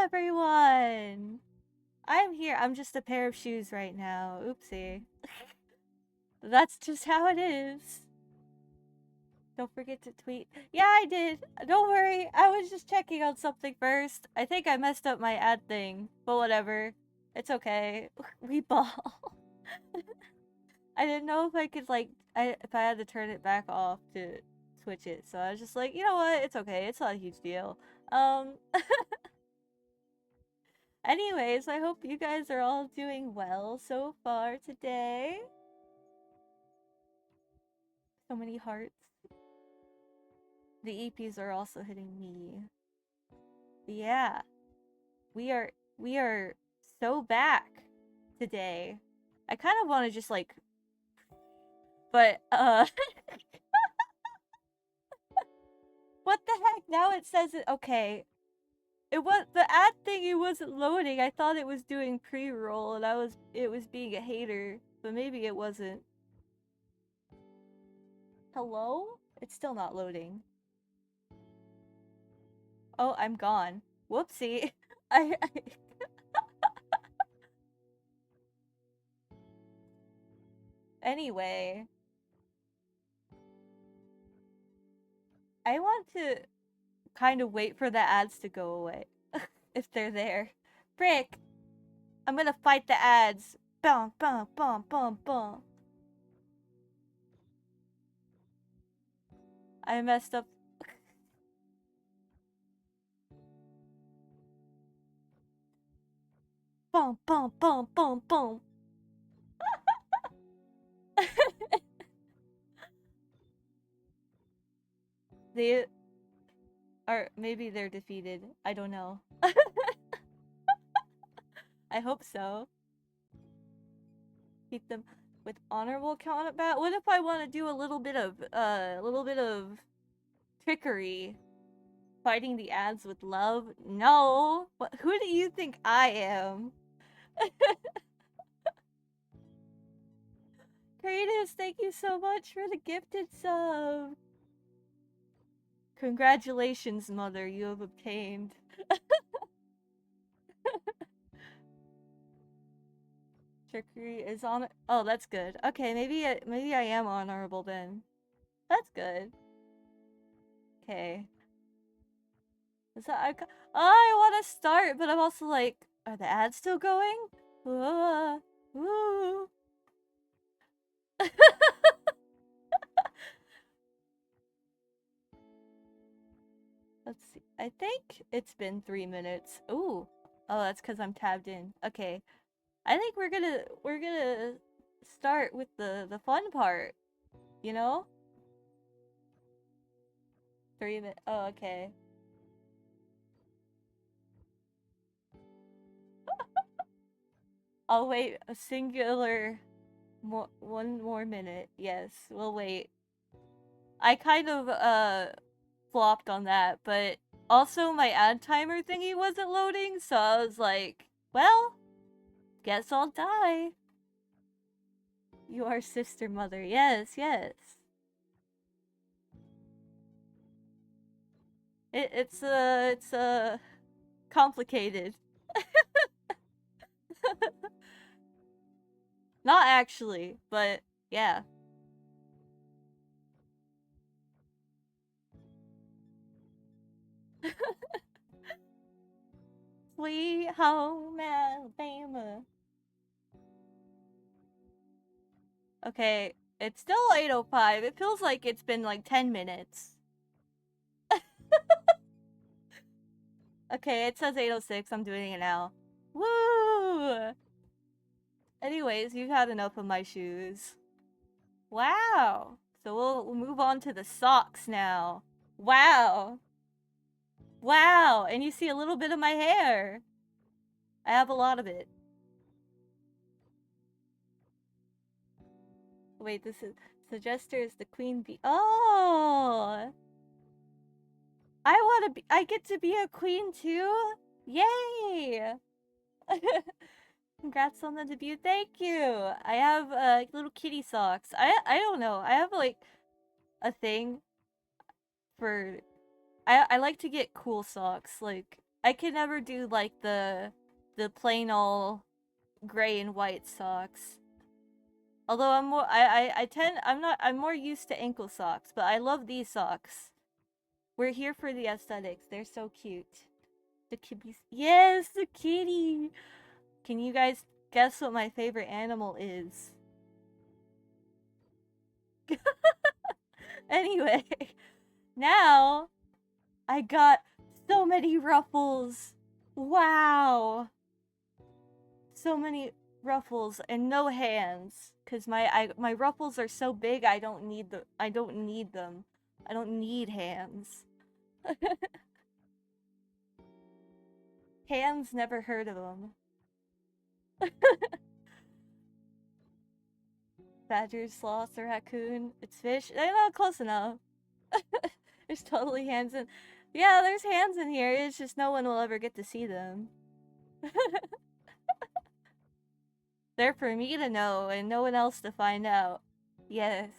everyone! I'm here. I'm just a pair of shoes right now. Oopsie. That's just how it is. Don't forget to tweet. Yeah, I did. Don't worry. I was just checking on something first. I think I messed up my ad thing, but whatever. It's okay. We ball. I didn't know if I could if I had to turn it back off to switch it. So I was just like, you know what? It's okay. It's not a huge deal. Um Anyways, I hope you guys are all doing well so far today. So many hearts. The EPs are also hitting me. But yeah, we are so back today. I kind of want to just but what the heck? Now it says it. Okay, it was the ad thing. It wasn't loading. I thought it was doing pre-roll, and it was being a hater, but maybe it wasn't. Hello? It's still not loading. Oh, I'm gone. Whoopsie. I Anyway, I want to kind of wait for the ads to go away. If they're there. Frick! I'm gonna fight the ads. Bum, bum, bum, bum, bum. I messed up. Bum, bum, bum, bum, bum. They are, maybe they're defeated. I don't know. I hope so. Keep them with honorable combat. What if I want to do a little bit of trickery? Fighting the ads with love? No. What, who do you think I am? Kratos, thank you so much for the gifted sub. Congratulations, mother, you have obtained. Trickery is on. Oh, that's good. Okay, maybe I am honorable then. That's good. Okay. Is that oh, I want to start, but I'm also like, are the ads still going? Ooh. Let's see. I think it's been 3 minutes. Ooh. Oh, that's because I'm tabbed in. Okay. I think we're gonna start with the fun part. You know? 3 minutes. Oh, okay. I'll wait a singular one more minute. Yes, we'll wait. I kind of flopped on that, but also my ad timer thingy wasn't loading, so I was like, well, guess I'll die. You are sister mother. Yes, yes. It's complicated. Not actually, but yeah. Sweet home Alabama. Okay, it's still 8:05. It feels like it's been like 10 minutes. Okay, it says 8:06. I'm doing it now. Woo! Anyways, you've had enough of my shoes. Wow. So we'll move on to the socks now. Wow. Wow, and you see a little bit of my hair. I have a lot of it. Wait, this is so Jester is the queen bee. Oh, I get to be a queen too. Yay! Congrats on the debut. Thank you. I have little kitty socks. I don't know. I have like a thing for I like to get cool socks. Like I can never do like the plain all gray and white socks. Although I'm more used to ankle socks, but I love these socks. We're here for the aesthetics. They're so cute. The kitties. Yes, the kitty. Can you guys guess what my favorite animal is? Anyway, now I got so many ruffles. Wow. So many ruffles and no hands cuz my ruffles are so big I don't need them. I don't need hands. Hands, never heard of them. Badger, sloth, or raccoon. It's fish. They're not close enough. There's totally hands in. Yeah, there's hands in here. It's just no one will ever get to see them. They're for me to know and no one else to find out. Yes.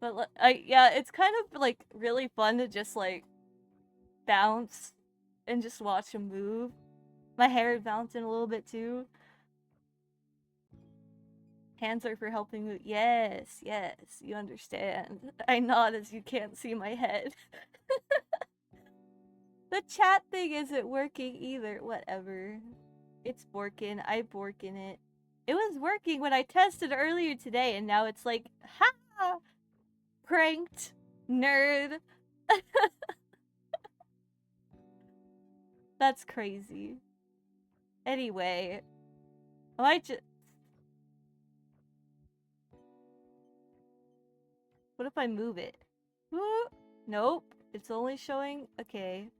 But yeah, it's kind of like really fun to just like bounce and just watch them move. My hair is bouncing a little bit too. Hands are for helping move. Yes, yes, you understand. I nod as you can't see my head. The chat thing isn't working either. Whatever. It's working. I working it. It was working when I tested earlier today, and now it's like, ha! Pranked. Nerd. That's crazy. Anyway. I might just... What if I move it? Woo! Nope. It's only showing... Okay.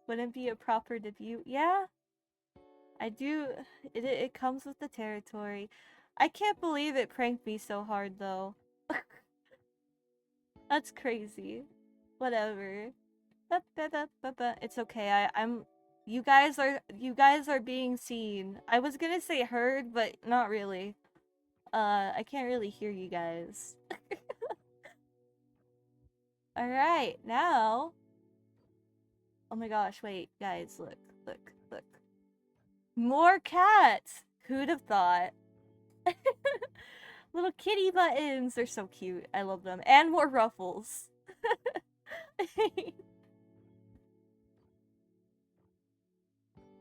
Wouldn't be a proper debut. Yeah. I do... It comes with the territory. I can't believe it pranked me so hard, though. That's crazy. Whatever. It's okay. I'm... You guys are being seen. I was gonna say heard, but not really. I can't really hear you guys. Alright, now... Oh my gosh, wait, guys, look. More cats! Who'd have thought? Little kitty buttons! They're so cute. I love them. And more ruffles.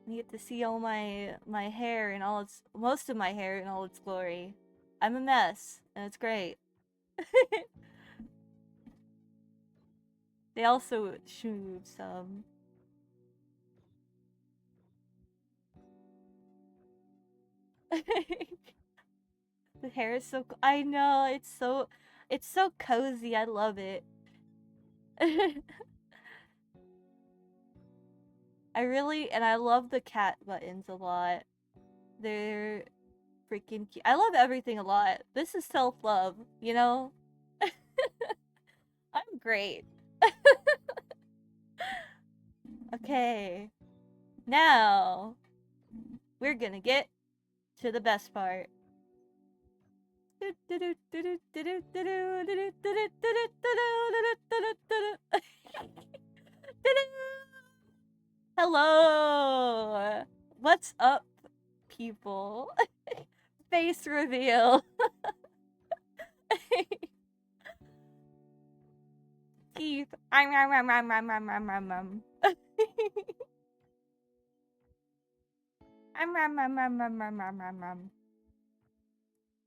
You get to see all my hair and all its... Most of my hair in all its glory. I'm a mess, and it's great. They also shooed some. The hair is so... I know, it's so cozy. I love it. I love the cat buttons a lot. They're freaking cute. I love everything a lot. This is self-love, you know? I'm great. Okay. Now, we're gonna get to the best part. Hello! What's up, people? Face reveal. Teeth. I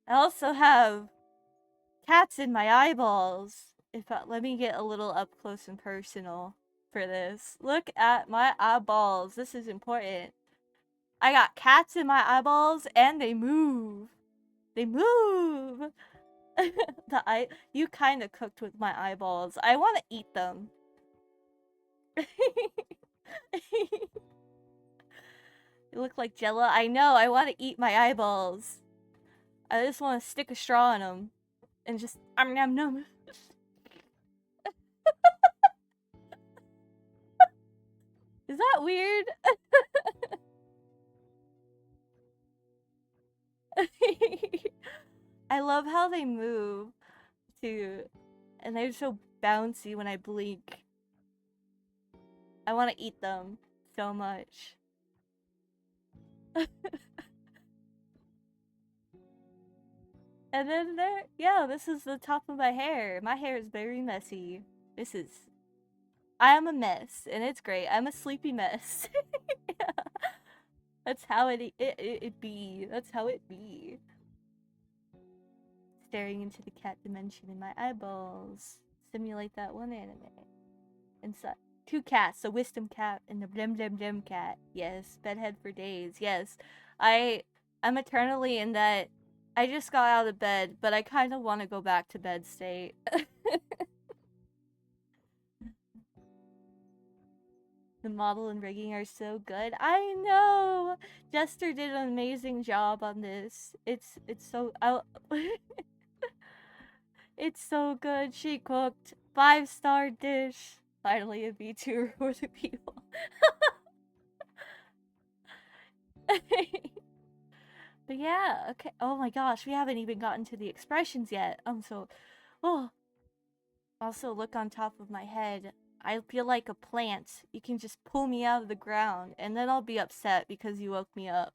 also have cats in my eyeballs. Let me get a little up close and personal for this. Look at my eyeballs. This is important. I got cats in my eyeballs and they move. They move. You kind of cooked with my eyeballs. I want to eat them. You look like Jella. I know. I want to eat my eyeballs. I just want to stick a straw in them and just nom nom. Is that weird? I love how they move too, and they're so bouncy when I blink. I want to eat them so much. And then there, yeah, this is the top of my hair. My hair is very messy. I am a mess, and it's great. I'm a sleepy mess. Yeah. That's how it be. That's how it be. Staring into the cat dimension in my eyeballs. Simulate that one anime. Inside. 2 cats, a wisdom cat and a blem blem blem cat. Yes, bedhead for days. Yes. I'm eternally in that I just got out of bed, but I kind of want to go back to bed state. The model and rigging are so good. I know. Jester did an amazing job on this. It's so it's so good. She cooked 5-star dish. Finally a B2 for the people. But yeah, okay. Oh my gosh, we haven't even gotten to the expressions yet. Oh. Also, look on top of my head. I feel like a plant. You can just pull me out of the ground, and then I'll be upset because you woke me up.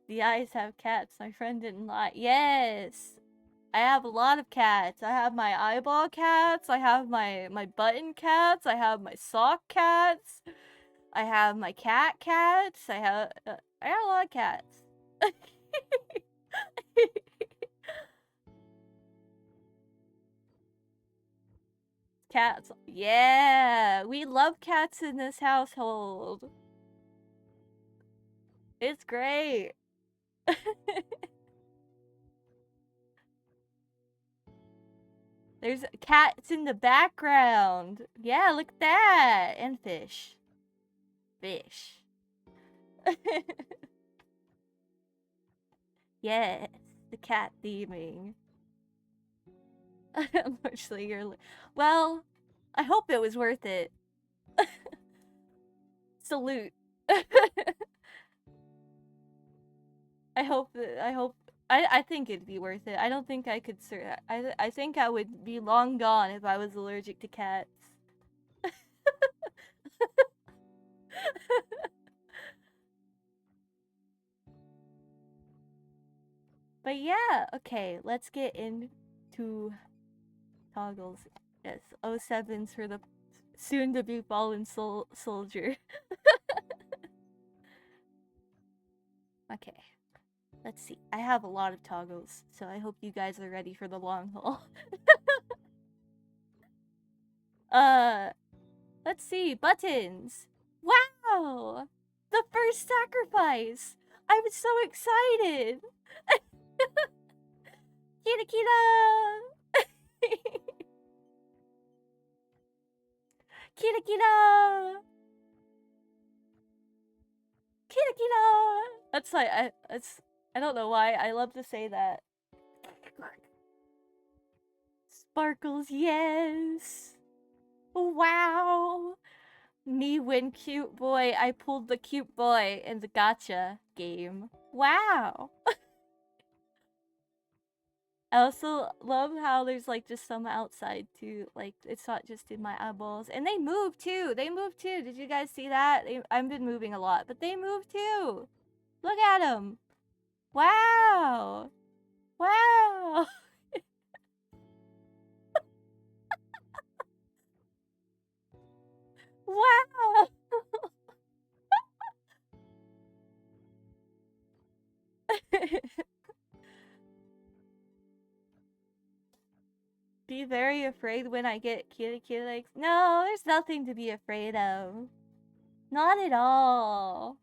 The eyes have cats. My friend didn't lie. Yes! I have a lot of cats. I have my eyeball cats. I have my button cats. I have my sock cats. I have my cats. I have a lot of cats. Cats. Yeah! We love cats in this household. It's great. There's cats in the background. Yeah, look at that. And fish. Fish. Yes, the cat theming. Unfortunately, well, I hope it was worth it. Salute. I think it'd be worth it. I don't think I could I think I would be long gone if I was allergic to cats. But yeah, okay, let's get into toggles. Yes, 07s for the soon to be fallen soldier. Okay. Let's see. I have a lot of toggles, so I hope you guys are ready for the long haul. Let's see. Buttons. Wow! The first sacrifice! I was so excited! Kita kita! Kita kita! Kita kita! That's like, I don't know why, I love to say that. Sparkles, yes! Wow! Me win cute boy. I pulled the cute boy in the gacha game. Wow! I also love how there's like just some outside too. Like it's not just in my eyeballs. And they move too. They move too. Did you guys see that? I've been moving a lot, but they move too. Look at them. Wow! Wow! Wow! Be very afraid when I get kitty legs. No, there's nothing to be afraid of. Not at all.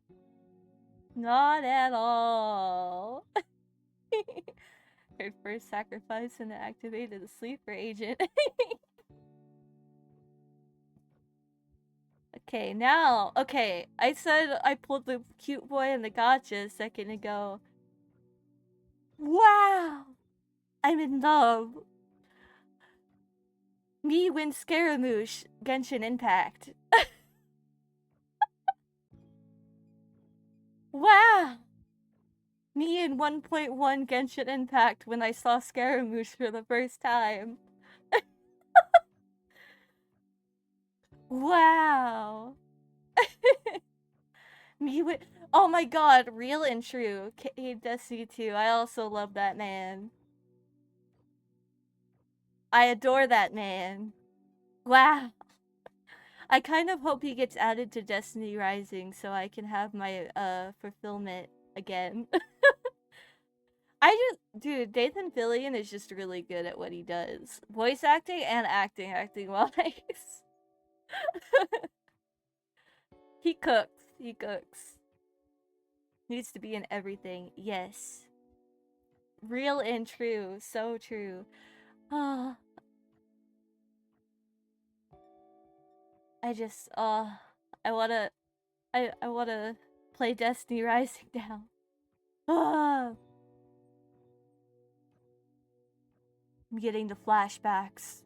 Not at all. Her first sacrifice and activated the sleeper agent. Okay, now, okay, I said I pulled the cute boy in the gacha a second ago. Wow! I'm in love. Me win Scaramouche, Genshin Impact. Wow! Me in 1.1 Genshin Impact when I saw Scaramouche for the first time. Wow. Me with. Oh my god, real and true. Destiny 2. I also love that man. I adore that man. Wow. I kind of hope he gets added to Destiny Rising so I can have my fulfillment again. Dude, Nathan Fillion is just really good at what he does. Voice acting and acting wise. He cooks. He cooks. Needs to be in everything. Yes. Real and true. So true. Ah. I just, I wanna play Destiny Rising now. Ah. I'm getting the flashbacks.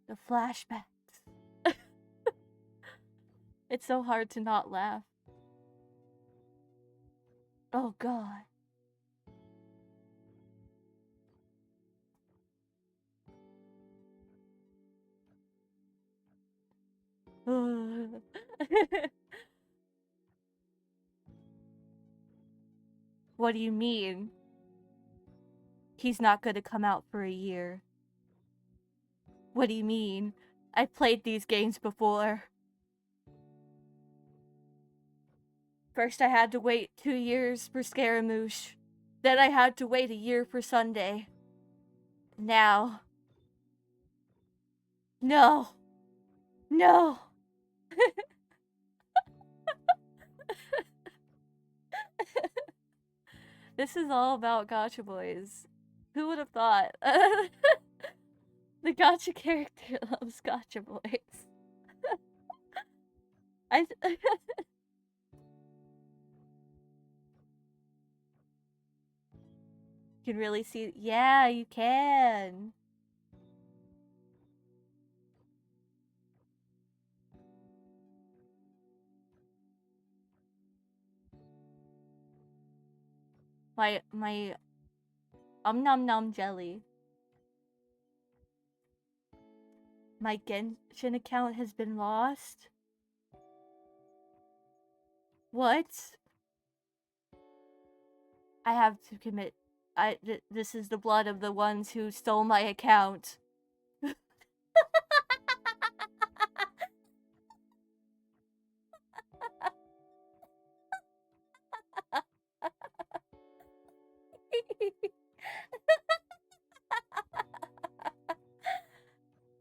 The flashbacks. It's so hard to not laugh. Oh god. What do you mean? He's not gonna come out for a year. What do you mean? I played these games before. First I had to wait 2 years for Scaramouche. Then I had to wait a year for Sunday. Now. No. No. This is all about gacha boys. Who would have thought? The gacha character loves gacha boys. I can really see. Yeah, you can. My nom nom jelly. My Genshin account has been lost. What? I have to commit. This is the blood of the ones who stole my account.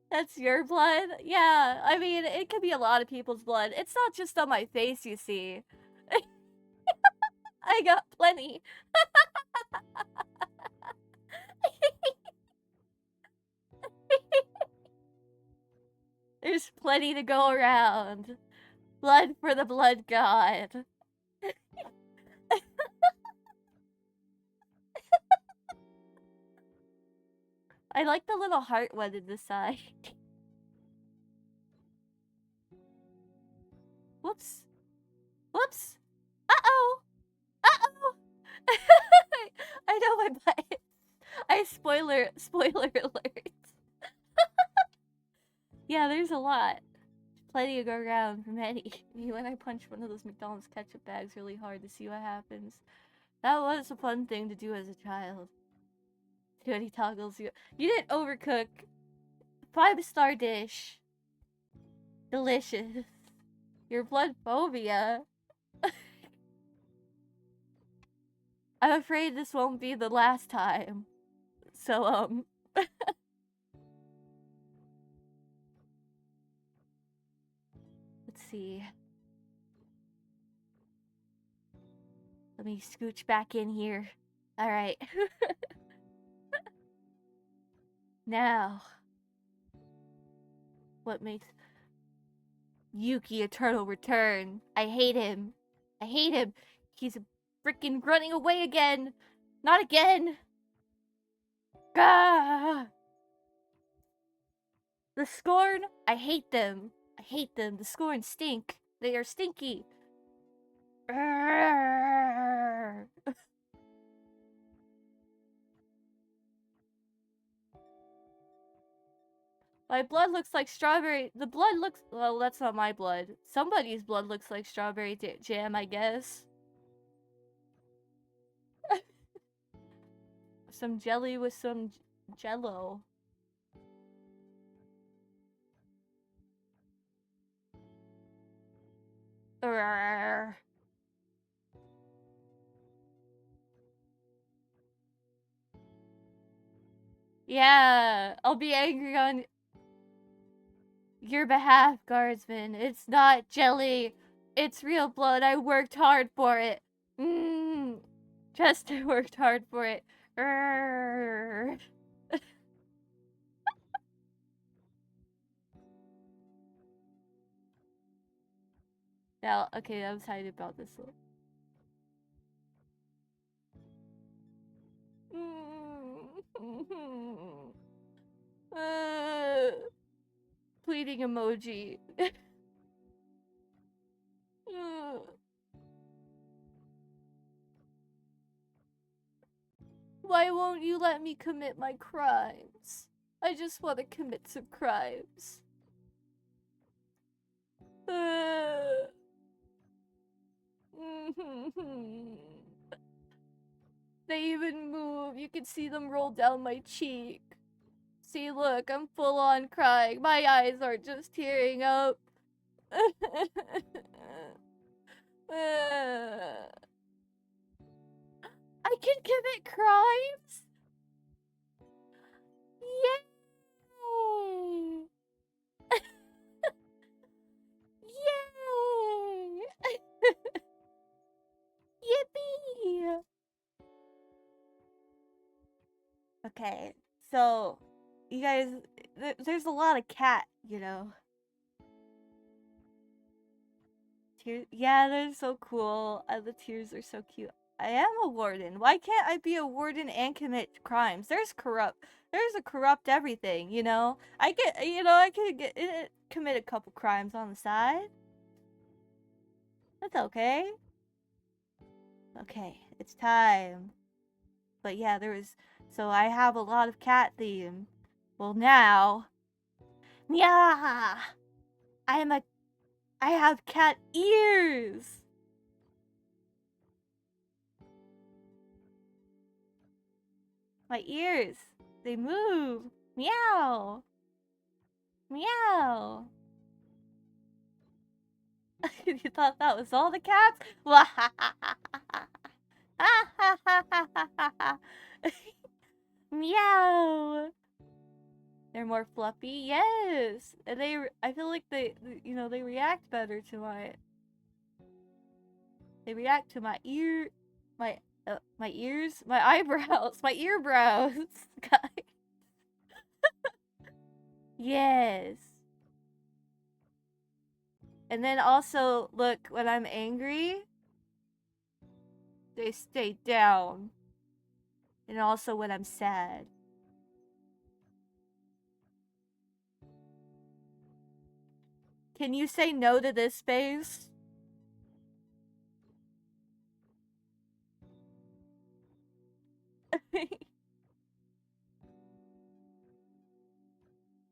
That's your blood? Yeah, I mean, it could be a lot of people's blood. It's not just on my face, you see. I got plenty. There's plenty to go around. Blood for the blood god. I like the little heart one in the side. Whoops. Whoops. Uh-oh. Uh-oh. I know my butt. Spoiler alert. Yeah, there's a lot. Plenty to go around for many. When I punch one of those McDonald's ketchup bags really hard to see what happens. That was a fun thing to do as a child. Too many toggles. You didn't overcook. 5-star dish. Delicious. Your blood phobia. I'm afraid this won't be the last time. So, let's see. Let me scooch back in here. Alright. Now. What makes Yuki Eternal Return? I hate him. I hate him. He's freaking running away again. Not again. Gah! The Scorn, I hate them. I hate them. The Scorn stink. They are stinky. My blood looks like strawberry. The blood looks. Well, that's not my blood. Somebody's blood looks like strawberry jam, I guess. Some jelly with some jello. Yeah, I'll be angry on your behalf, guardsman. It's not jelly. It's real blood. I worked hard for it. Jester worked hard for it. Now, okay, I'm excited about this one. Pleading emoji. Why won't you let me commit my crimes? I just want to commit some crimes. They even move. You can see them roll down my cheek. See, look, I'm full on crying. My eyes are just tearing up. I can commit crimes? Yay! Yay! Yippee! Okay, so you guys, there's a lot of cat, you know. Tears, yeah, they're so cool. The tears are so cute. I am a warden. Why can't I be a warden and commit crimes? There's a corrupt everything, you know. I could commit a couple crimes on the side. That's okay. Okay, it's time. But yeah, so I have a lot of cat theme. Well, now, yeah, I have cat ears. My ears, they move. Meow. Meow. You thought that was all the cats? Meow. They're more fluffy, yes. And I feel like they react better to they react to my ears, my eyebrows, my earbrows, guys. Yes. And then also, look, when I'm angry, they stay down. And also when I'm sad. Can you say no to this space?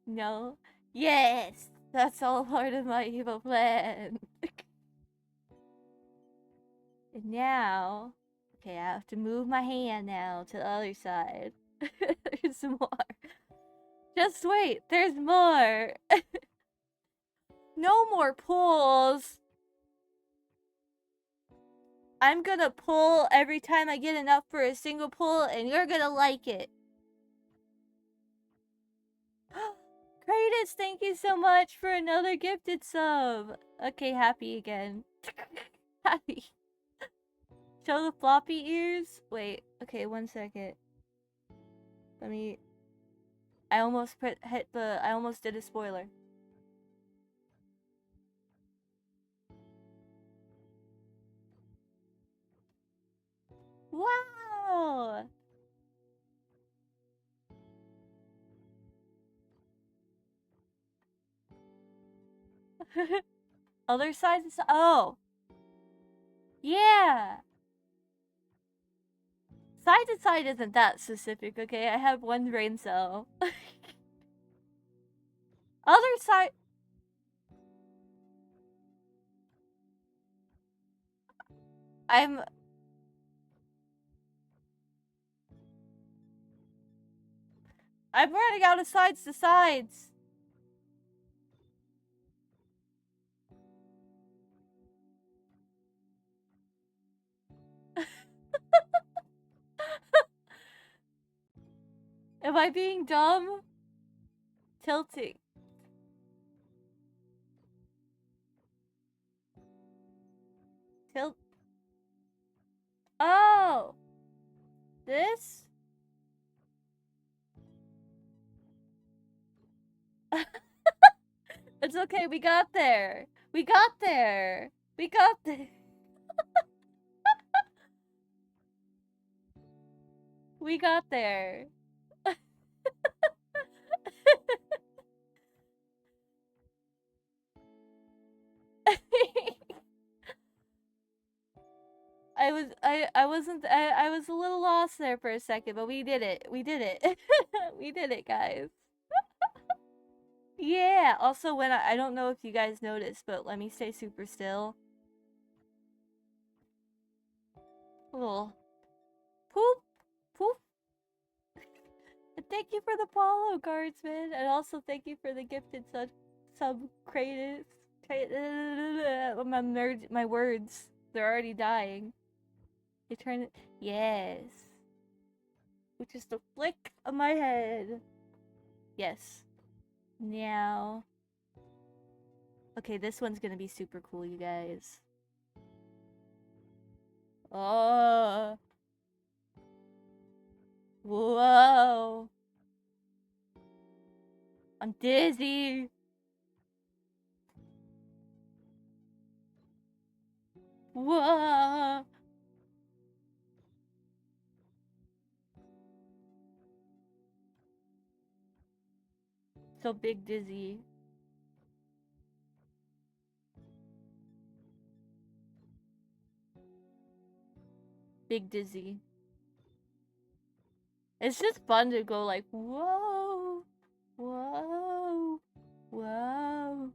No? Yes! That's all part of my evil plan. And now... Okay, I have to move my hand now to the other side. There's more. Just wait, there's more! No more pulls! I'm gonna pull every time I get enough for a single pull, and you're gonna like it. Kratos, thank you so much for another gifted sub. Okay, happy again. Happy. Show the floppy ears? Wait, okay, 1 second. Let me... I almost did a spoiler. Wow! Other side to side. Oh. Yeah. Side to side isn't that specific, okay? I have one brain cell. Other side. I'm running out of sides to sides. Am I being dumb? Tilting. Tilt. Oh! This? It's okay, we got there. We got there. We got there. We got there. I was a little lost there for a second, but we did it. We did it. We did it, guys. Yeah. Also, when I don't know if you guys noticed, but let me stay super still. Little poop, poop. And thank you for the follow, guardsman, and also thank you for the gifted sub credits. My words, they're already dying. They turn it. Yes. Which is the flick of my head. Yes. Now. Okay, this one's gonna be super cool, you guys. Oh. Whoa. I'm dizzy. Whoa. So big dizzy. Big dizzy. It's just fun to go like, whoa. Whoa. Whoa.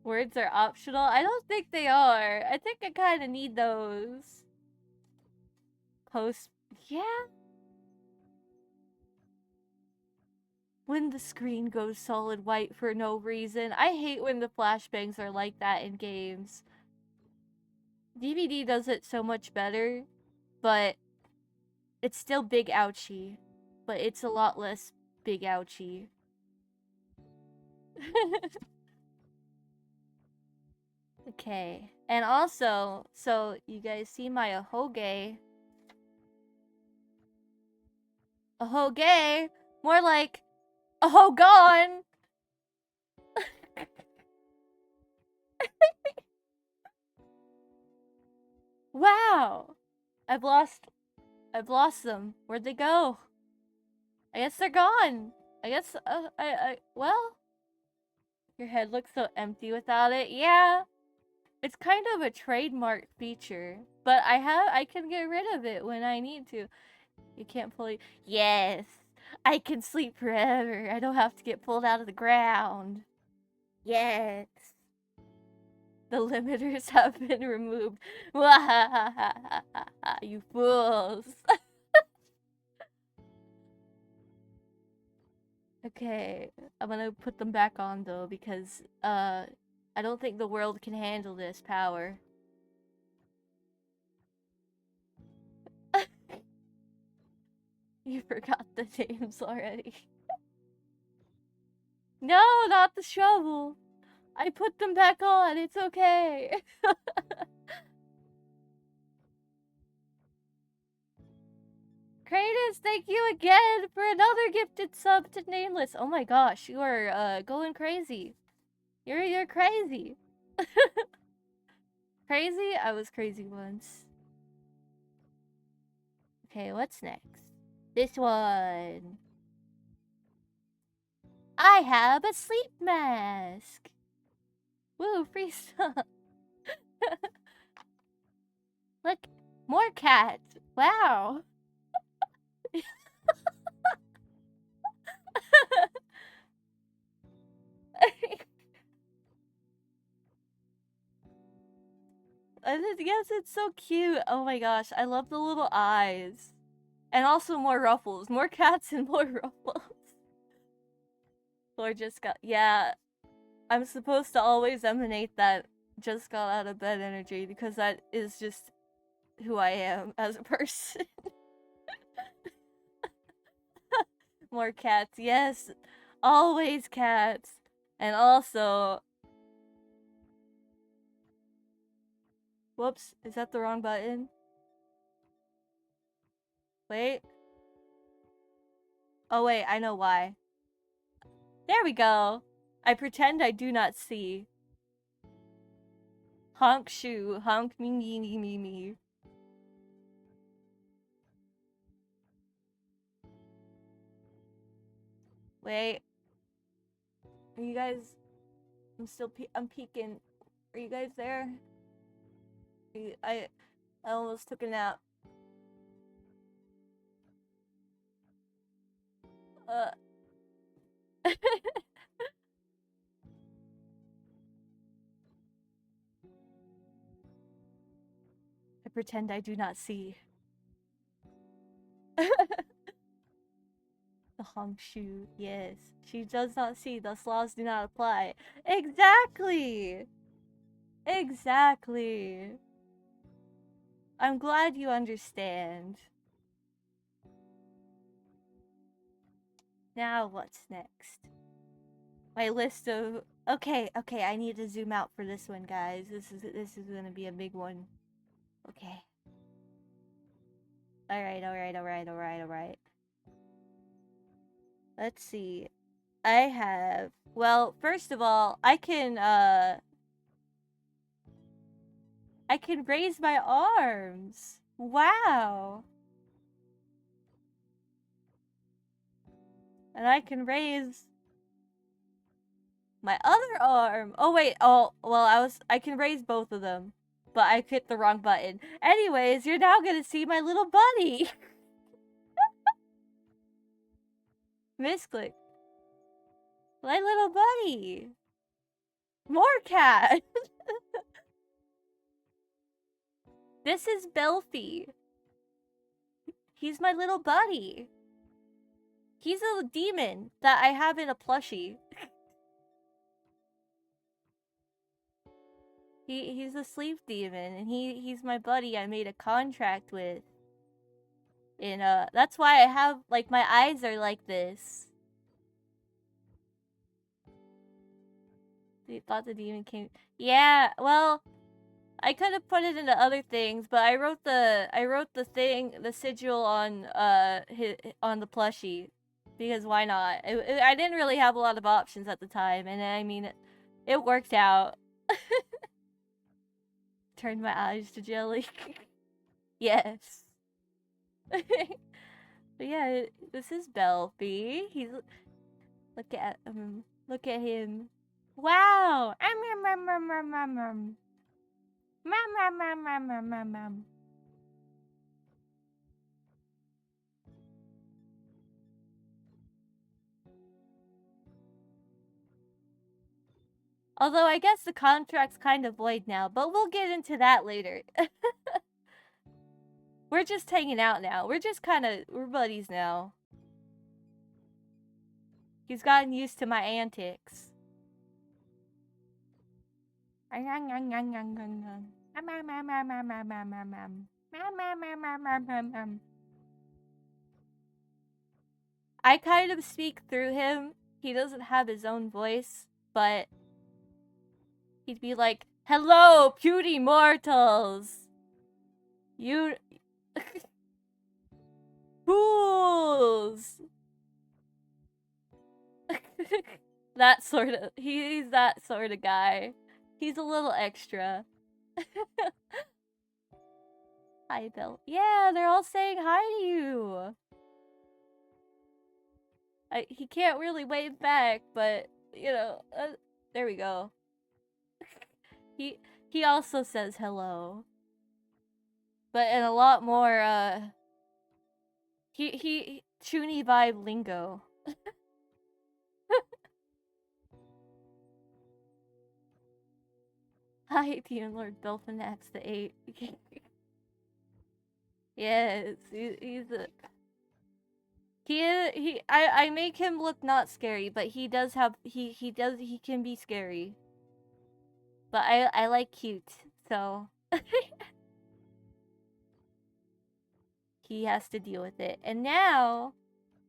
Words are optional? I don't think they are. I think I kind of need those. Post. Yeah. When the screen goes solid white for no reason. I hate when the flashbangs are like that in games. DVD does it so much better, but it's still big ouchie. But it's a lot less big ouchie. Okay. And also, so you guys see my ahoge. Ahoge? More like ahogon! Wow! I've lost them. Where'd they go? I guess they're gone. I guess, well, your head looks so empty without it. Yeah, it's kind of a trademark feature, but I can get rid of it when I need to. You can't fully. Yes, I can sleep forever. I don't have to get pulled out of the ground. Yes. The limiters have been removed. You fools. Okay, I'm gonna put them back on though because I don't think the world can handle this power. You forgot the names already. No, not the shovel. I put them back on. It's okay. Kratos, thank you again for another gifted sub to Nameless. Oh my gosh, you are going crazy. You're crazy. Crazy? I was crazy once. Okay, what's next? This one. I have a sleep mask. Woo, free stuff. Look, more cats. Wow. Yes, it's so cute. Oh my gosh, I love the little eyes. And also more ruffles. More cats and more ruffles. Or just got, yeah. I'm supposed to always emanate that just got out of bed energy because that is just who I am as a person. More cats, yes. Always cats. And also... Whoops, is that the wrong button? Wait. Oh wait, I know why. There we go. I pretend I do not see. Honk shoe, honk me me me me me. Wait. Are you guys... I'm peeking. Are you guys there? I almost took a nap. I pretend I do not see. The honk shoe, yes. She does not see, thus laws do not apply. Exactly! Exactly. I'm glad you understand. Now what's next? My list of... Okay, I need to zoom out for this one, guys. This is gonna be a big one. Okay. Alright. Let's see. I have... Well, first of all, I can raise my arms. Wow. And I can raise my other arm. Oh wait, oh, well, I can raise both of them. But I hit the wrong button. Anyways, you're now gonna see my little buddy. Misclick. My little buddy. More cat. This is Belfie. He's my little buddy. He's a demon that I have in a plushie. He's a sleep demon, and he's my buddy I made a contract with. And that's why I have, like, my eyes are like this. You thought the demon came... Yeah, well, I could have put it into other things, but I wrote the sigil on on the plushie, because why not? I didn't really have a lot of options at the time, and I mean, it worked out. Turned my eyes to jelly. Yes. But yeah, this is Belfie. He's... Look at him. Look at him. Wow! Although I guess the contract's kind of void now, but we'll get into that later. We're just hanging out now. We're just we're buddies now. He's gotten used to my antics. I kind of speak through him. He doesn't have his own voice, but he'd be like, "Hello, puny mortals! You... fools!" That sort of... He's that sort of guy. He's a little extra. Hi, Bill. Yeah, they're all saying hi to you. He can't really wave back, but, you know, there we go. He also says hello. But in a lot more, he Chuny vibe lingo. Hi, Demon Lord Belfanax the 8. Yes, he's a... I make him look not scary, but he does have... He can be scary. But I like cute, so... he has to deal with it. And now...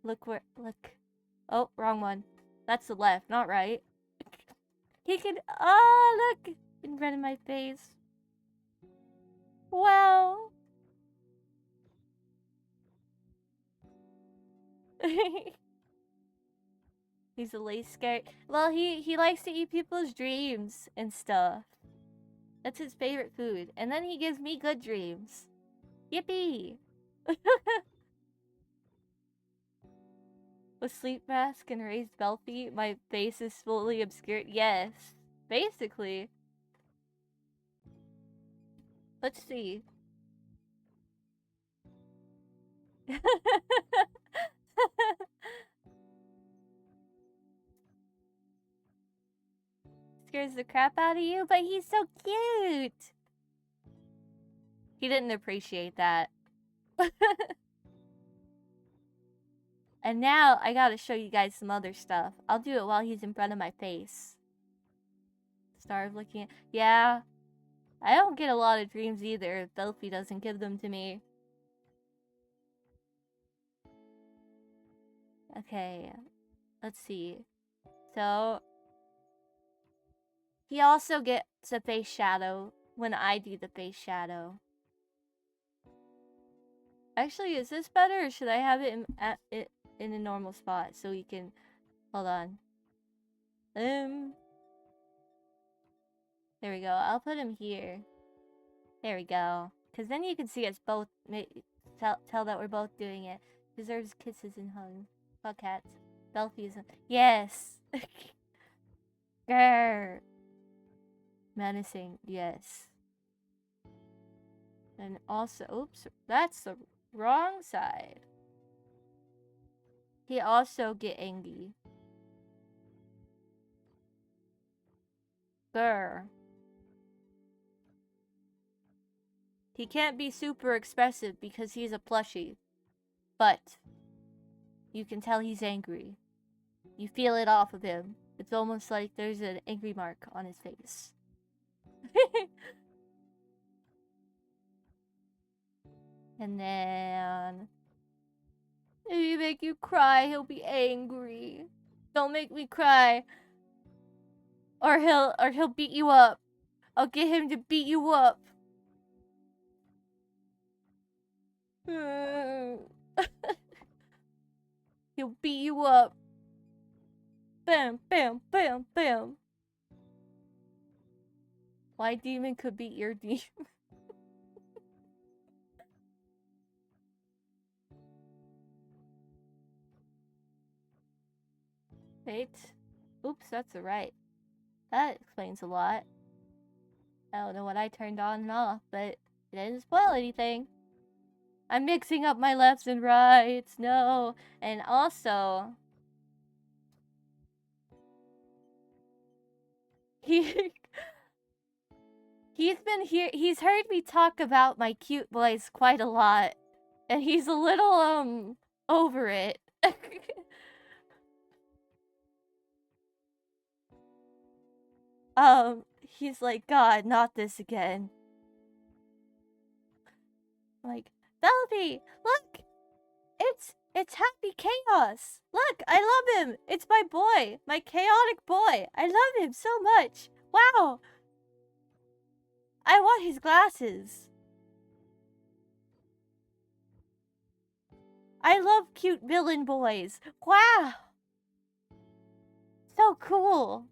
Look. Oh, wrong one. That's the left, not right. He can... Oh, look! In front of my face. Wow. He's a lace skirt. Well, he likes to eat people's dreams and stuff. That's his favorite food. And then he gives me good dreams. Yippee! With sleep mask and raised bell feet, my face is fully obscured. Yes. Basically. Let's see. Scares the crap out of you, but he's so cute! He didn't appreciate that. And now, I gotta show you guys some other stuff. I'll do it while he's in front of my face. Starve looking at... Yeah. I don't get a lot of dreams either if Belfie doesn't give them to me. Okay. Let's see. So... he also gets a face shadow when I do the face shadow. Actually, is this better, or should I have it in a normal spot so we can... Hold on. There we go. I'll put him here. There we go. Because then you can see us both... Tell that we're both doing it. Deserves kisses and hugs. Fuck cats. Belfie is... Yes! Grrr! Menacing. Yes. And also... Oops. That's the wrong side. He also get angry. Grr. He can't be super expressive because he's a plushie. But you can tell he's angry. You feel it off of him. It's almost like there's an angry mark on his face. And then... if he make you cry, he'll be angry. Don't make me cry. Or he'll beat you up. I'll get him to beat you up. He'll beat you up. Bam, bam, bam, bam. My demon could beat your demon. Wait. Oops, that's the right. That explains a lot. I don't know what I turned on and off, but it didn't spoil anything. I'm mixing up my lefts and rights. No. And also... he's been here... he's heard me talk about my cute voice quite a lot. And he's a little, over it. He's like, God, not this again. Like, Belfie, look! It's Happy Chaos! Look, I love him! It's my boy! My chaotic boy! I love him so much! Wow! I want his glasses! I love cute villain boys! Wow! So cool!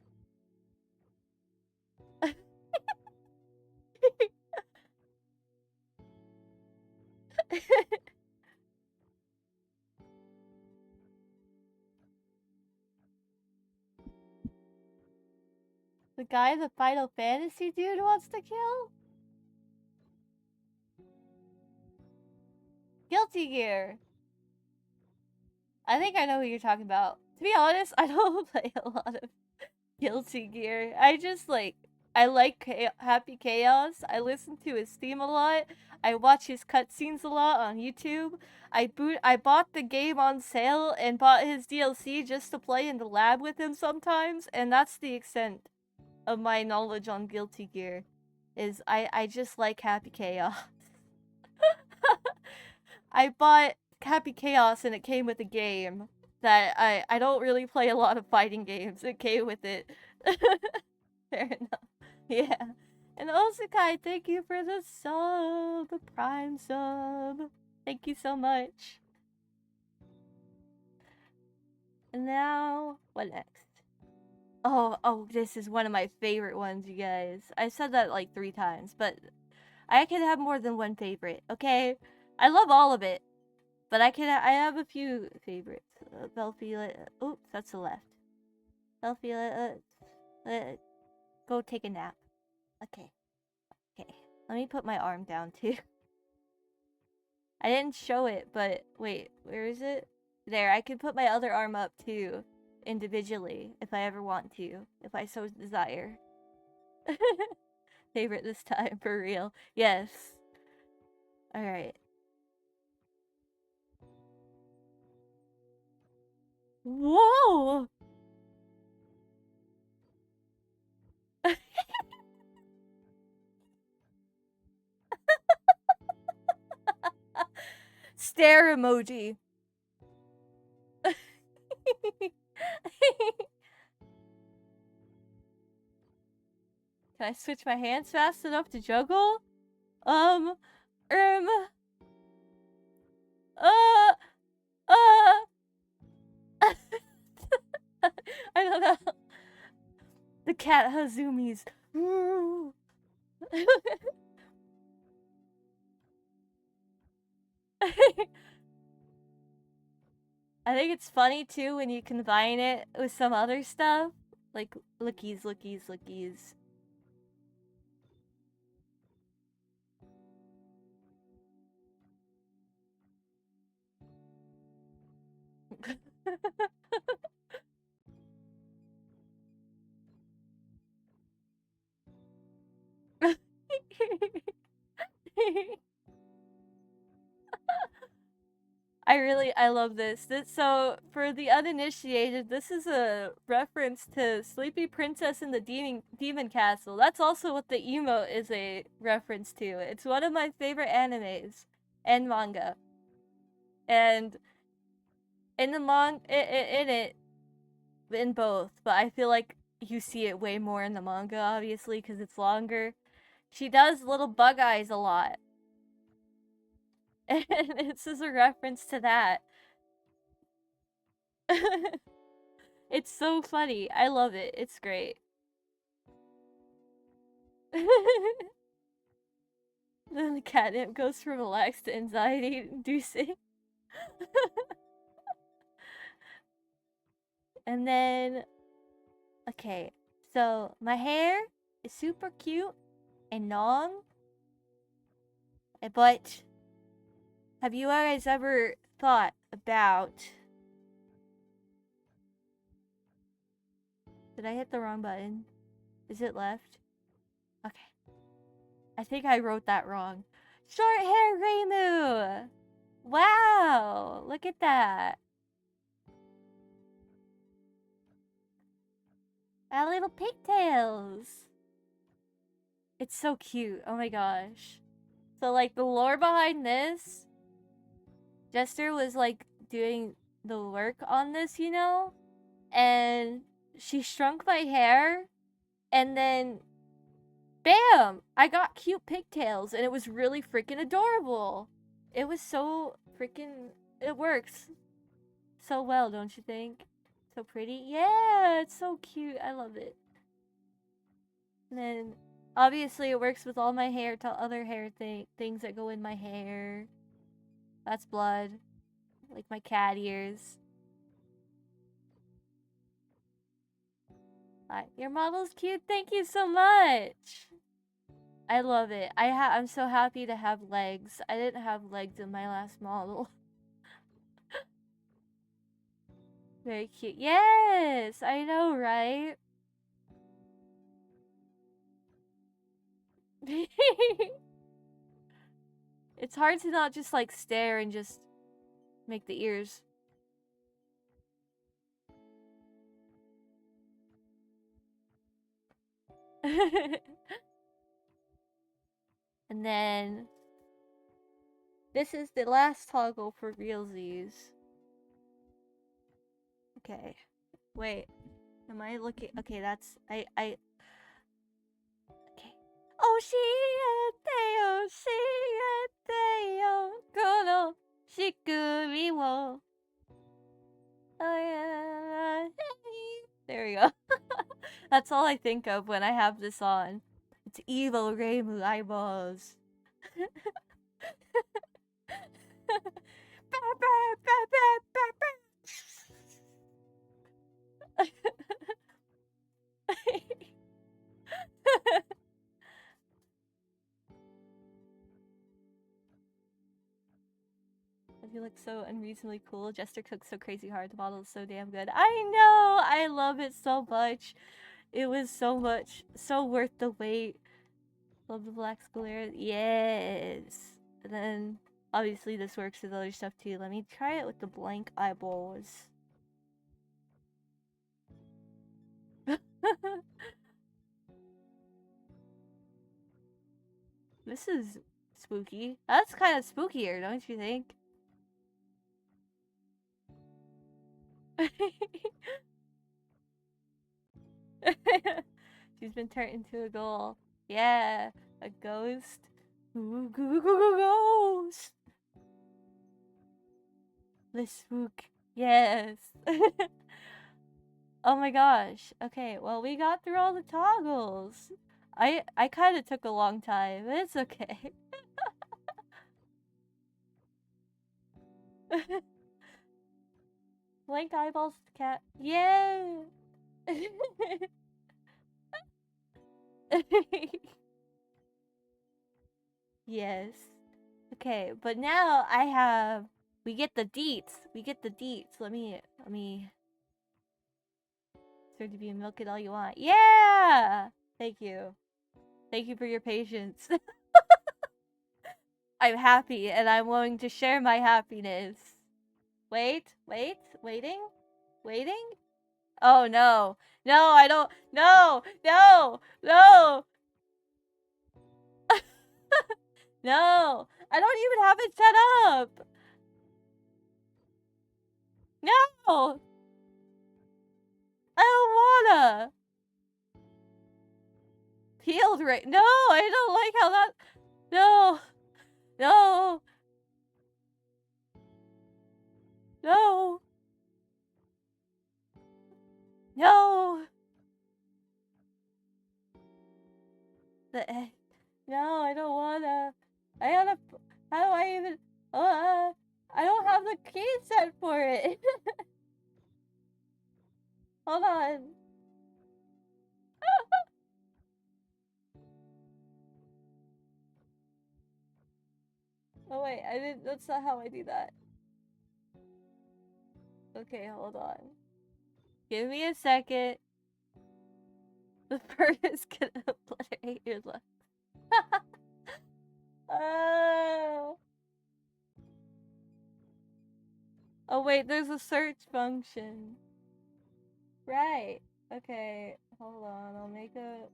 guy the Final Fantasy dude wants to kill? Guilty Gear. I think I know who you're talking about. To be honest, I don't play a lot of Guilty Gear. I just I like Happy Chaos. I listen to his theme a lot. I watch his cutscenes a lot on YouTube. I bought the game on sale and bought his DLC just to play in the lab with him sometimes, and that's the extent of my knowledge on Guilty Gear. Is I just like Happy Chaos. I bought Happy Chaos and it came with a game that I don't really play a lot of fighting games. It came with it. Fair enough. Yeah. And Osakai, thank you for the sub, the prime sub. Thank you so much. And now, what next? Oh, this is one of my favorite ones, you guys. I said that like 3 times, but I can have more than one favorite, okay? I love all of it, but I have a few favorites. Belfie, oops, that's the left. Belfie, go take a nap. Okay. Let me put my arm down too. I didn't show it, but wait, where is it? There, I can put my other arm up too, individually, if I ever want to, if I so desire. Favorite this time, for real. Yes. Alright. Whoa! Stare emoji. Can I switch my hands fast enough to juggle? Uh, I don't know. The cat has zoomies. I think it's funny too when you combine it with some other stuff. Like lookies. I love this. So, for the uninitiated, this is a reference to Sleepy Princess in the Demon Castle. That's also what the emote is a reference to. It's one of my favorite animes and manga. And in the in both, but I feel like you see it way more in the manga, obviously, because it's longer. She does little bug eyes a lot. And this is a reference to that. It's so funny. I love it. It's great. Then the catnip goes from relaxed to anxiety inducing. And then, okay, so my hair is super cute and long. But have you guys ever thought about... Did I hit the wrong button? Is it left? Okay. I think I wrote that wrong. Short hair Reimu! Wow! Look at that. Our little pigtails. It's so cute. Oh my gosh. So, like, the lore behind this, Jester was, like, doing the work on this, you know? And she shrunk my hair, and then, bam! I got cute pigtails, and it was really freaking adorable. It was so freaking... It works so well, don't you think? So pretty? Yeah, it's so cute. I love it. And then, obviously, it works with all my hair to other hair things that go in my hair. That's blood. Like my cat ears. Your model's cute. Thank you so much. I love it. I'm so happy to have legs. I didn't have legs in my last model. Very cute. Yes, I know, right? It's hard to not just like stare and just make the ears. And then this is the last toggle for realsies. Okay. Wait. Am I looking? Okay, that's I okay. Oshiete, oshiete yo kono shikumi wo. There we go. That's all I think of when I have this on. It's evil Reimu eyeballs. You look so unreasonably cool. Jester cooks so crazy hard. The model is so damn good. I know! I love it so much. It was so much. So worth the wait. Love the black sclera. Yes! And then, obviously, this works with other stuff too. Let me try it with the blank eyeballs. This is spooky. That's kind of spookier, don't you think? She's been turned into a ghoul. Yeah, a ghost. Ooh, ghost. The spook. Yes. Oh my gosh. Okay, well we got through all the toggles. I kind of took a long time. It's okay. Blank eyeballs cat. Yeah. Yes. Okay, but now we get the deets. We get the deets. Let me start to be milk it all you want. Yeah! Thank you. Thank you for your patience. I'm happy and I'm willing to share my happiness. Waiting? Oh no. No, I don't. No! No! No! No! I don't even have it set up! No! I don't wanna! Peeled right. No! I don't like how that. No! No! No! No! No, I don't wanna. I gotta. How do I even. I don't have the key set for it. Hold on. Oh wait, I didn't. That's not how I do that. Okay, hold on. Give me a second. The bird is gonna obliterate your luck. Oh. Oh wait, there's a search function. Right. Okay, hold on. I'll make a.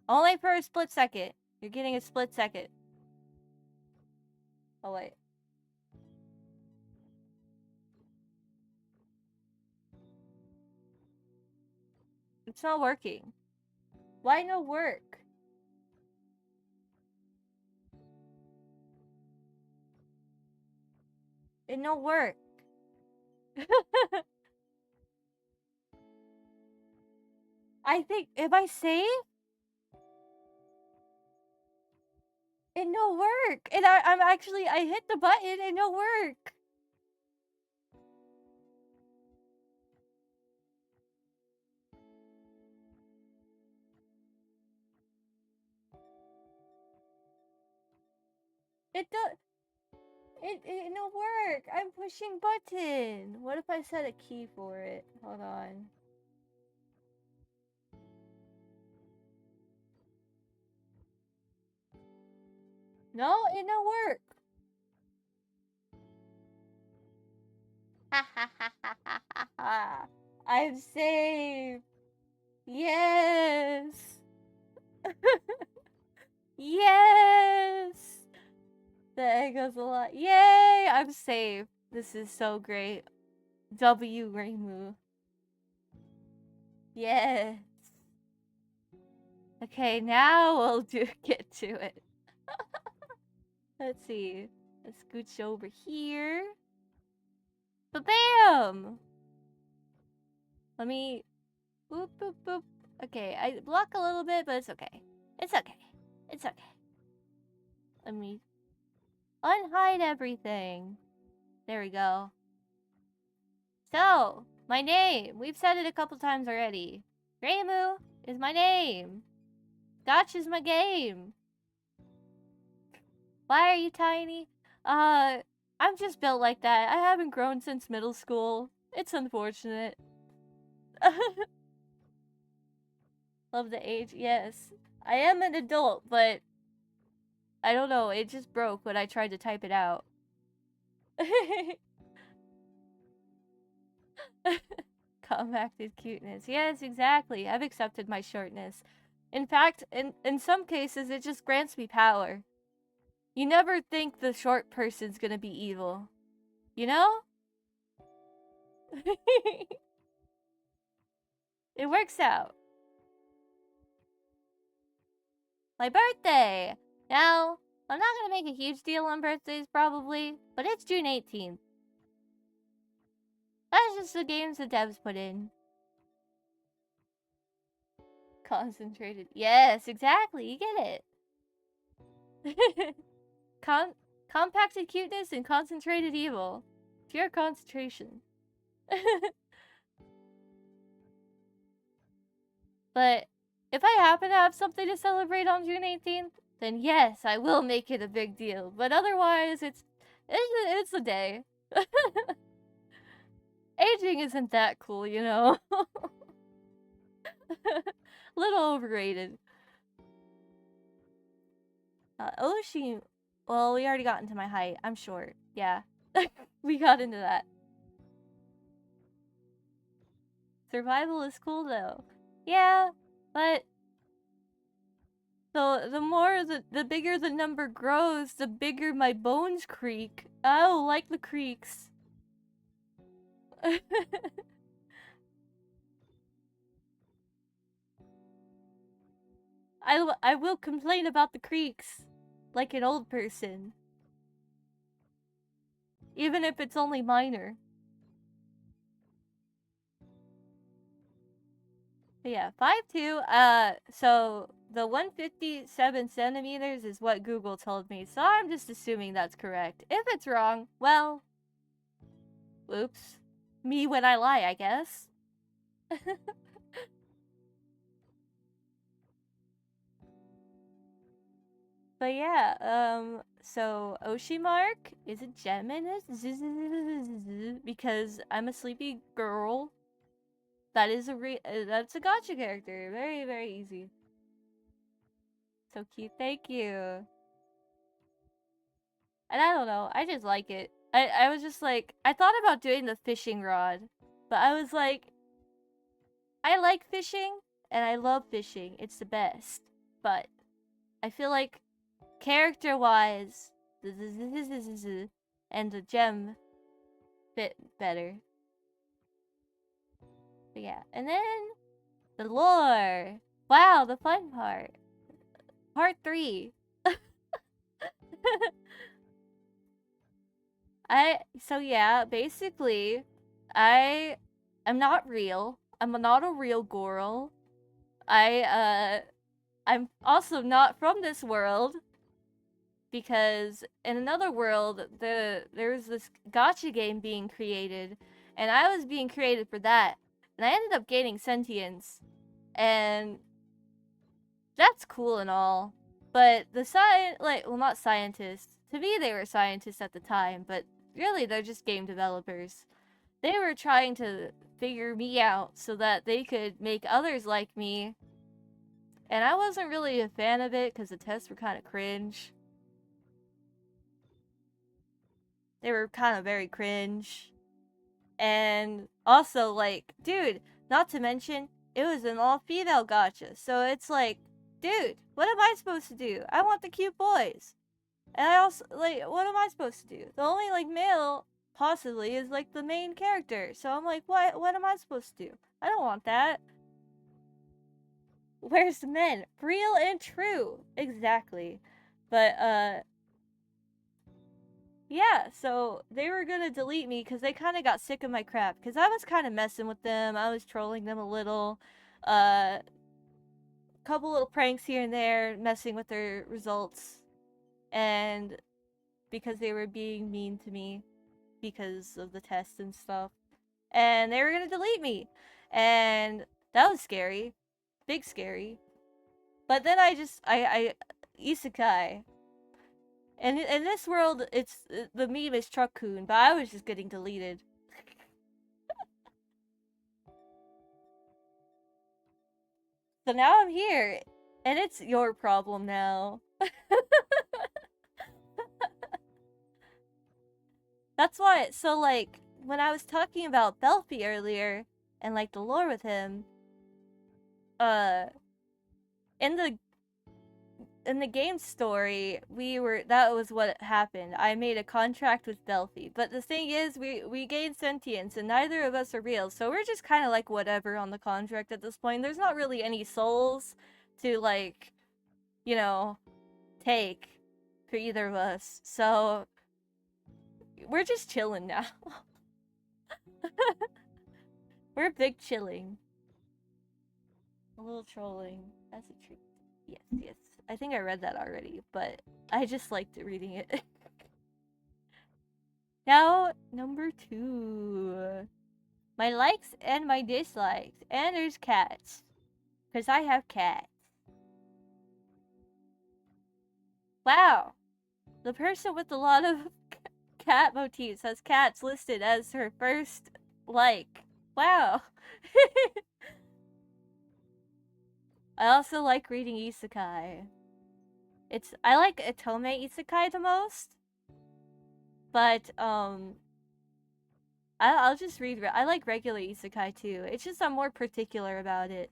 Only for a split second. You're getting a split second. Oh wait. It's not working. Why no work? It no work. I think if I save, it no work. And I'm actually I hit the button and no work. It does. It'll work. I'm pushing button. What if I set a key for it? Hold on. No, it'll work. Ha ha ha ha ha ha ha. I'm safe. Yes. Yes. The egg goes a lot. Yay! I'm safe. This is so great. W Reimu. Yes. Okay, now we'll get to it. Let's see. Let's scooch over here. Ba-bam! Let me... Boop, boop, boop. Okay, I block a little bit, but it's okay. It's okay. It's okay. Let me unhide everything. There we go. So, my name. We've said it a couple times already. Reimu is my name. Gotch is my game. Why are you tiny? I'm just built like that. I haven't grown since middle school. It's unfortunate. Love the age, yes. I am an adult, but I don't know, it just broke when I tried to type it out. Compacted cuteness. Yes, exactly. I've accepted my shortness. In fact, in some cases, it just grants me power. You never think the short person's gonna be evil. You know? It works out. My birthday! Now, I'm not gonna make a huge deal on birthdays, probably, but it's June 18th. That's just the games the devs put in. Concentrated. Yes, exactly, you get it. Compacted cuteness and concentrated evil. Pure concentration. But if I happen to have something to celebrate on June 18th, then yes, I will make it a big deal. But otherwise, it's a day. Aging isn't that cool, you know? Little overrated. Oshi. Well, we already got into my height. I'm short. Yeah. We got into that. Survival is cool though. Yeah, but the more the bigger the number grows, the bigger my bones creak. Oh, like the creaks. I will complain about the creaks like an old person. Even if it's only minor. But yeah, 5'2", so the 157 centimeters is what Google told me, so I'm just assuming that's correct. If it's wrong, well, oops. Me when I lie, I guess. But yeah, so Oshimark is a gem in it because I'm a sleepy girl. That is that's a gotcha character. Very, very easy. So cute, thank you. And I don't know, I just like it. I was just like, I thought about doing the fishing rod, but I was like, I like fishing, and I love fishing. It's the best. But I feel like character-wise, and the gem fit better. But yeah, and then the lore. Wow, the fun part. Part 3. So yeah, basically, I am not real. I'm not a real girl. I'm also not from this world. Because in another world, there's this gotcha game being created, and I was being created for that, and I ended up gaining sentience, and that's cool and all, but the well, not scientist. To me, they were scientists at the time, but really, they're just game developers. They were trying to figure me out so that they could make others like me. And I wasn't really a fan of it because the tests were kind of cringe. They were kind of very cringe. And also, like, dude, not to mention, it was an all-female gotcha. So it's like, dude, what am I supposed to do? I want the cute boys. And I also, like, what am I supposed to do? The only, like, male, possibly, is, like, the main character. So I'm like, what am I supposed to do? I don't want that. Where's the men? Real and true. Exactly. But, yeah, so they were gonna delete me because they kind of got sick of my crap. Because I was kind of messing with them. I was trolling them a little. Couple little pranks here and there, messing with their results. And because they were being mean to me because of the tests and stuff. And they were gonna delete me. And that was scary. Big scary. But then I isekai. And in this world, it's the meme is Truck-kun, but I was just getting deleted. So now I'm here, and it's your problem now. That's why, so like, when I was talking about Belfi earlier, and like the lore with him, uh, in the game story, that was what happened. I made a contract with Belfi. But the thing is, we gained sentience, and neither of us are real, so we're just kind of like whatever on the contract at this point. There's not really any souls to, like, you know, take for either of us. So, we're just chilling now. We're big chilling. A little trolling. That's a treat. Yes, yes. I think I read that already, but I just liked reading it. Now, number 2. My likes and my dislikes. And there's cats. Because I have cats. Wow. The person with a lot of cat motifs has cats listed as her first like. Wow. I also like reading isekai. I like Otome isekai the most. But, I'll just read. I like regular isekai too. It's just I'm more particular about it.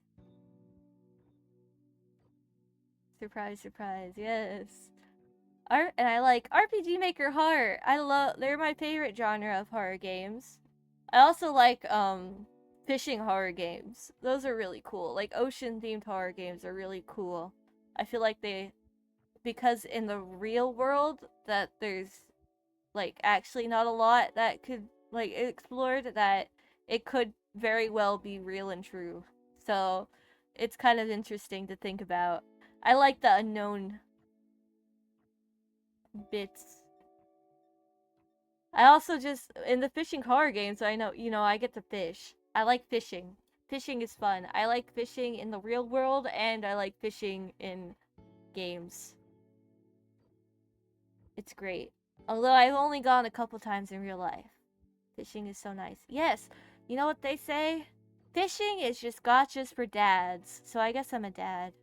Surprise, surprise, yes. And I like RPG Maker horror. They're my favorite genre of horror games. I also like fishing horror games. Those are really cool. Like ocean themed horror games are really cool. I feel like because in the real world that there's like actually not a lot that could like explored, that it could very well be real and true. So it's kind of interesting to think about. I like the unknown bits. I also just in the fishing horror games, I know, I get to fish. I like fishing. Fishing is fun. I like fishing in the real world, and I like fishing in games. It's great. Although I've only gone a couple times in real life. Fishing is so nice. Yes, you know what they say? Fishing is just gotchas for dads. So I guess I'm a dad.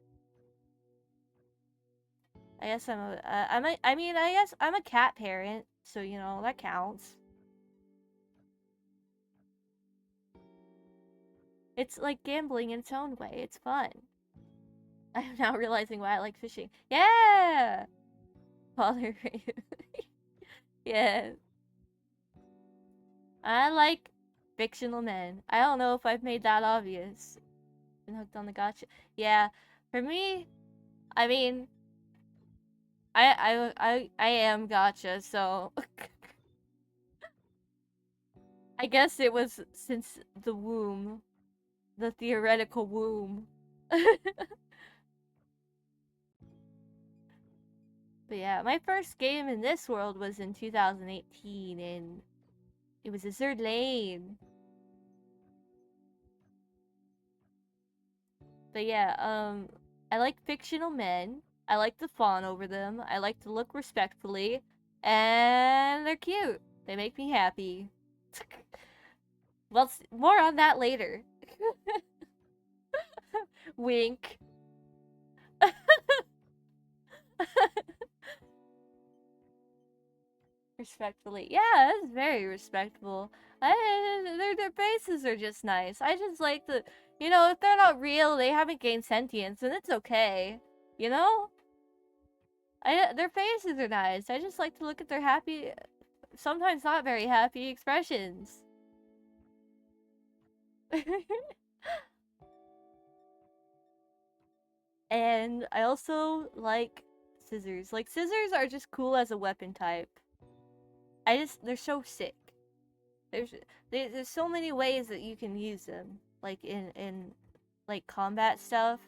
I guess I guess I'm a cat parent. So, that counts. It's like gambling in its own way. It's fun. I'm now realizing why I like fishing. Yeah! Father Reimu. Yeah. I like fictional men. I don't know if I've made that obvious. Been hooked on the gotcha. Yeah. For me, I mean, I am gotcha, so I guess it was since the womb. The theoretical womb. But yeah, my first game in this world was in 2018, and it was Azure Lane. But yeah, I like fictional men. I like to fawn over them. I like to look respectfully. And they're cute. They make me happy. Well, more on that later. Wink. Respectfully. Yeah, that's very respectful. Their faces are just nice. I just like the, if they're not real, they haven't gained sentience, and it's okay. You know? Their faces are nice. I just like to look at their happy, sometimes not very happy expressions. And I also like scissors. Like, scissors are just cool as a weapon type. They're so sick. There's there's so many ways that you can use them, like in like combat stuff.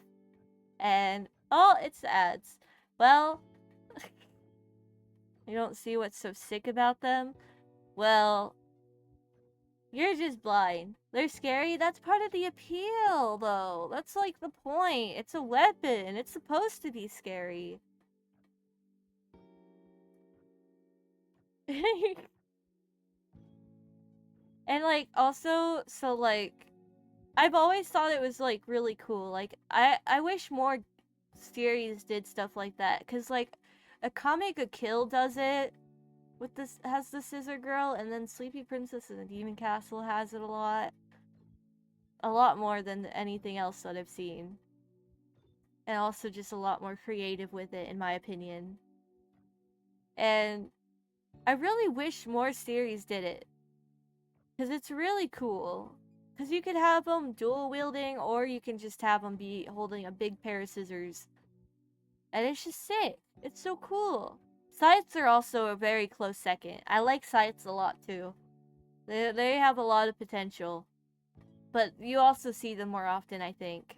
And oh, it's the ads. Well, you don't see what's so sick about them? Well, you're just blind. They're scary. That's part of the appeal, though. That's like the point. It's a weapon. It's supposed to be scary. And like also, so like I've always thought it was like really cool. Like I wish more series did stuff like that, cuz like Akame ga Kill does it with this, has the scissor girl, and then Sleepy Princess and the Demon Castle has it a lot. A lot more than anything else that I've seen. And also just a lot more creative with it, in my opinion. And I really wish more series did it, because it's really cool. Because you could have them dual wielding, or you can just have them be holding a big pair of scissors. And it's just sick. It's so cool. Scythes are also a very close second. I like scythes a lot too. They have a lot of potential. But you also see them more often, I think.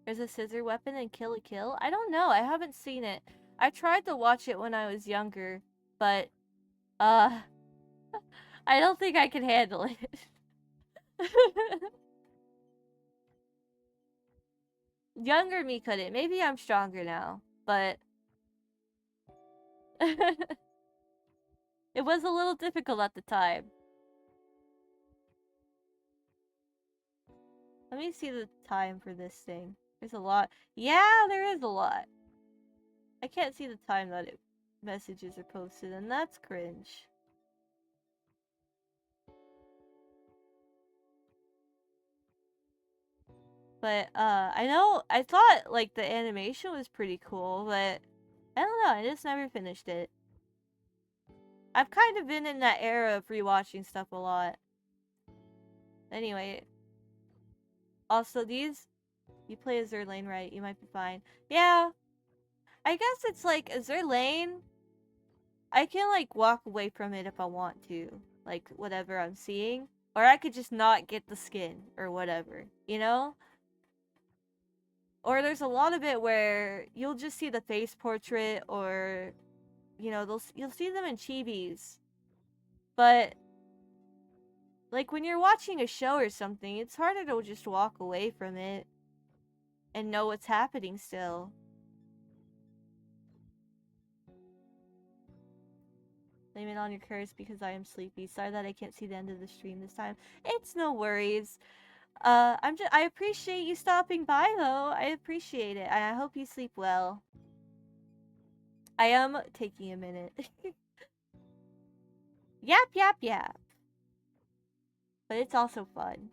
There's a scissor weapon in Kill la Kill? I don't know. I haven't seen it. I tried to watch it when I was younger, but, I don't think I can handle it. Younger me couldn't. Maybe I'm stronger now, but it was a little difficult at the time. Let me see the time for this thing. There's a lot. Yeah, there is a lot. I can't see the time that messages are posted, and that's cringe. But, I thought, like, the animation was pretty cool, but I don't know, I just never finished it. I've kind of been in that era of rewatching stuff a lot. Anyway. Also, you play as Zerlane, right? You might be fine. Yeah. I guess it's like, a Zerlane, I can, like, walk away from it if I want to. Like, whatever I'm seeing. Or I could just not get the skin, or whatever. You know? Or there's a lot of it where you'll just see the face portrait, or, you'll see them in chibis. But, like, when you're watching a show or something, it's harder to just walk away from it and know what's happening still. Blame it on your curse because I am sleepy. Sorry that I can't see the end of the stream this time. It's no worries. I appreciate you stopping by, though. I appreciate it. I hope you sleep well. I am taking a minute. Yap, yap, yap. But it's also fun.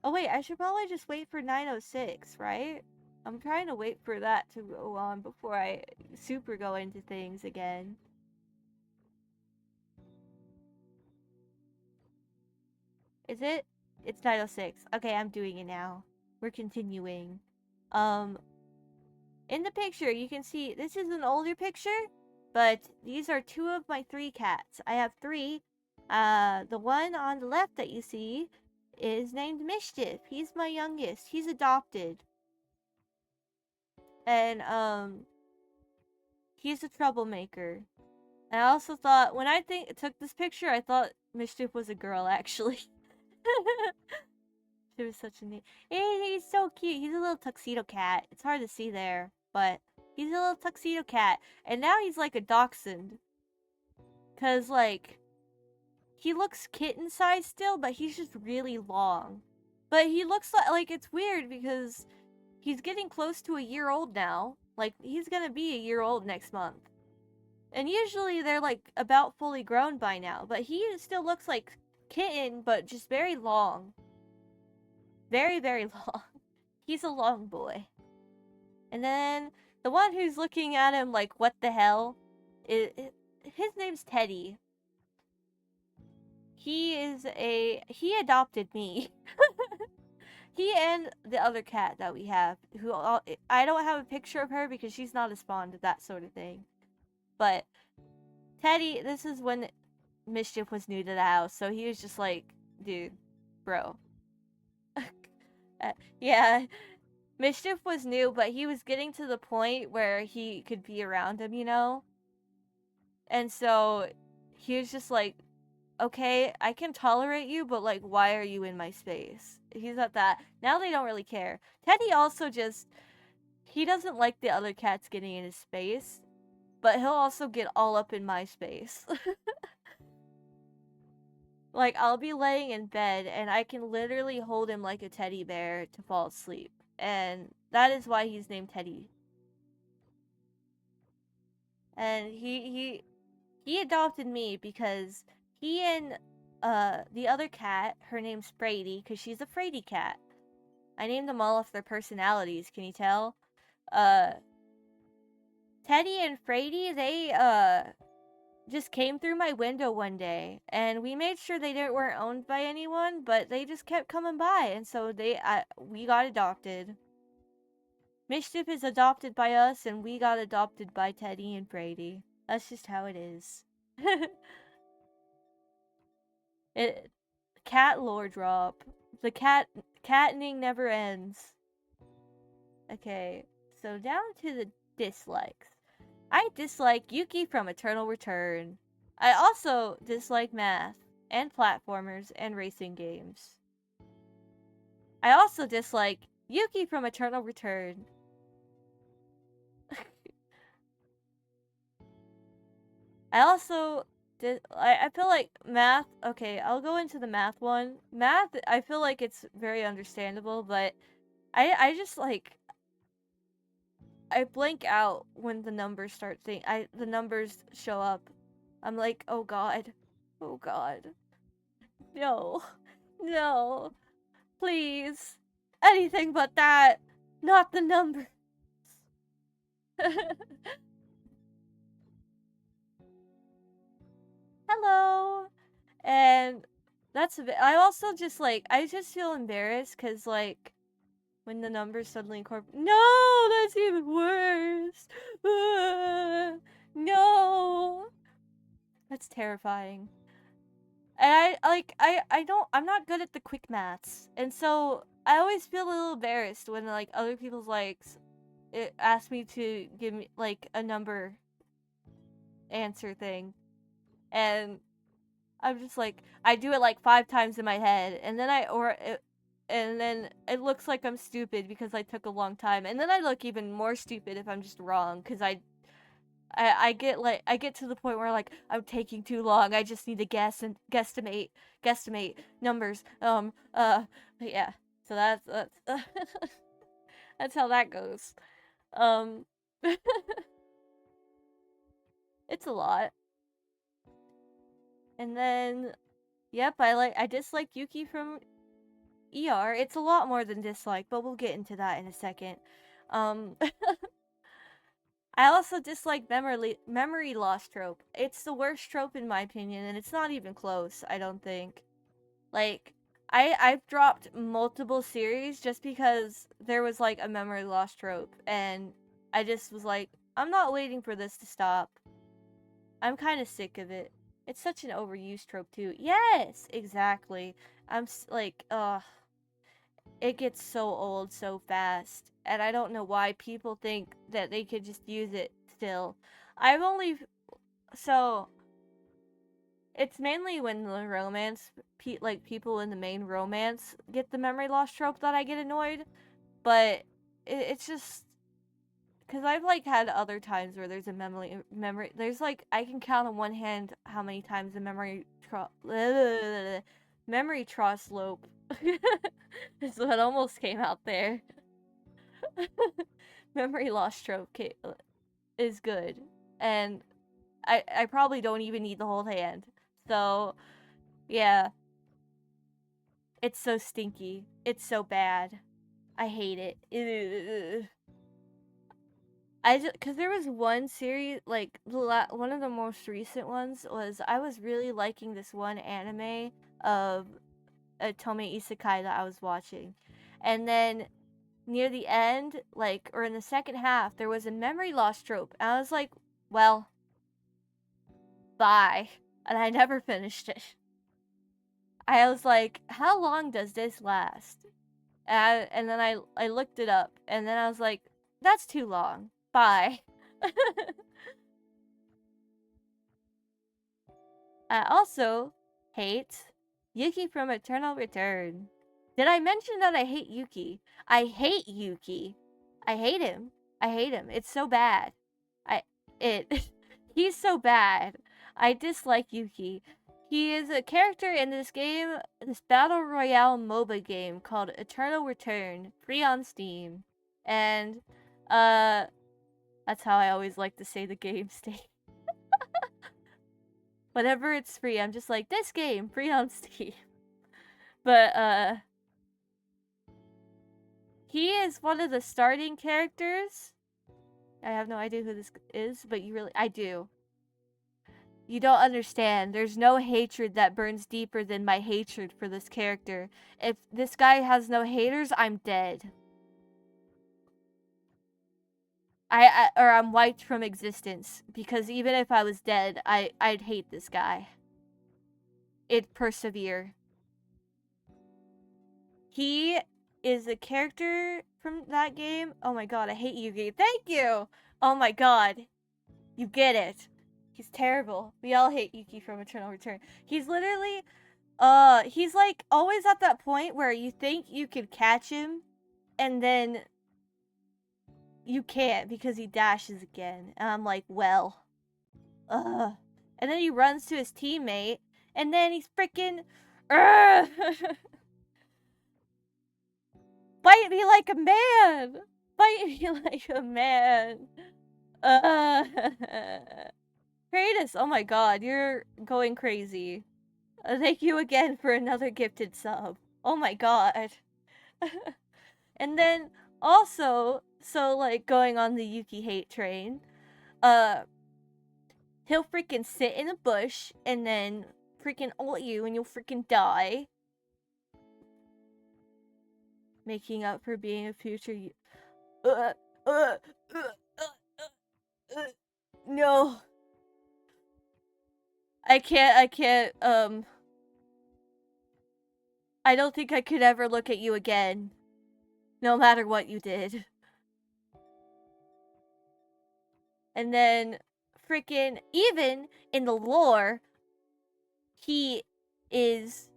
Oh wait, I should probably just wait for 9:06, right? I'm trying to wait for that to go on before I super go into things again. Is it? It's 9:06. Okay, I'm doing it now. We're continuing. In the picture, you can see this is an older picture, but these are two of my three cats. I have three. The one on the left that you see is named Mischief. He's my youngest. He's adopted. And, he's a troublemaker. And I also thought, when I took this picture, I thought Mischief was a girl, actually. She was such a neat. He's so cute. He's a little tuxedo cat. It's hard to see there, but He's a little tuxedo cat. And now he's like a dachshund. Cause like, he looks kitten sized still, but he's just really long. But he looks like it's weird because he's getting close to a year old now. Like, he's gonna be a year old next month. And usually they're like about fully grown by now, but he still looks like kitten, but just very long. Very, very long. He's a long boy. And then the one who's looking at him like, what the hell? His name's Teddy. He adopted me. He and the other cat that we have, I don't have a picture of her because she's not a spawn to that sort of thing. But Teddy, this is when Mischief was new to the house, so he was just like, dude, bro. Yeah, Mischief was new, but he was getting to the point where he could be around him, you know? And so he was just like, okay, I can tolerate you, but like, why are you in my space? He's at that. Now they don't really care. Teddy also he doesn't like the other cats getting in his space, but he'll also get all up in my space. Like, I'll be laying in bed and I can literally hold him like a teddy bear to fall asleep. And that is why he's named Teddy. And he adopted me because he and the other cat, her name's Frady, because she's a Frady cat. I named them all off their personalities, can you tell? Teddy and Frady, they just came through my window one day, and we made sure they weren't owned by anyone, but they just kept coming by, and so we got adopted. Mischief is adopted by us, and we got adopted by Teddy and Frady. That's just how it is. Cat lore drop. The cattening never ends. Okay, so down to the dislikes. I dislike Yuki from Eternal Return. I also dislike math, and platformers, and racing games. I also dislike Yuki from Eternal Return. I also I feel like math, okay, I'll go into the math one. Math, I feel like it's very understandable, but I just like, I blank out when the numbers the numbers show up. I'm like, oh god. Oh god. No. No. Please. Anything but that. Not the numbers. Hello. And that's a bit, I also just like, I just feel embarrassed because like, when the numbers suddenly no, that's even worse. No. That's terrifying. And I'm not good at the quick maths. And so I always feel a little embarrassed when like other people's it ask me to give me like a number answer thing. And I'm just like, I do it like 5 times in my head, and then and then it looks like I'm stupid because I took a long time, and then I look even more stupid if I'm just wrong because I get to the point where like I'm taking too long. I just need to guess and guesstimate numbers. Yeah. So that's that's how that goes. Um, it's a lot. And then, yep, I dislike Yuki from ER. It's a lot more than dislike, but we'll get into that in a second. I also dislike memory loss trope. It's the worst trope in my opinion, and it's not even close, I don't think. Like, I've dropped multiple series just because there was like a memory loss trope, and I just was like, I'm not waiting for this to stop. I'm kind of sick of it. It's such an overused trope too. Yes, exactly. I'm like, it gets so old so fast, and I don't know why people think that they could just use it still. I've only so it's mainly when the romance like people in the main romance get the memory loss trope that I get annoyed, but it's just because I've like had other times where there's a memory. There's like I can count on one hand how many times the memory trough slope. Is what almost came out there. Memory loss trope is good, and I probably don't even need the whole hand. So yeah, it's so stinky. It's so bad. I hate it. Ugh. Cause there was one series, like one of the most recent ones was I was really liking this one anime of a Tome Isekai that I was watching, and then near the end, like or in the second half, there was a memory loss trope, and I was like, well, bye, and I never finished it. I was like, how long does this last? And then I looked it up, and then I was like, that's too long. Bye. I also hate Yuki from Eternal Return. Did I mention that I hate Yuki? I hate Yuki. I hate him. I hate him. It's so bad. He's so bad. I dislike Yuki. He is a character in this game, this battle royale MOBA game called Eternal Return, free on Steam. And that's how I always like to say the game's name. Whenever it's free, I'm just like, this game, free on Steam. But he is one of the starting characters. I have no idea who this is, but I do. You don't understand. There's no hatred that burns deeper than my hatred for this character. If this guy has no haters, I'm dead. Or I'm wiped from existence, because even if I was dead, I'd hate this guy. It'd persevere. He is a character from that game. Oh my god, I hate Yugi. Thank you! Oh my god. You get it. He's terrible. We all hate Yuki from Eternal Return. He's literally, he's like always at that point where you think you could catch him, and then you can't because he dashes again. And I'm like, well, and then he runs to his teammate, and then he's freaking, bite me like a man! Bite me like a man! Kratos, oh my god, you're going crazy. Thank you again for another gifted sub. Oh my god. And then, also, so like going on the Yuki hate train, he'll freaking sit in a bush and then freaking ult you and you'll freaking die. Making up for being a future no. I can't, I don't think I could ever look at you again. No matter what you did. And then, freaking, even in the lore, he is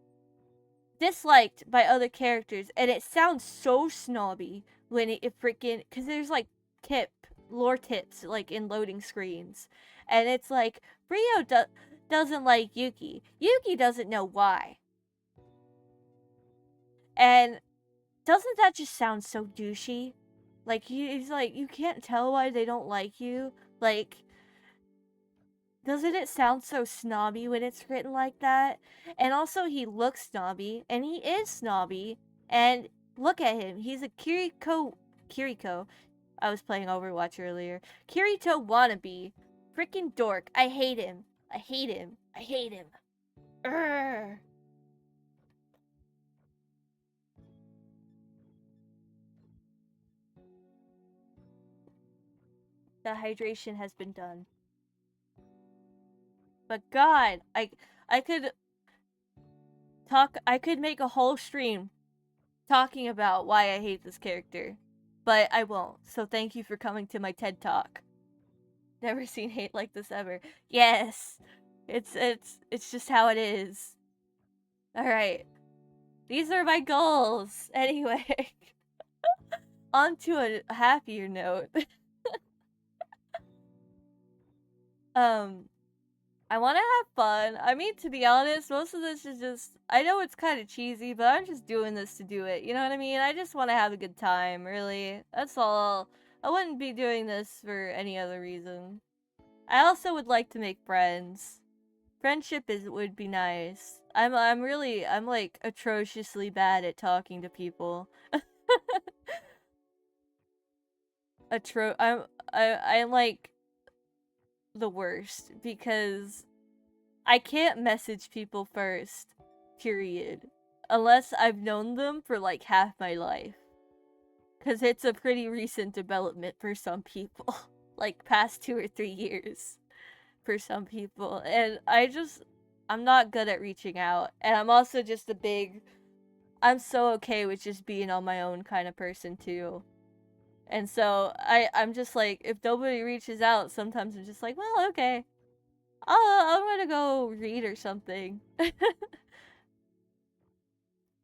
disliked by other characters, and it sounds so snobby when it freaking, because there's like lore tips like in loading screens, and it's like Rio doesn't like Yuki. Yuki doesn't know why. And doesn't that just sound so douchey? Like he's like, you can't tell why they don't like you. Like, doesn't it sound so snobby when it's written like that? And also, he looks snobby, and he is snobby. And look at him. He's a Kiriko. I was playing Overwatch earlier. Kirito wannabe. Freaking dork. I hate him. I hate him. I hate him. Urgh. The hydration has been done. But God, I could make a whole stream talking about why I hate this character, but I won't. So thank you for coming to my TED Talk. Never seen hate like this ever. Yes, it's just how it is. All right, these are my goals. Anyway, on to a happier note. I want to have fun. I mean, to be honest, most of this is just, I know it's kind of cheesy, but I'm just doing this to do it. You know what I mean? I just want to have a good time, really. That's all. I wouldn't be doing this for any other reason. I also would like to make friends. Friendship would be nice. I'm like atrociously bad at talking to people. I'm like the worst because I can't message people first. Period. Unless I've known them for like half my life. Cuz it's a pretty recent development for some people. Like past 2 or 3 years for some people. And I'm not good at reaching out. And I'm also just I'm so okay with just being on my own kind of person too. And so I'm just like, if nobody reaches out, sometimes I'm just like, well, okay. I'm gonna go read or something.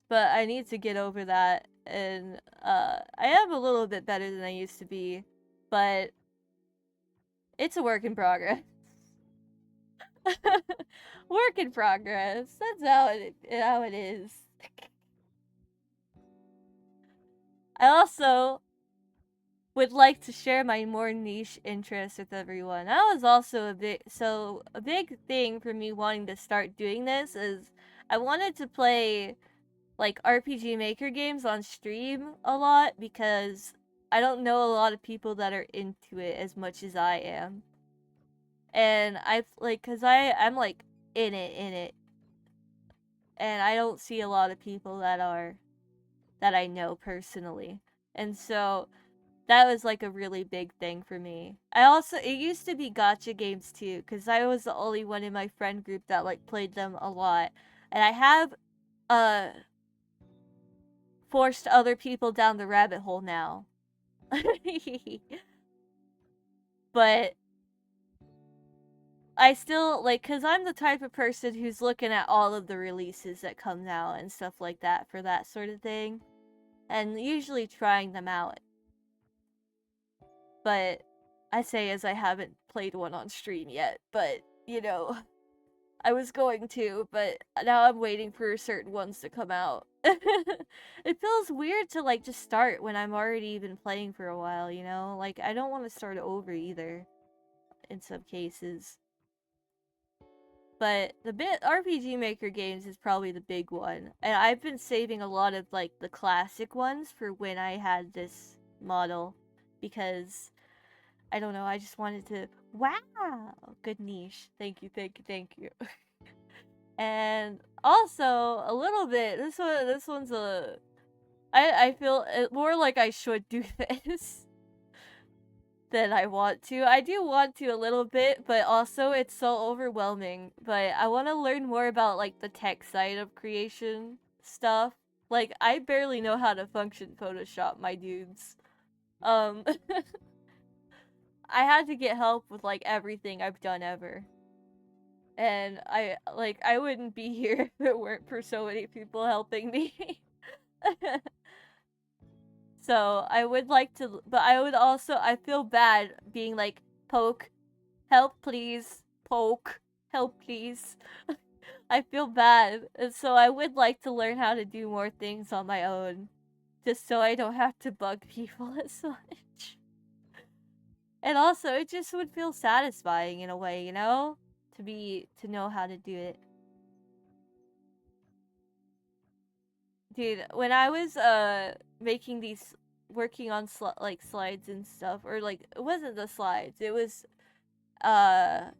But I need to get over that, and I am a little bit better than I used to be, but it's a work in progress. Work in progress. That's how it is. I also would like to share my more niche interests with everyone. That was also a big thing for me wanting to start doing this is I wanted to play like RPG Maker games on stream a lot because I don't know a lot of people that are into it as much as I am. And I like cuz I'm like in it and I don't see a lot of people that I know personally. And so that was like a really big thing for me. It used to be gacha games too cuz I was the only one in my friend group that like played them a lot. And I have uh forced other people down the rabbit hole now. But I still like cuz I'm the type of person who's looking at all of the releases that come out and stuff like that for that sort of thing and usually trying them out. But I say as I haven't played one on stream yet, but you know, I was going to, but now I'm waiting for certain ones to come out. It feels weird to like just start when I'm already been playing for a while, you know? Like I don't want to start over either in some cases. But the bit RPG Maker games is probably the big one. And I've been saving a lot of like the classic ones for when I had this model because I don't know, I just wanted to wow, good niche. Thank you, thank you, thank you. And also a little bit this one's I feel more like I should do this than I want to. I do want to a little bit, but also it's so overwhelming. But I want to learn more about like the tech side of creation stuff. Like I barely know how to function Photoshop, my dudes. Um I had to get help with like everything I've done ever. And I wouldn't be here if it weren't for so many people helping me. So I would like to, but I would also, I feel bad being like, poke, help please, poke, help please. I feel bad. And so I would like to learn how to do more things on my own. Just so I don't have to bug people as much. And also, it just would feel satisfying in a way, you know? To know how to do it. Dude, when I was making these working on like slides and stuff or like it wasn't the slides. It was I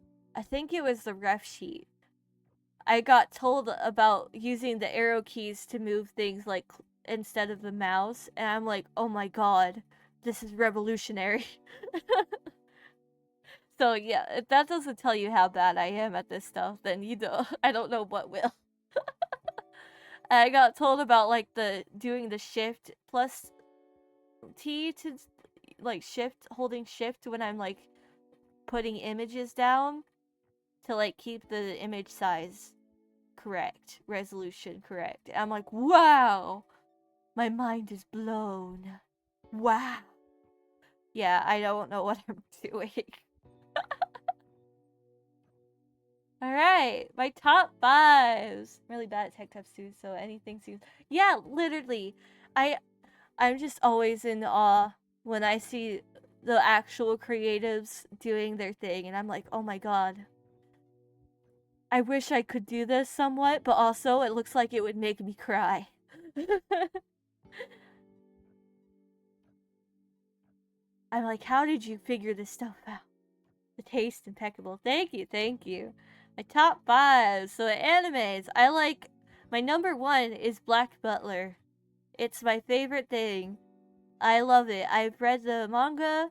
think it was the ref sheet. I got told about using the arrow keys to move things like instead of the mouse and I'm like, "Oh my god. This is revolutionary." So yeah, if that doesn't tell you how bad I am at this stuff, then you know I don't know what will. I got told about like the doing the shift plus T to like holding shift when I'm like putting images down to like keep the image size correct, resolution correct. I'm like, wow, my mind is blown. Wow. Yeah, I don't know what I'm doing. Alright, my top fives. I'm really bad at tech types too, so anything seems. Yeah, literally. I I'm just always in awe when I see the actual creatives doing their thing, and I'm like, oh my god. I wish I could do this somewhat, but also it looks like it would make me cry. I'm like, how did you figure this stuff out? The taste impeccable. Thank you, thank you. My top five. So the animes, I like. My number one is Black Butler. It's my favorite thing. I love it. I've read the manga.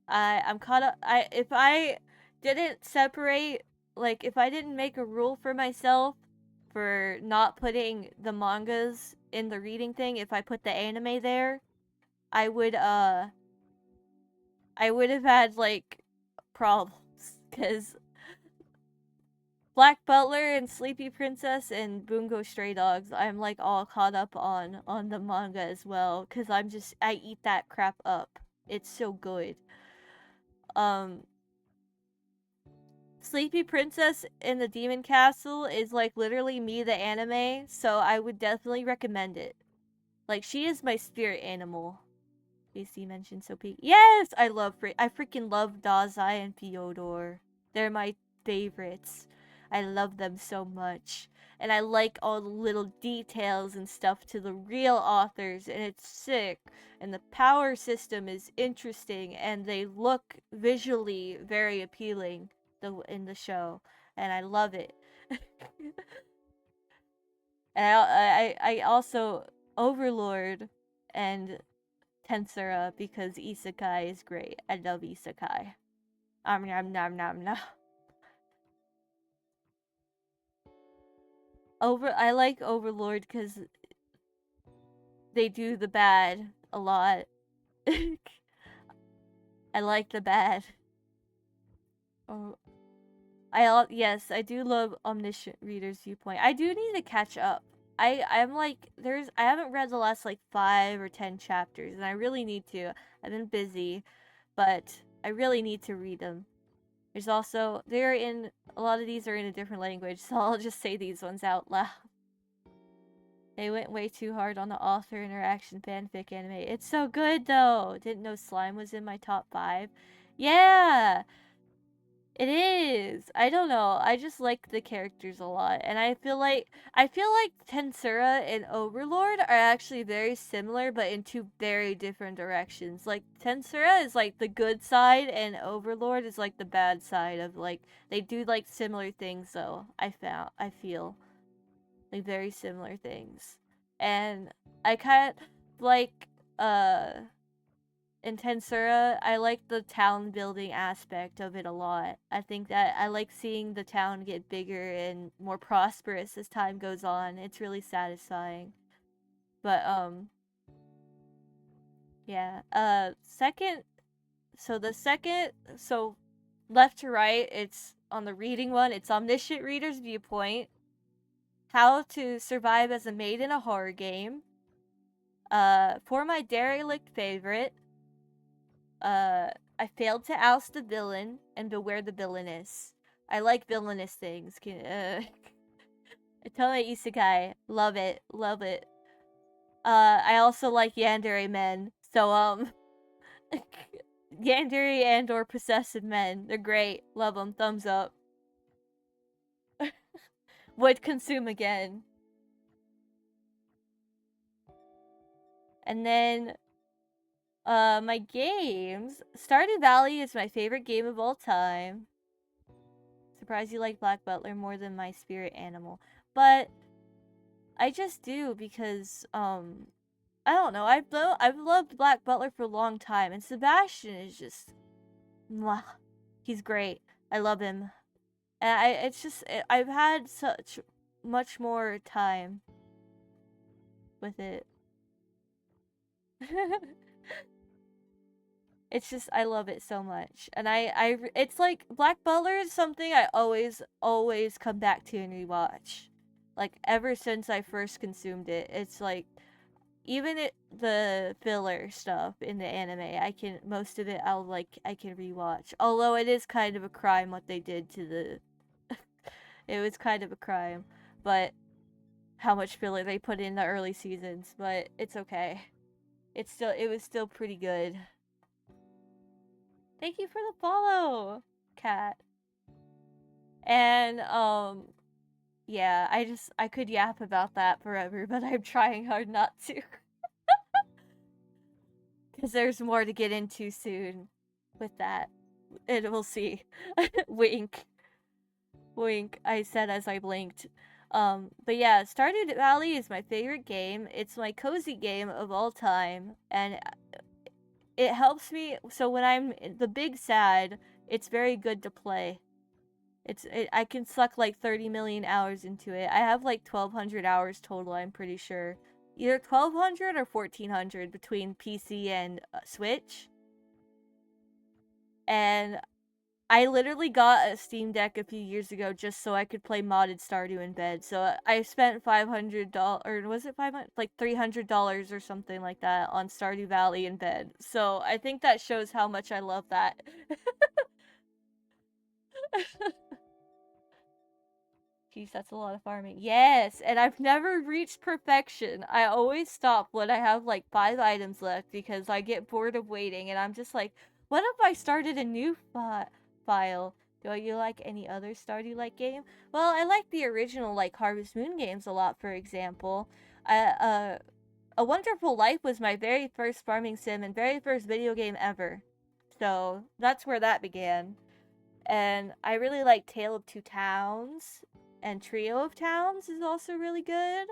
I'm caught up. If I didn't separate, like if I didn't make a rule for myself for not putting the mangas in the reading thing, if I put the anime there, I would I would have had like problems because Black Butler and Sleepy Princess and Bungo Stray Dogs, I'm like all caught up on the manga as well because I eat that crap up. It's so good. Um, Sleepy Princess in the Demon Castle is like literally me the anime, so I would definitely recommend it. Like she is my spirit animal. BC mentioned so peak. Yes, I freaking love Dazai and Fyodor. They're my favorites. I love them so much. And I like all the little details and stuff to the real authors, and it's sick. And the power system is interesting, and they look visually very appealing in the show, and I love it. And I also Overlord and Tensura because isekai is great. I love isekai. Nom nom nom nom. I like Overlord because they do the bad a lot. I like the bad. Oh, yes, I do love Omniscient Reader's Viewpoint. I do need to catch up. I'm like I haven't read the last like 5 or 10 chapters, and I really need to. I've been busy, but I really need to read them. There's also they're in a lot of these are in a different language, so I'll just say these ones out loud. They went way too hard on the author interaction fanfic anime. It's so good though. Didn't know slime was in my top 5. Yeah, it is. I don't know. I just like the characters a lot, and I feel like Tensura and Overlord are actually very similar, but in two very different directions. Like Tensura is like the good side, and Overlord is like the bad side of like they do like similar things though. I feel like very similar things, and I kind of like in Tensura, I like the town building aspect of it a lot. I think that I like seeing the town get bigger and more prosperous as time goes on. It's really satisfying. But yeah. Second, so left to right, it's on the reading one, it's Omniscient Reader's Viewpoint. How to Survive as a Maid in a Horror Game. For my derelict favorite, I failed to oust the villain and beware the villainess. I like villainous things. Totally isekai. Love it. Love it. I also like yandere men. So, yandere and or possessive men. They're great. Love them. Thumbs up. Would consume again. And then, my games. Stardew Valley is my favorite game of all time. Surprised you like Black Butler more than my spirit animal. But I just do because I don't know. I've loved Black Butler for a long time, and Sebastian is just mwah. He's great. I love him. And I've had such much more time with it. It's just I love it so much, and it's like Black Butler is something I always come back to and rewatch. Like ever since I first consumed it, it's like even the filler stuff in the anime, most of it I can rewatch. Although it is kind of a crime what they did to the It was kind of a crime, but how much filler they put in the early seasons, but it's okay. It was still pretty good. Thank you for the follow, Cat. And yeah, I could yap about that forever, but I'm trying hard not to. Cuz there's more to get into soon with that. And we'll see. Wink. Wink, I said as I blinked. But yeah, Stardew Valley is my favorite game. It's my cozy game of all time, and it helps me. So when I'm the big sad, it's very good to play. I can suck like 30 million hours into it. I have like 1,200 hours total. I'm pretty sure, either 1,200 or 1,400 between PC and Switch. And I literally got a Steam Deck a few years ago just so I could play modded Stardew in bed. So I spent $500, or was it 500, like $300 or something like that on Stardew Valley in bed. So I think that shows how much I love that. Jeez, that's a lot of farming. Yes, and I've never reached perfection. I always stop when I have like 5 items left because I get bored of waiting, and I'm just like, what if I started a new file? Do you like any other Stardew like game? Well, I like the original like Harvest Moon games a lot, for example. A Wonderful Life was my very first farming sim and very first video game ever. So that's where that began. And I really like Tale of Two Towns, and Trio of Towns is also really good.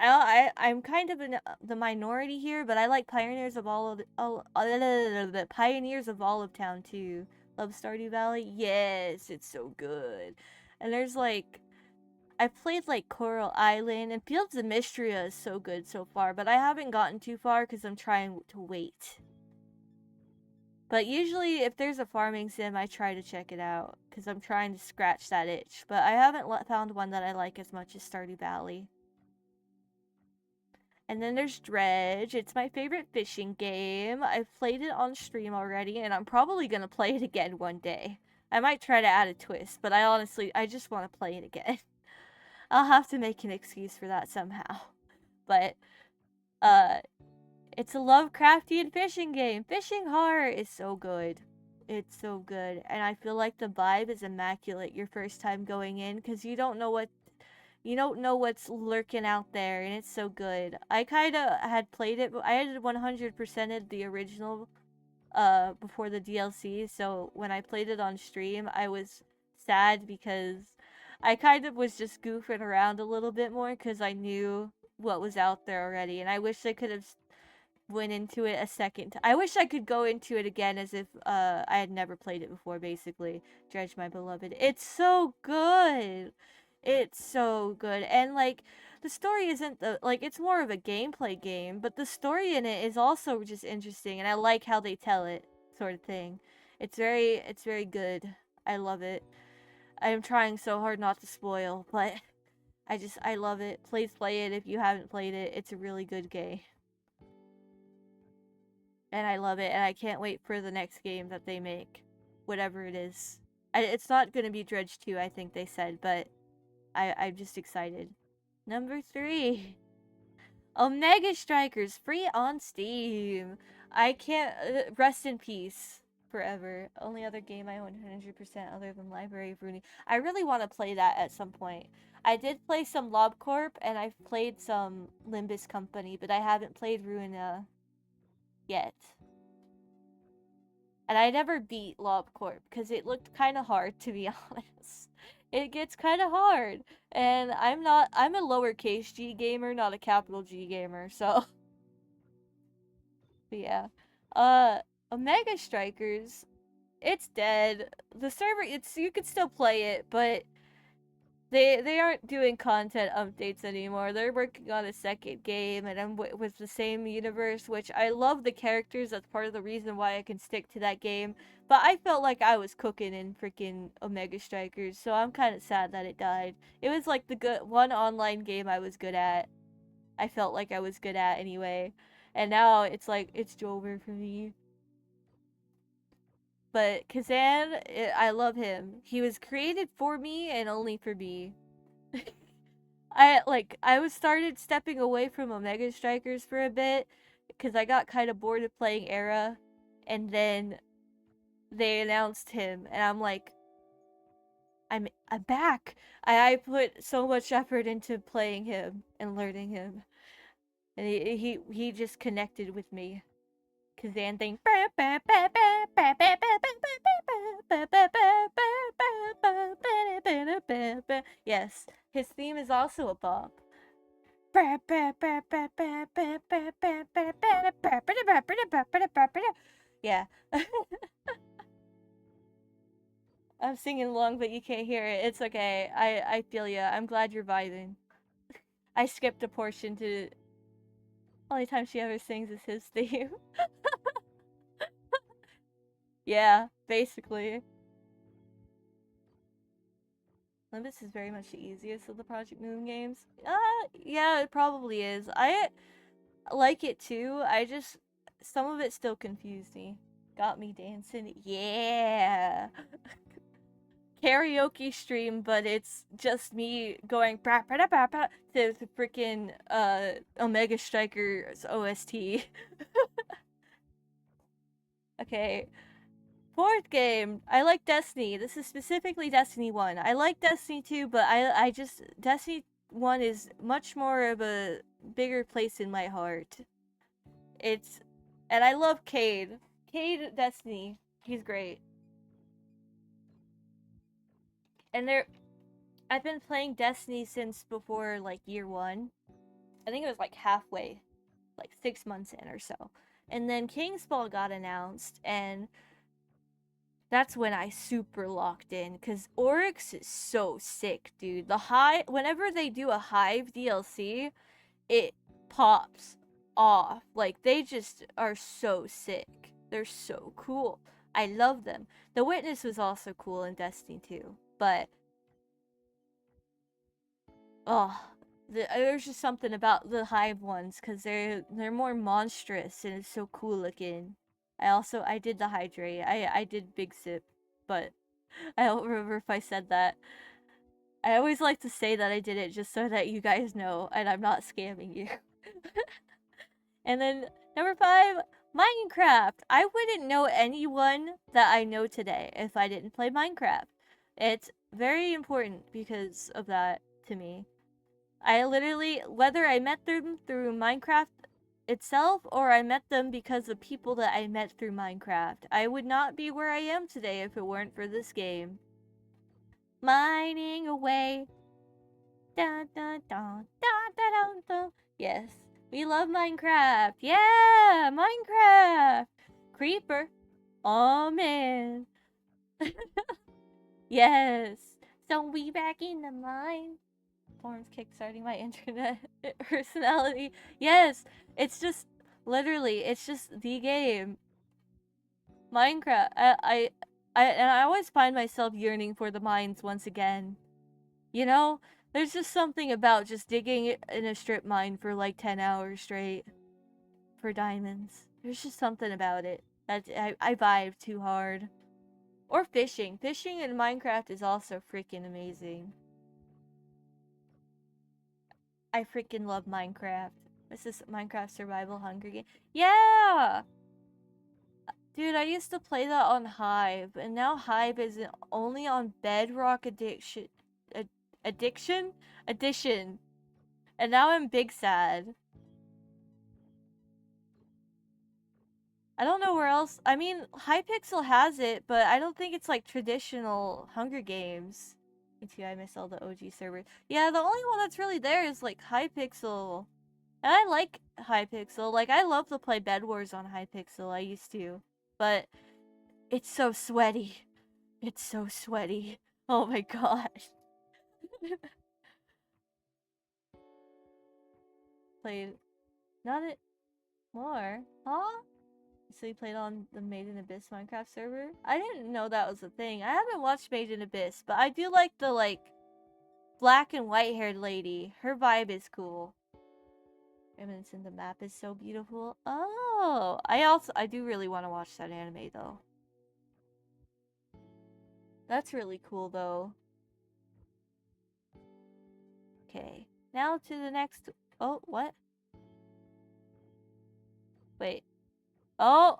I'm kind of in the minority here, but I like Pioneers of Pioneers of Olive Town too. Love Stardew Valley. Yes, it's so good. And there's like I've played like Coral Island, and Fields of Mystria is so good so far, but I haven't gotten too far because I'm trying to wait. But usually, if there's a farming sim, I try to check it out because I'm trying to scratch that itch. But I haven't found one that I like as much as Stardew Valley. And then there's Dredge. It's my favorite fishing game. I've played it on stream already, and I'm probably gonna play it again one day. I might try to add a twist, but I just want to play it again. I'll have to make an excuse for that somehow. But, uh, it's a Lovecraftian fishing game. Fishing horror is so good. It's so good. And I feel like the vibe is immaculate your first time going in because you don't know what's lurking out there, and it's so good. I kind of had played it, but I had 100%ed the original before the DLC, so when I played it on stream, I was sad because I kind of was just goofing around a little bit more because I knew what was out there already, and I wish I could have went into it a second. I wish I could go into it again as if I had never played it before, basically. Dredge My Beloved. It's so good. It's so good. And like the story isn't it's more of a gameplay game, but the story in it is also just interesting, and I like how they tell it, sort of thing. It's very good. I love it. I am trying so hard not to spoil, but I love it. Please play it if you haven't played it. It's a really good game. And I love it, and I can't wait for the next game that they make, whatever it is. It's not going to be Dredge 2, I think they said, but I'm just excited. Number 3, Omega Strikers, free on Steam. I can't rest in peace forever. Only other game I 100% other than Library of Rooney. I really want to play that at some point. I did play some LobCorp, and I've played some Limbus Company, but I haven't played Ruina yet. And I never beat LobCorp because it looked kind of hard, to be honest. It gets kind of hard, and I'm a lowercase g gamer, not a capital G gamer, so. But yeah. Omega Strikers, it's dead. The server, you could still play it, but they aren't doing content updates anymore. They're working on a second game, and I'm with the same universe, which I love the characters. That's part of the reason why I can stick to that game. But I felt like I was cooking in freaking Omega Strikers, so I'm kind of sad that it died. It was like the good one online game I was good at. I felt like I was good at anyway, and now it's like it's over for me. But Kazan, I love him. He was created for me and only for me. I was started stepping away from Omega Strikers for a bit because I got kind of bored of playing Era, and then they announced him, and I'm like, I'm back. I put so much effort into playing him and learning him, and he just connected with me. Kazan thing. Yes, his theme is also a bop. Yeah. I'm singing along, but you can't hear it. It's okay. I feel ya. I'm glad you're vibing. I skipped a portion to. Only time she ever sings is his theme. Yeah, basically. Limbus is very much the easiest of the Project Moon games. Yeah, it probably is. I like it too. I just some of it still confused me. Got me dancing. Yeah. Karaoke stream, but it's just me going to the freaking Omega Strikers OST. Okay. Fourth game. I like Destiny. This is specifically Destiny 1. I like Destiny 2, but I just Destiny 1 is much more of a bigger place in my heart. It's and I love Cade. Cade Destiny. He's great. And I've been playing Destiny since before like year 1. I think it was like halfway, like 6 months in or so. And then King's Fall got announced, and that's when I super locked in, because Oryx is so sick, dude. Whenever they do a Hive DLC, it pops off. Like, they just are so sick. They're so cool. I love them. The Witness was also cool in Destiny 2, but oh, there's just something about the Hive ones because they're more monstrous and it's so cool looking. I did the hydrate. I did big sip, but I don't remember if I said that. I always like to say that I did it just so that you guys know and I'm not scamming you. And then number 5, Minecraft. I wouldn't know anyone that I know today if I didn't play Minecraft. It's very important because of that to me. I literally, whether I met them through Minecraft itself or I met them because of people that I met through Minecraft, I would not be where I am today if it weren't for this game. Mining away. Dun, dun, dun, dun, dun, dun, dun. Yes, we love Minecraft. Yeah, Minecraft. Creeper. Oh man. Yes. So we back in the mine. Forms kickstarting my internet personality. Yes, it's just literally, it's just the game. Minecraft. And I always find myself yearning for the mines once again. You know, there's just something about just digging in a strip mine for like 10 hours straight for diamonds. There's just something about it that I vibe too hard. Or fishing. Fishing in Minecraft is also freaking amazing. I freaking love Minecraft. This is Minecraft Survival Hunger Game. Yeah! Dude, I used to play that on Hive, and now Hive is only on Bedrock Addiction? Edition. And now I'm big sad. I don't know where else. I mean, Hypixel has it, but I don't think it's like traditional Hunger Games. Me too, I miss all the OG servers. Yeah, the only one that's really there is like Hypixel. And I like Hypixel. Like, I love to play Bed Wars on Hypixel. I used to. But it's so sweaty. It's so sweaty. Oh my gosh. Played. Not it. More. Huh? So you played on the Made in Abyss Minecraft server? I didn't know that was a thing. I haven't watched Made in Abyss, but I do like the, like, black and white haired lady. Her vibe is cool. Remnants in the map is so beautiful. Oh, I do really want to watch that anime though. That's really cool, though. Okay. Now to the next... Oh, what? Wait. Oh!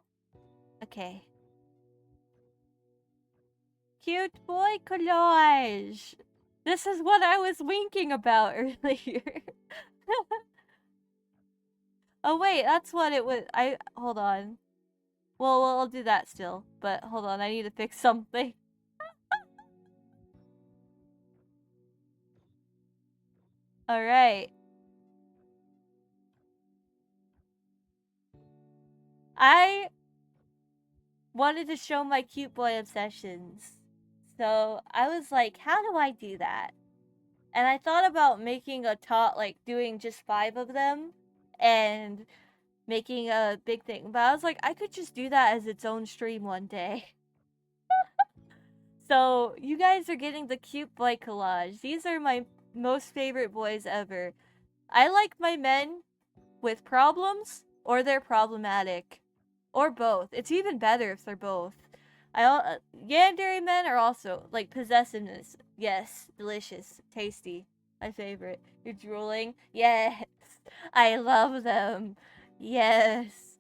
Okay. Cute boy collage! This is what I was winking about earlier. Oh, wait, that's what it was. Hold on. Well, I'll do that still. But hold on, I need to fix something. Alright. I wanted to show my cute boy obsessions. So I was like, how do I do that? And I thought about making a top, like doing just 5 of them and making a big thing. But I was like, I could just do that as its own stream one day. So you guys are getting the cute boy collage. These are my most favorite boys ever. I like my men with problems or they're problematic. Or both. It's even better if they're both. Yandere men are also like possessiveness. Yes, delicious, tasty. My favorite. You're drooling. Yes, I love them. Yes,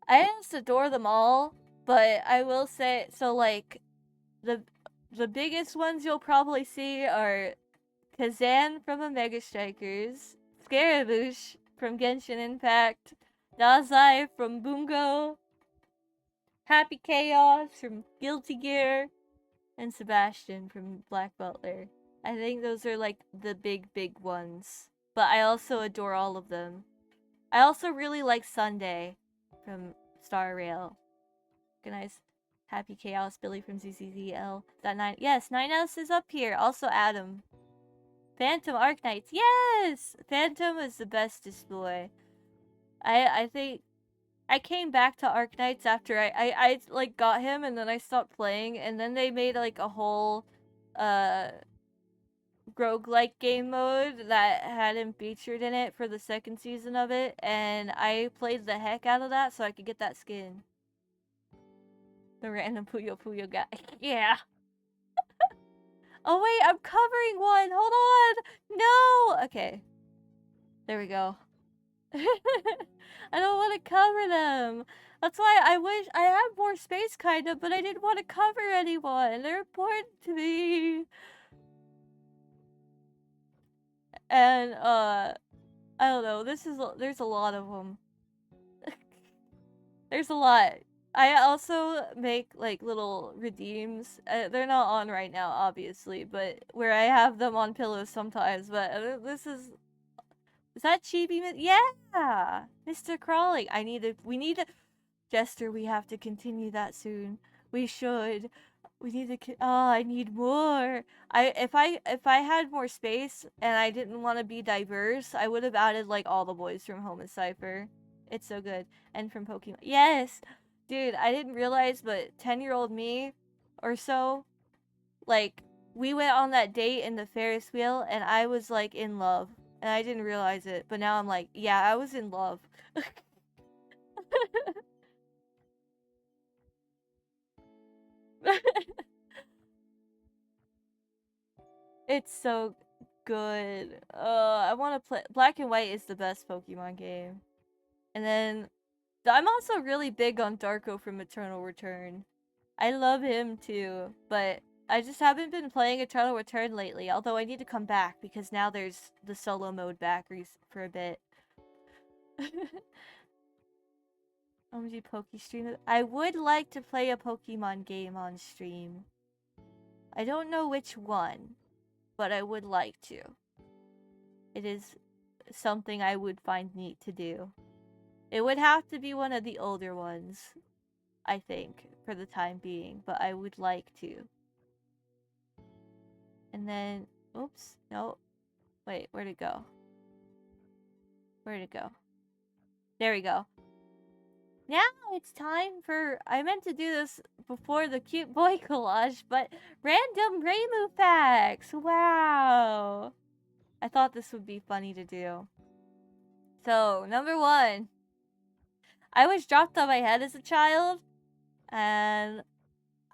I just adore them all. But I will say, so like the biggest ones you'll probably see are Kazan from Omega Strikers, Scaramouche from Genshin Impact, Dazai from Bungo, Happy Chaos from Guilty Gear, and Sebastian from Black Butler. I think those are like the big ones. But I also adore all of them. I also really like Sunday from Star Rail. Recognize Happy Chaos, Billy from ZZZL. That 9. Yes, 9S is up here. Also Adam. Phantom Arknights. Yes! Phantom is the bestest boy. I think I came back to Arknights after I like got him and then I stopped playing and then they made like a whole roguelike game mode that had him featured in it for the second season of it and I played the heck out of that so I could get that skin. The random Puyo Puyo guy. Yeah. Oh wait, I'm covering one. Hold on. No. Okay. There we go. I don't want to cover them. That's why I wish I had more space, kind of, but I didn't want to cover anyone. They're important to me. And, I don't know. There's a lot of them. There's a lot. I also make, like, little redeems. They're not on right now, obviously, but where I have them on pillows sometimes, but this is... Is that Chibi? Yeah! Mr. Crawling. We need to... Jester, we have to continue that soon. We should. We need to. Oh, I need more. If I had more space and I didn't want to be diverse, I would have added like all the boys from Home and Cipher. It's so good. And from Pokemon. Yes, dude. I didn't realize, but 10-year-old me, or so, like we went on that date in the Ferris wheel, and I was like in love, and I didn't realize it. But now I'm like, yeah, I was in love. It's so good. I want to play. Black and White is the best Pokemon game. And then I'm also really big on Darko from Eternal Return. I love him too, but I just haven't been playing Eternal Return lately. Although I need to come back because now there's the solo mode back for a bit. OMG Poke Stream. I would like to play a Pokemon game on stream. I don't know which one, but I would like to. It is something I would find neat to do. It would have to be one of the older ones, I think, for the time being, but I would like to. And then, oops, no. Wait, where'd it go? Where'd it go? There we go. Now it's time for, I meant to do this before the cute boy collage, but random Reimu facts! Wow! I thought this would be funny to do. So, number 1. I was dropped on my head as a child, and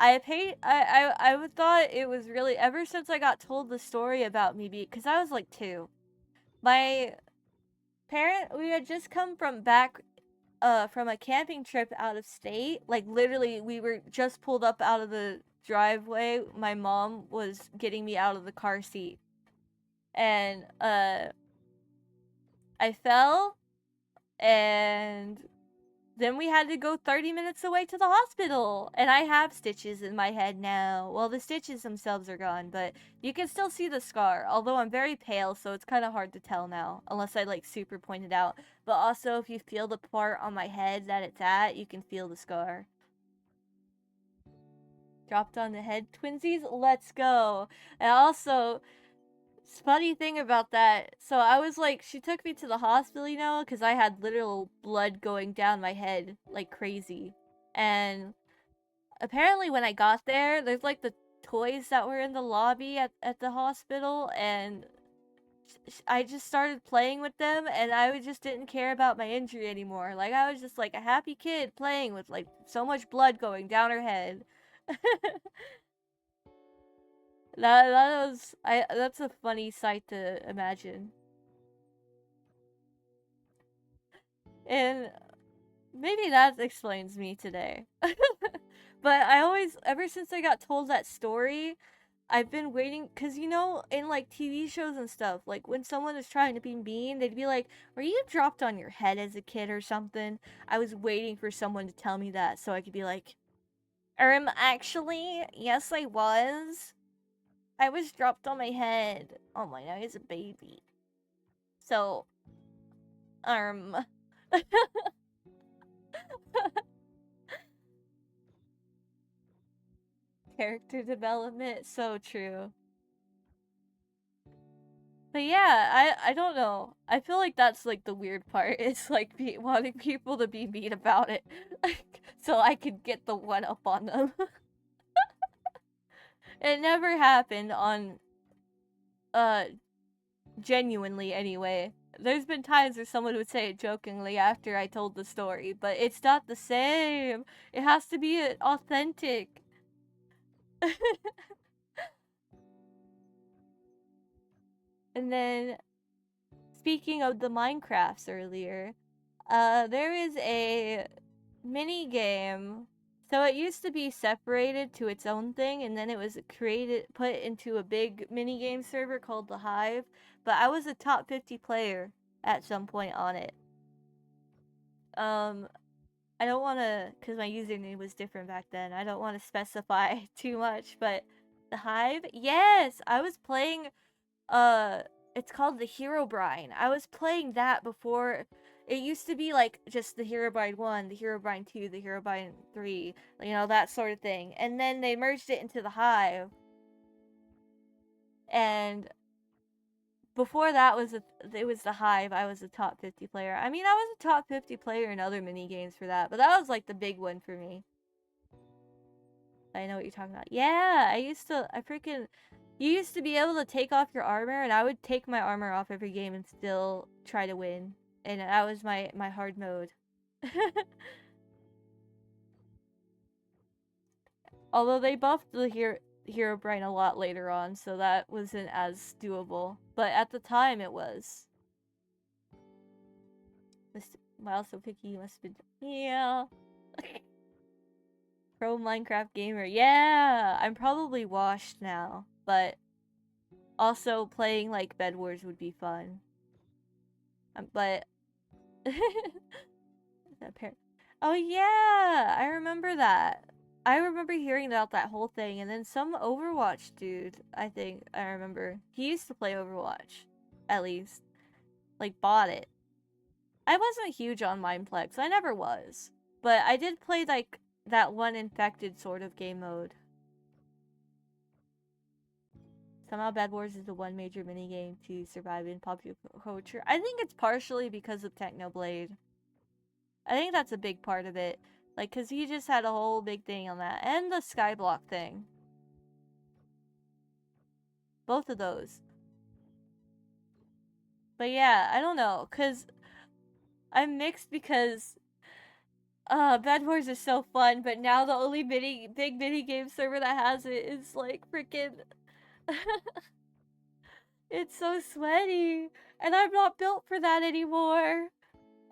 I would thought it was really, ever since I got told the story about me because I was like 2. My we had just come from a camping trip out of state. Like literally we were just pulled up out of the driveway. My mom was getting me out of the car seat. And I fell, and then we had to go 30 minutes away to the hospital. And I have stitches in my head now. Well, the stitches themselves are gone, but you can still see the scar. Although I'm very pale, so it's kind of hard to tell now. Unless I, like, super point it out. But also, if you feel the part on my head that it's at, you can feel the scar. Dropped on the head, twinsies? Let's go. And also, funny thing about that, so I was like, she took me to the hospital, you know, because I had literal blood going down my head like crazy. And apparently when I got there, there's like the toys that were in the lobby at the hospital, and I just started playing with them, and I just didn't care about my injury anymore. Like, I was just like a happy kid playing with like so much blood going down her head. That was that's a funny sight to imagine. And maybe that explains me today. But I always, ever since I got told that story, I've been waiting, cause you know, in like TV shows and stuff, like when someone is trying to be mean, they'd be like, "Were you dropped on your head as a kid or something?" I was waiting for someone to tell me that so I could be like, actually, yes, I was. I was dropped on my head. Oh my, I was a baby. So, um, character development, so true. But yeah, I don't know. I feel like that's like the weird part. It's like wanting people to be mean about it, so I could get the one up on them. It never happened on, uh, genuinely anyway. There's been times where someone would say it jokingly after I told the story, but it's not the same. It has to be authentic. And then, speaking of the Minecrafts earlier, there is a mini game. So it used to be separated to its own thing, and then it was put into a big mini game server called the Hive. But I was a top 50 player at some point on it. Um, I don't want to, because my username was different back then. I don't want to specify too much, but the Hive, yes, I was playing. It's called the Herobrine. I was playing that before. It used to be like just the Herobrine 1, the Herobrine 2, the Herobrine 3, you know, that sort of thing. And then they merged it into the Hive. And before that it was the Hive, I was a top 50 player. I mean, I was a top 50 player in other mini games for that, but that was like the big one for me. I know what you're talking about. Yeah, you used to be able to take off your armor, and I would take my armor off every game and still try to win. And that was my hard mode. Although they buffed the Herobrine a lot later on, so that wasn't as doable. But at the time, it was. Wow, so picky you must have been. Yeah. Pro Minecraft gamer. Yeah, I'm probably washed now, but also playing like Bed Wars would be fun. But oh yeah, I remember that. I remember hearing about that whole thing, and then some Overwatch dude, I think I remember. He used to play Overwatch, at least. Like, bought it. I wasn't huge on Mineplex, I never was. But I did play, like, that one infected sort of game mode. Somehow Bed Wars is the one major minigame to survive in popular culture. I think it's partially because of Technoblade. I think that's a big part of it. Like, cause he just had a whole big thing on that. And the Skyblock thing. Both of those. But yeah, I don't know. Cause I'm mixed because Bed Wars is so fun, but now the only big mini game server that has it is like freaking. It's so sweaty, and I'm not built for that anymore.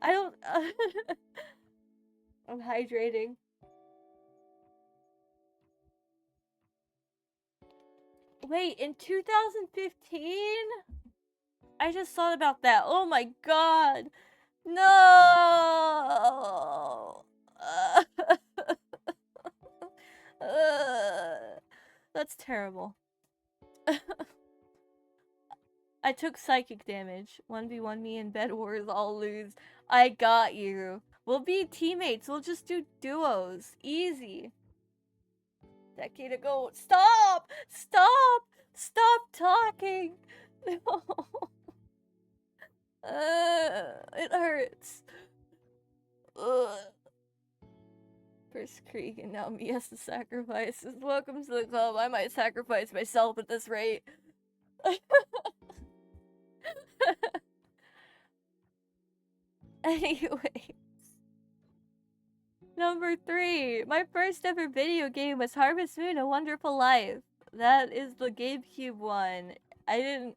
I don't. I'm hydrating. Wait, in 2015? I just thought about that. Oh my god. No. That's terrible. I took psychic damage. 1v1 me in Bed Wars, I'll lose. I got you. We'll be teammates. We'll just do duos. Easy. Decade ago. Stop! Stop! Stop talking! No. It hurts. Ugh. First Krieg and now me as the sacrifices. Welcome to the club. I might sacrifice myself at this rate. Anyways. Number 3. My first ever video game was Harvest Moon: A Wonderful Life. That is the GameCube one. I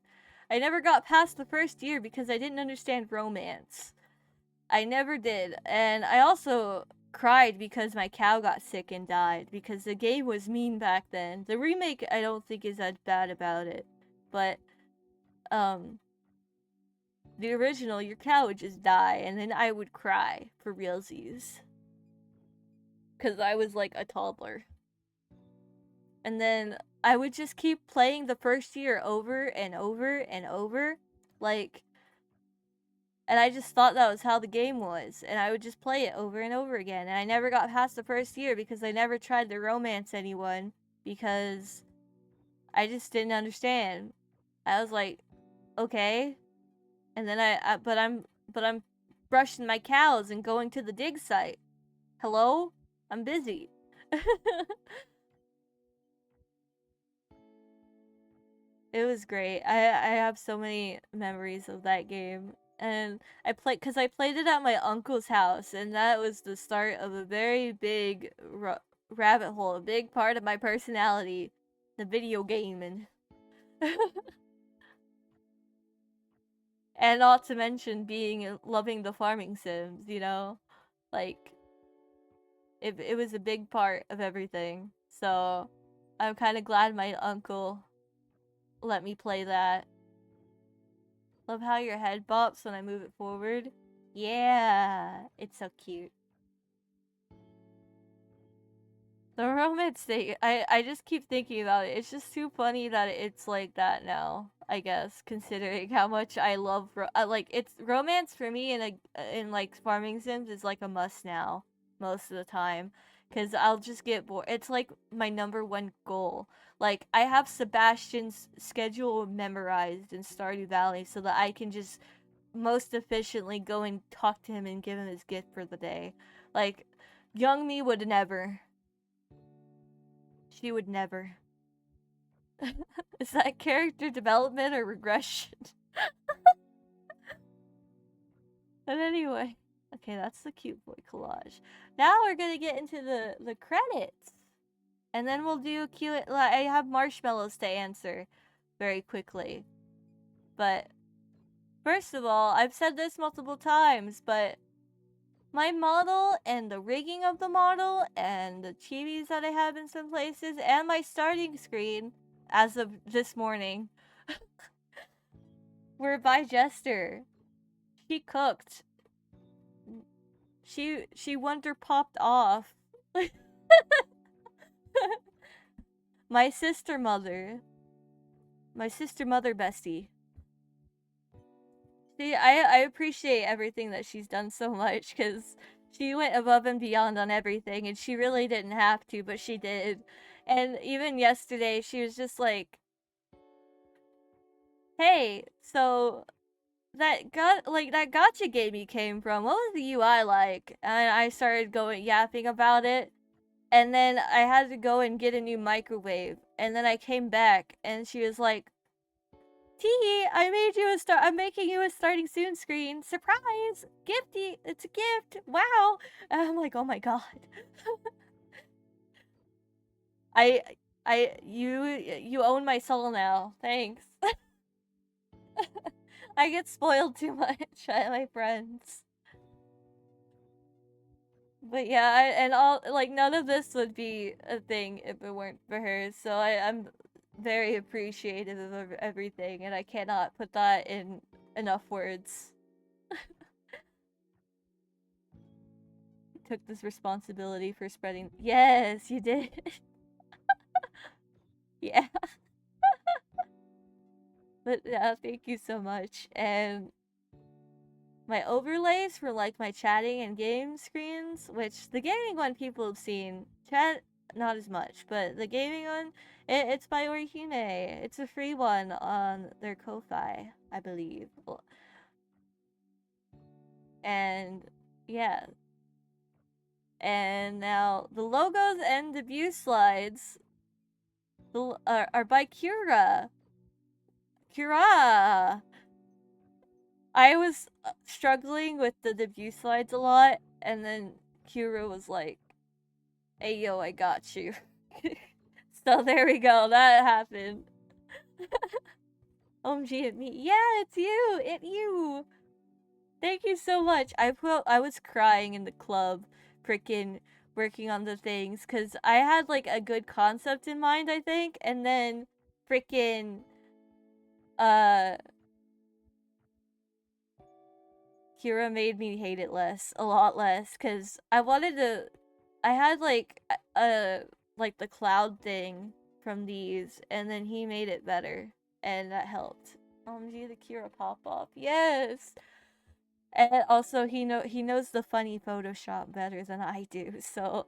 never got past the first year because I didn't understand romance. I never did. And I also cried because my cow got sick and died because the game was mean back then. The remake I don't think is that bad about it. But the original, your cow would just die and then I would cry for realsies. Cuz I was like a toddler. And then I would just keep playing the first year over and over and over, like, and I just thought that was how the game was, and I would just play it over and over again, and I never got past the first year because I never tried to romance anyone, because I just didn't understand. I was like, okay, and then but I'm brushing my cows and going to the dig site. Hello? I'm busy. It was great. I have so many memories of that game. And I played it at my uncle's house, and that was the start of a very big rabbit hole, a big part of my personality, the video gaming. And not to mention loving the farming sims, you know? Like, it was a big part of everything. So, I'm kind of glad my uncle let me play that. Love how your head bops when I move it forward. Yeah, it's so cute. The romance thing, I just keep thinking about it. It's just too funny that it's like that now, I guess, considering how much I love like it's romance for me in like farming sims is like a must now most of the time, cuz I'll just get bored. It's like my #1 goal. Like I have Sebastian's schedule memorized in Stardew Valley so that I can just most efficiently go and talk to him and give him his gift for the day. Like young me would never. She would never. Is that character development or regression? But anyway. Okay, that's the cute boy collage. Now we're gonna get into the credits. And then we'll do Q. I have marshmallows to answer very quickly. But first of all, I've said this multiple times, but my model and the rigging of the model and the chibis that I have in some places and my starting screen as of this morning were by Jester. She cooked. She wonder popped off. My sister mother bestie. See, I appreciate everything that she's done so much because she went above and beyond on everything and she really didn't have to, but she did. And even yesterday, she was just like, hey, so that gotcha game you came from, what was the UI like? And I started yapping about it. And then I had to go and get a new microwave. And then I came back and she was like, T, I made you a start. I'm making you a starting soon screen. Surprise! Gifty! It's a gift! Wow! And I'm like, oh my god. I, you own my soul now. Thanks. I get spoiled too much by my friends. But yeah, and all like none of this would be a thing if it weren't for her. So I'm very appreciative of everything, and I cannot put that in enough words. Took this responsibility for spreading. Yes, you did. Yeah. But yeah, thank you so much. And my overlays for like my chatting and game screens, which the gaming one people have seen. Chat, not as much, but the gaming one, it's by Orihime. It's a free one on their Ko-Fi, I believe. And yeah. And now the logos and debut slides are by Kira. Kira! I was struggling with the debut slides a lot, and then Kira was like, hey yo, I got you. So there we go, that happened. OMG at me. Yeah, it's you! It's you! Thank you so much. I was crying in the club, frickin' working on the things, cause I had like a good concept in mind, I think, and then frickin' Kira made me hate it less, a lot less, cause I had like the cloud thing from these, and then he made it better, and that helped. OMG, the Kira pop off, yes. And also, he knows the funny Photoshop better than I do, so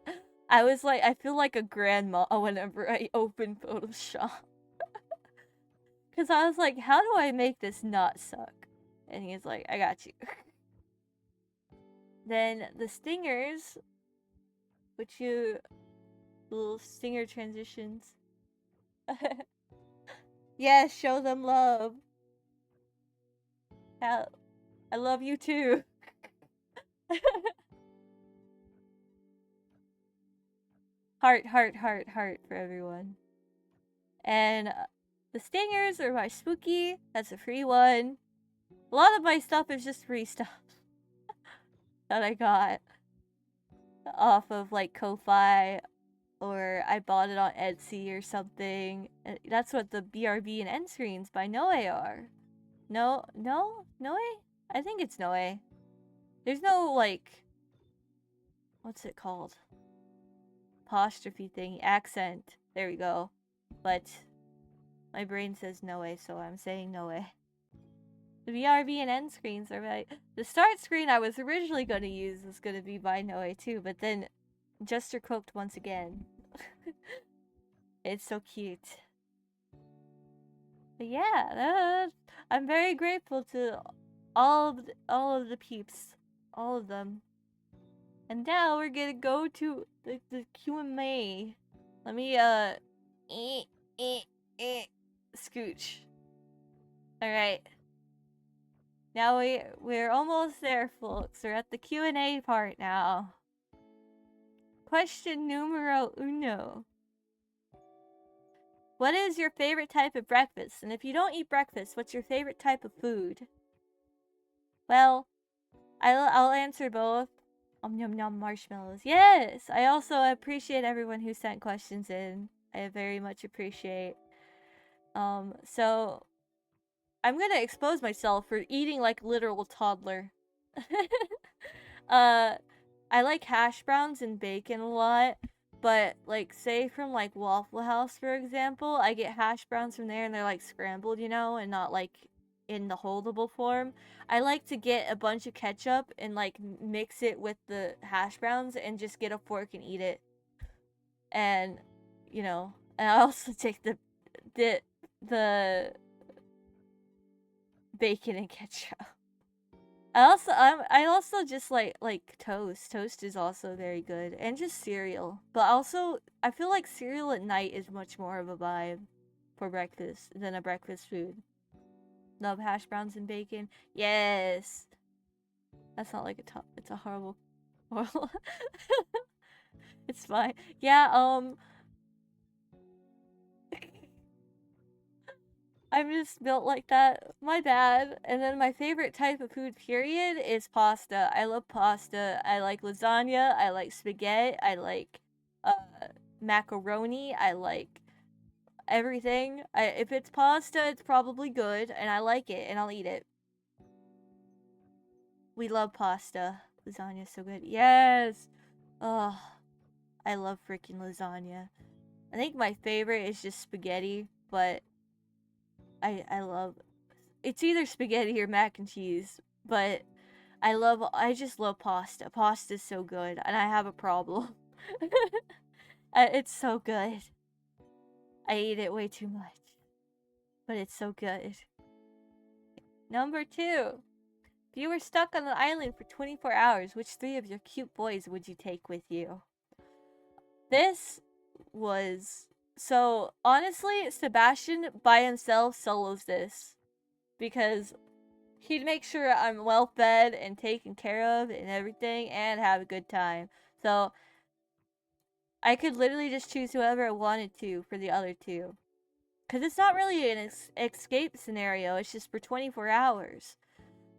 I was like, I feel like a grandma whenever I open Photoshop. Cause I was like, how do I make this not suck? And he's like, I got you. Then the stingers, which you little stinger transitions. Yes, show them love. I love you too. Heart, heart, heart, heart for everyone. And the stingers are my spooky. That's a free one. A lot of my stuff is just free stuff that I got off of like Ko-Fi, or I bought it on Etsy or something. That's what the BRB and end screens by Noe are. Noe? I think it's Noe. There's no like, what's it called? Apostrophe thing, accent. There we go. But my brain says Noe, so I'm saying Noe. The BRB and end screens are right. The start screen I was originally going to use was going to be by Noe too, but then Jester cooked once again. It's so cute. But yeah, I'm very grateful to all of the peeps, all of them. And now we're gonna go to the Q&A. Let me scooch. All right. Now we're almost there, folks. We're at the Q&A part now. Question numero uno. What is your favorite type of breakfast? And if you don't eat breakfast, what's your favorite type of food? Well, I'll answer both. Yum yum marshmallows. Yes! I also appreciate everyone who sent questions in. I very much appreciate. So I'm gonna expose myself for eating like literal toddler. I like hash browns and bacon a lot, but like say from like Waffle House for example, I get hash browns from there and they're like scrambled, you know, and not like in the holdable form. I like to get a bunch of ketchup and like mix it with the hash browns and just get a fork and eat it. And you know, and I also take the bacon and ketchup. I also just like toast. Toast is also very good, and just cereal. But also, I feel like cereal at night is much more of a vibe for breakfast than a breakfast food. nub hash browns and bacon. Yes. That's not like a top. It's a horrible. It's fine. Yeah, I'm just built like that. My bad. And then my favorite type of food, period, is pasta. I love pasta. I like lasagna. I like spaghetti. I like uh, macaroni. I like everything. If it's pasta, it's probably good, and I like it, and I'll eat it. We love pasta. Lasagna's so good. Yes! Oh, I love freaking lasagna. I think my favorite is just spaghetti, but I love... It's either spaghetti or mac and cheese, but I just love pasta. Pasta's so good, and I have a problem. It's so good. I eat it way too much, but it's so good. Number 2. If you were stuck on an island for 24 hours, which 3 of your cute boys would you take with you? This was... So, honestly, Sebastian by himself solos this. Because he'd make sure I'm well fed and taken care of and everything and have a good time. So, I could literally just choose whoever I wanted to for the other 2. Because it's not really an escape scenario, it's just for 24 hours.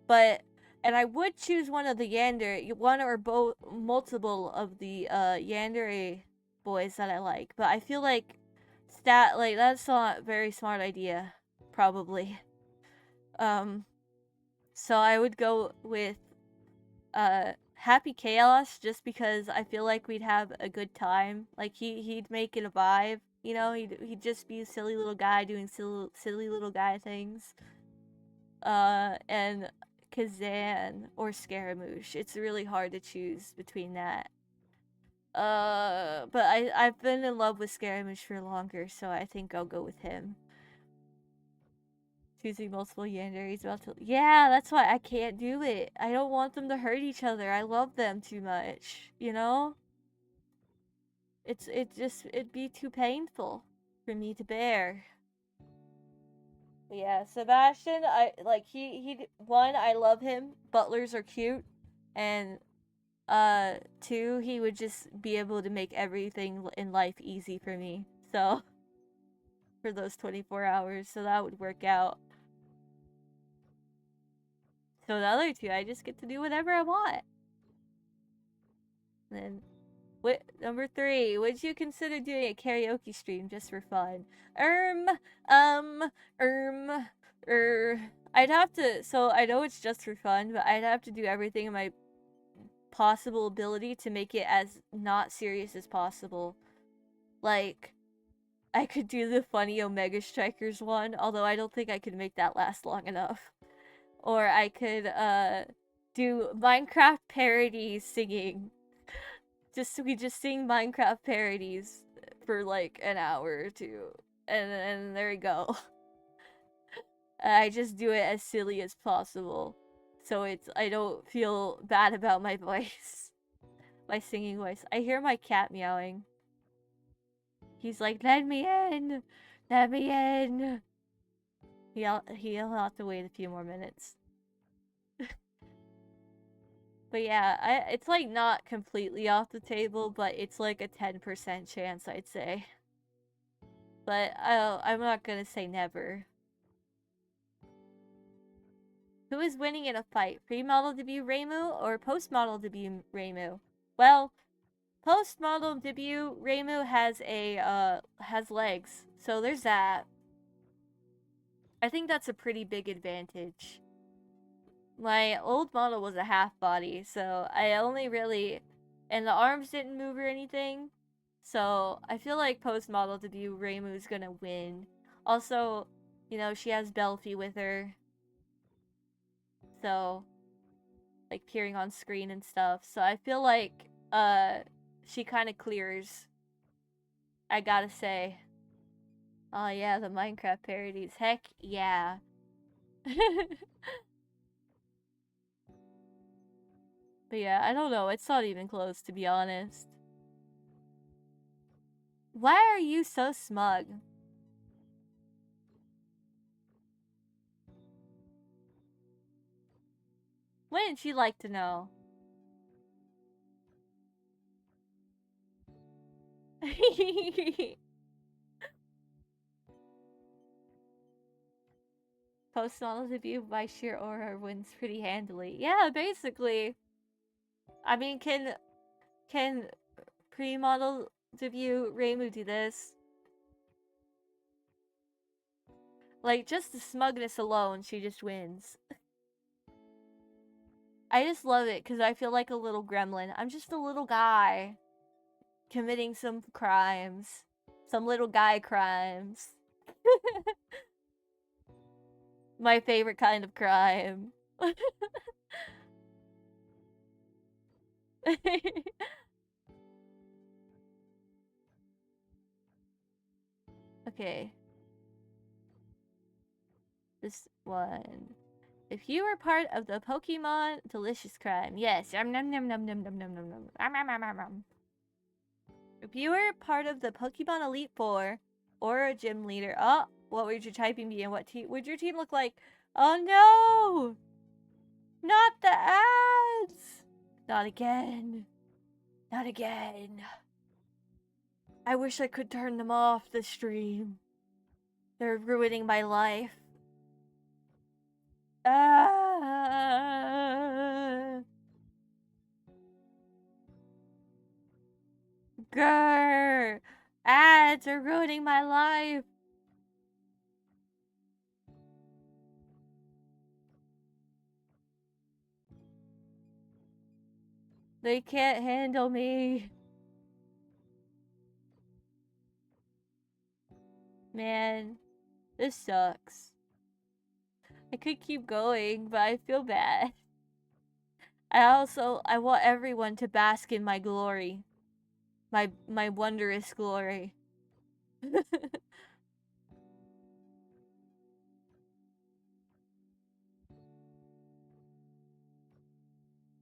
But, and I would choose one of the one or both, multiple of the Yandere boys that I like. But I feel like that's not a very smart idea, probably. So I would go with Happy Chaos, just because I feel like we'd have a good time. Like he'd make it a vibe, you know. He'd just be a silly little guy doing silly little guy things. And Kazan or Scaramouche. It's really hard to choose between that. But I've been in love with Scaramouche for longer, so I think I'll go with him. Choosing multiple Yandere's about to... Yeah, that's why I can't do it. I don't want them to hurt each other. I love them too much, you know? It'd be too painful for me to bear. But yeah, Sebastian, one, I love him. Butlers are cute. And 2, he would just be able to make everything in life easy for me. So, for those 24 hours, so that would work out. So the other 2, I just get to do whatever I want. And then, number 3, would you consider doing a karaoke stream just for fun? I'd have to, so I know it's just for fun, but I'd have to do everything in my possible ability to make it as not serious as possible. Like, I could do the funny Omega Strikers one, although I don't think I could make that last long enough. Or I could, do Minecraft parodies singing. We just sing Minecraft parodies for like an hour or 2. And there you go. I just do it as silly as possible. So I don't feel bad about my voice. My singing voice. I hear my cat meowing. He's like, let me in! Let me in! He'll have to wait a few more minutes. But yeah, it's like not completely off the table, but it's like a 10% chance, I'd say. But I'm not gonna say never. Who is winning in a fight? Pre-model debut Reimu or post-model debut Reimu? Well, post-model debut Reimu has legs, so there's that. I think that's a pretty big advantage. My old model was a half body, so I only really... And the arms didn't move or anything. So I feel like post-model debut Reimu's gonna win. Also, you know, she has Belfie with her. So, like, peering on screen and stuff. So I feel like, she kind of clears. I gotta say. Oh yeah, the Minecraft parodies. Heck yeah. But yeah, I don't know. It's not even close, to be honest. Why are you so smug? Wouldn't you like to know? Post model debut by sheer aura wins pretty handily. Yeah, basically. I mean, can pre-model debut Reimu do this? Like, just the smugness alone, she just wins. I just love it because I feel like a little gremlin. I'm just a little guy committing some crimes. Some little guy crimes. My favorite kind of crime. Okay. This one. If you were part of the Pokemon delicious crime, yes. Nom nom nom nom nom nom nom nom. If you were part of the Pokemon Elite Four or a gym leader, oh, what would your typing be and what team would your team look like? Oh no! Not the ads! Not again. Not again. I wish I could turn them off the stream. They're ruining my life. Grr! Ads are ruining my life. They can't handle me. Man, this sucks. I could keep going, but I feel bad. I want everyone to bask in my glory. My wondrous glory.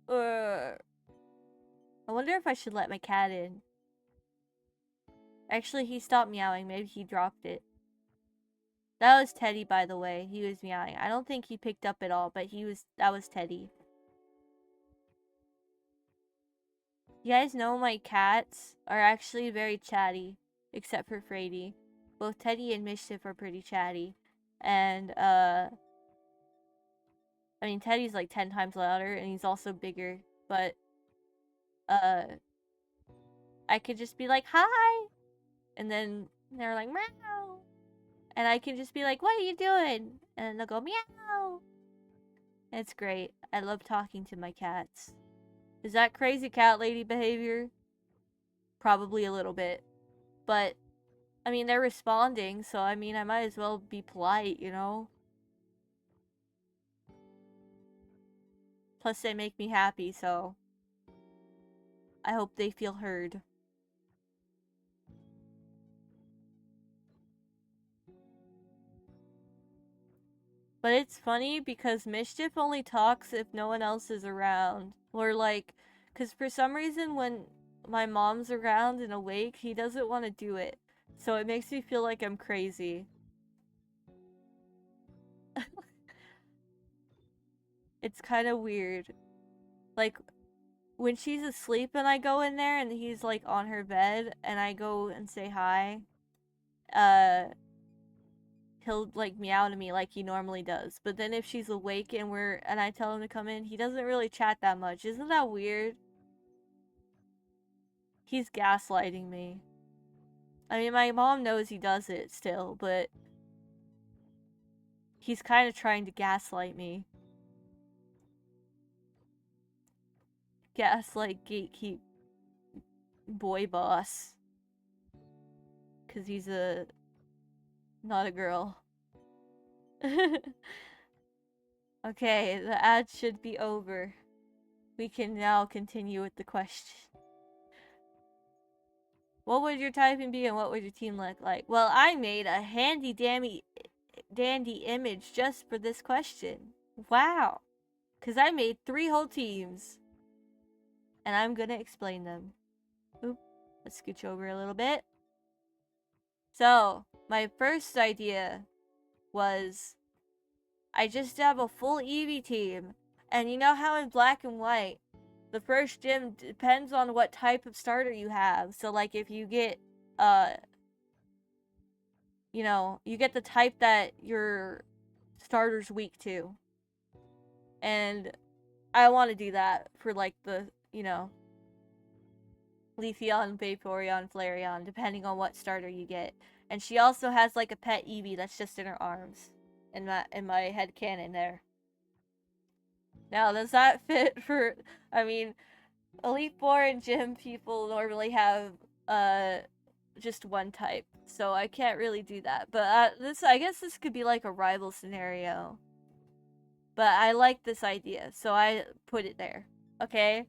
I wonder if I should let my cat in. Actually, he stopped meowing. Maybe he dropped it. That was Teddy, by the way. He was meowing. I don't think he picked up at all, but that was Teddy. You guys know my cats are actually very chatty, except for Frady. Both Teddy and Mischief are pretty chatty. And, I mean, Teddy's like 10 times louder, and he's also bigger, but, I could just be like, hi! And then they're like, meow! And I can just be like, what are you doing? And then they'll go, meow! And it's great. I love talking to my cats. Is that crazy cat lady behavior? Probably a little bit. But, I mean, they're responding, so I mean, I might as well be polite, you know? Plus, they make me happy, so I hope they feel heard. But it's funny because Mischief only talks if no one else is around. Or like, because for some reason when my mom's around and awake, he doesn't want to do it. So it makes me feel like I'm crazy. It's kind of weird. Like, when she's asleep and I go in there and he's like on her bed and I go and say hi, he'll like meow to me like he normally does. But then if she's awake and I tell him to come in, he doesn't really chat that much. Isn't that weird? He's gaslighting me. I mean, my mom knows he does it still, but he's kind of trying to gaslight me. Gaslight, gatekeep, boy boss. Because he's not a girl. Okay, the ad should be over. We can now continue with the question. What would your typing be and what would your team look like? Well, I made a handy dandy image just for this question. Wow. Because I made 3 whole teams. And I'm gonna explain them. Oop. Let's scooch over a little bit. So, my first idea was I just have a full Eevee team. And you know how in black and white, the first gym depends on what type of starter you have. So like if you get you get the type that your starter's weak to. And I want to do that for like the, Leafeon, Vaporeon, Flareon, depending on what starter you get. And she also has like a pet Eevee that's just in her arms. In my head canon there. Now, does that fit for? I mean, Elite Four and Gym people normally have just one type, so I can't really do that. But I guess this could be like a rival scenario. But I like this idea, so I put it there. Okay.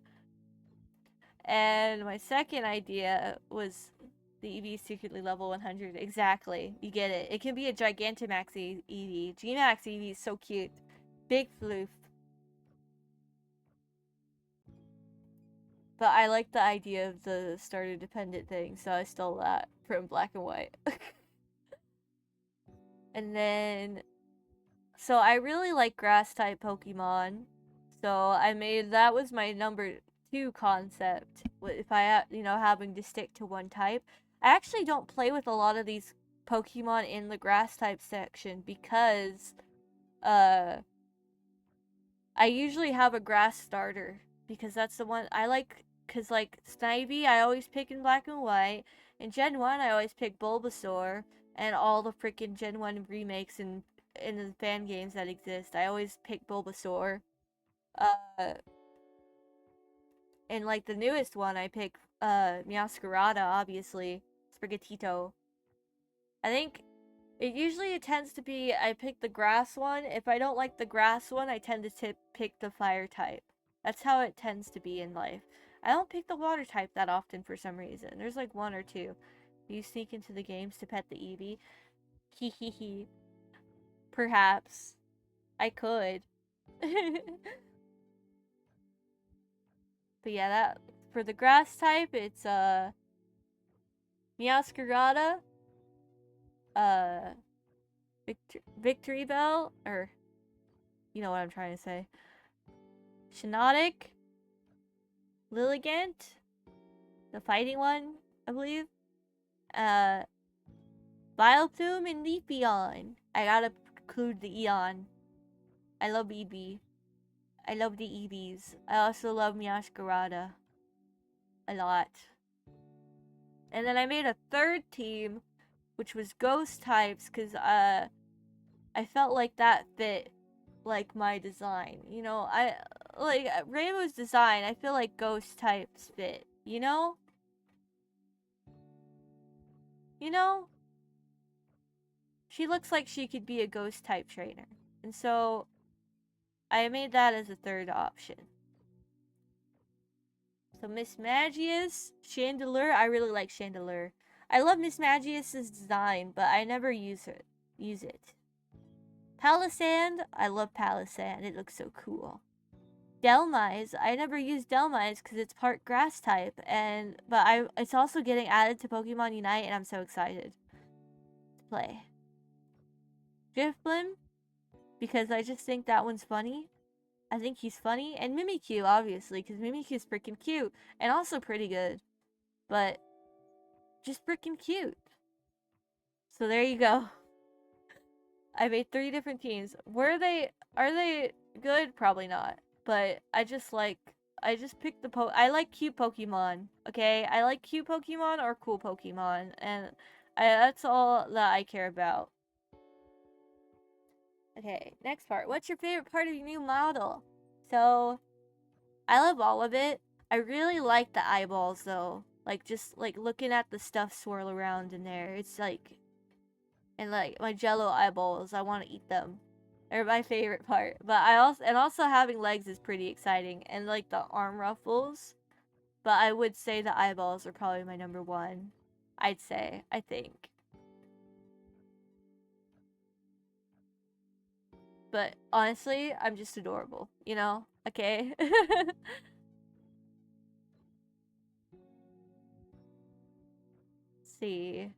And my second idea was the Eevee secretly level 100. Exactly. You get it. It can be a Gigantamax Eevee. Gmax Eevee is so cute. Big floof. But I like the idea of the starter dependent thing, so I stole that from Black and White. And then, so I really like grass type Pokemon. So that was my number 2 concept. If I, having to stick to one type. I actually don't play with a lot of these Pokemon in the grass type section because, I usually have a grass starter because that's the one I like. Cause like Snivy, I always pick in black and white. In Gen 1, I always pick Bulbasaur, and all the freaking Gen 1 remakes and in the fan games that exist, I always pick Bulbasaur. Uh, and like the newest one, I pick Meowscarada, obviously, Sprigatito. I think it tends to be I pick the grass one. If I don't like the grass one, I tend to pick the fire type. That's how it tends to be in life. I don't pick the water type that often for some reason. There's like one or two. You sneak into the games to pet the Eevee. Hee hee hee. Perhaps. I could. But yeah, that for the grass type, it's Meowscarada, uh Victory Bell, or you know what I'm trying to say. Shiinotic, Lilligant, the fighting one, I believe. Uh, Vileplume and Leafeon. I gotta include the Eon. I love Eevee. I love the Eevees. I also love Meowscarada a lot. And then I made a third team, which was ghost types, because I felt like that fit like my design. I like Reimu's design. I feel like ghost types fit. You know? You know? She looks like she could be a ghost type trainer. And so I made that as a third option. So Miss Magius, Chandelure, I really like Chandelure. I love Miss Magius's design, but I never use it. Palisand, I love Palisand. It looks so cool. Delmise, I never use Delmise because it's part grass type, but it's also getting added to Pokemon Unite, and I'm so excited to play. Drifblim, because I just think that one's funny. I think he's funny, and Mimikyu, obviously, because Mimikyu's freaking cute, and also pretty good, but just freaking cute. So there you go. I made 3 different teams. Are they good? Probably not. But I just picked I like cute Pokemon, okay? I like cute Pokemon or cool Pokemon, and that's all that I care about. Okay, next part. What's your favorite part of your new model? So, I love all of it. I really like the eyeballs, though. Like, just, like, looking at the stuff swirl around in there. It's like... And, like, my jello eyeballs, I want to eat them. They're my favorite part. But also having legs is pretty exciting. And, like, the arm ruffles. But I would say the eyeballs are probably my number 1. I'd say. I think. But, honestly, I'm just adorable. You know? Okay? Let's see.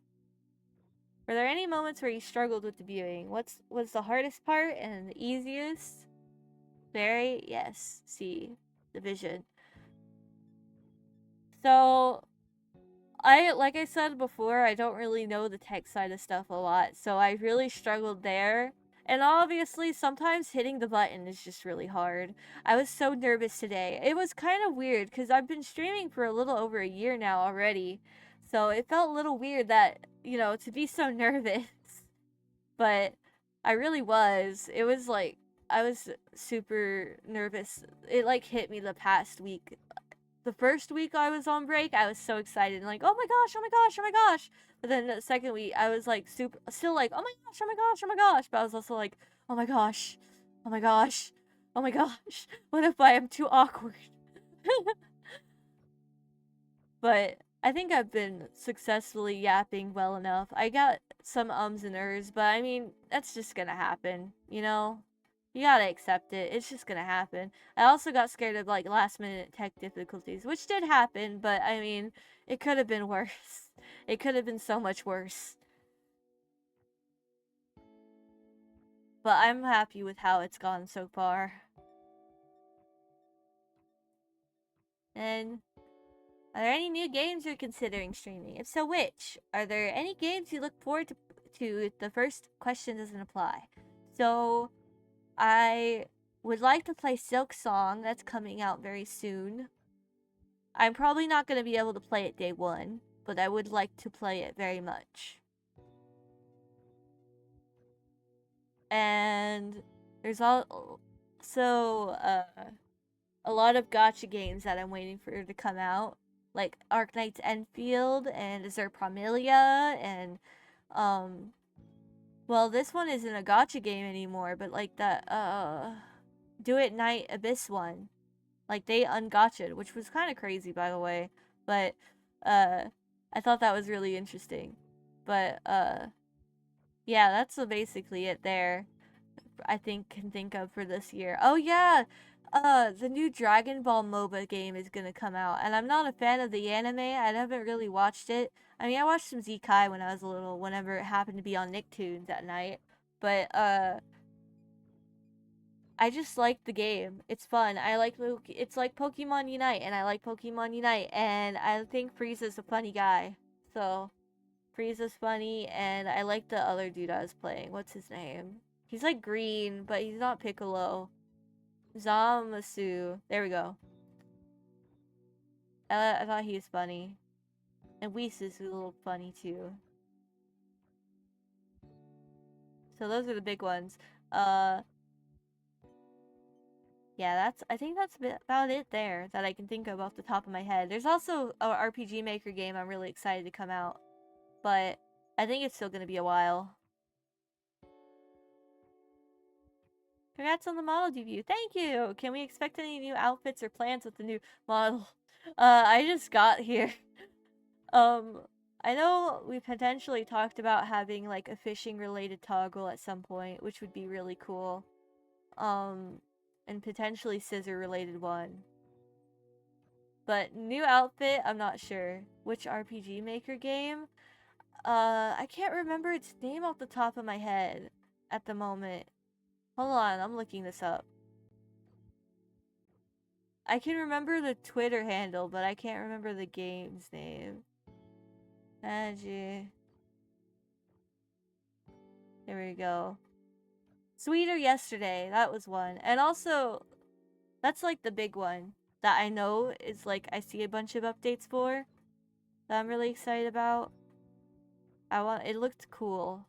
Were there any moments where you struggled with debuting? What was the hardest part and the easiest? Very, yes, see, division. So, like I said before, I don't really know the tech side of stuff a lot, so I really struggled there. And obviously, sometimes hitting the button is just really hard. I was so nervous today. It was kind of weird, because I've been streaming for a little over a year now already. So it felt a little weird that, to be so nervous. But I really was. It was like, I was super nervous. It like hit me the past week. The first week I was on break, I was so excited and like, oh my gosh, oh my gosh, oh my gosh. But then the second week, I was like super, still like, oh my gosh, oh my gosh, oh my gosh. But I was also like, oh my gosh, oh my gosh, oh my gosh. What if I am too awkward? But I think I've been successfully yapping well enough. I got some ums and ers, but I mean, that's just gonna happen, you know? You gotta accept it. It's just gonna happen. I also got scared of like last minute tech difficulties, which did happen, but I mean, it could have been worse. It could have been so much worse. But I'm happy with how it's gone so far. And are there any new games you're considering streaming? If so, which? Are there any games you look forward to? The first question doesn't apply. So, I would like to play Silk Song. That's coming out very soon. I'm probably not going to be able to play it day one, but I would like to play it very much. And there's also a lot of gacha games that I'm waiting for to come out, like Arknight's Enfield and Azure Promilia, and well, this one isn't a gacha game anymore, but like that Do It Night Abyss one, like they ungotcha'd, which was kind of crazy, by the way, but I thought that was really interesting. But yeah, that's basically it there. I can think of for this year. Oh yeah, the new Dragon Ball MOBA game is gonna come out, and I'm not a fan of the anime. I haven't really watched it. I mean, I watched some Zekai when I was little, whenever it happened to be on Nicktoons at night. But I just like the game. It's fun. It's like Pokemon Unite, and I like Pokemon Unite, and I think Frieza's a funny guy. So Frieza's funny, and I like the other dude I was playing. What's his name? He's like green, but he's not Piccolo. Zamasu. There we go. I thought he was funny. And Whis is a little funny too. So those are the big ones. Yeah, I think that's about it there that I can think of off the top of my head. There's also a RPG Maker game I'm really excited to come out, but I think it's still gonna be a while. Congrats on the model debut. Thank you. Can we expect any new outfits or plans with the new model? I just got here. I know we potentially talked about having like a fishing related toggle at some point, which would be really cool. And potentially scissor related one. But new outfit, I'm not sure. Which RPG Maker game? I can't remember its name off the top of my head at the moment. Hold on, I'm looking this up. I can remember the Twitter handle, but I can't remember the game's name. There we go. Sweeter Yesterday, that was one. And also, that's like the big one that I know is like I see a bunch of updates for that I'm really excited about. It looked cool.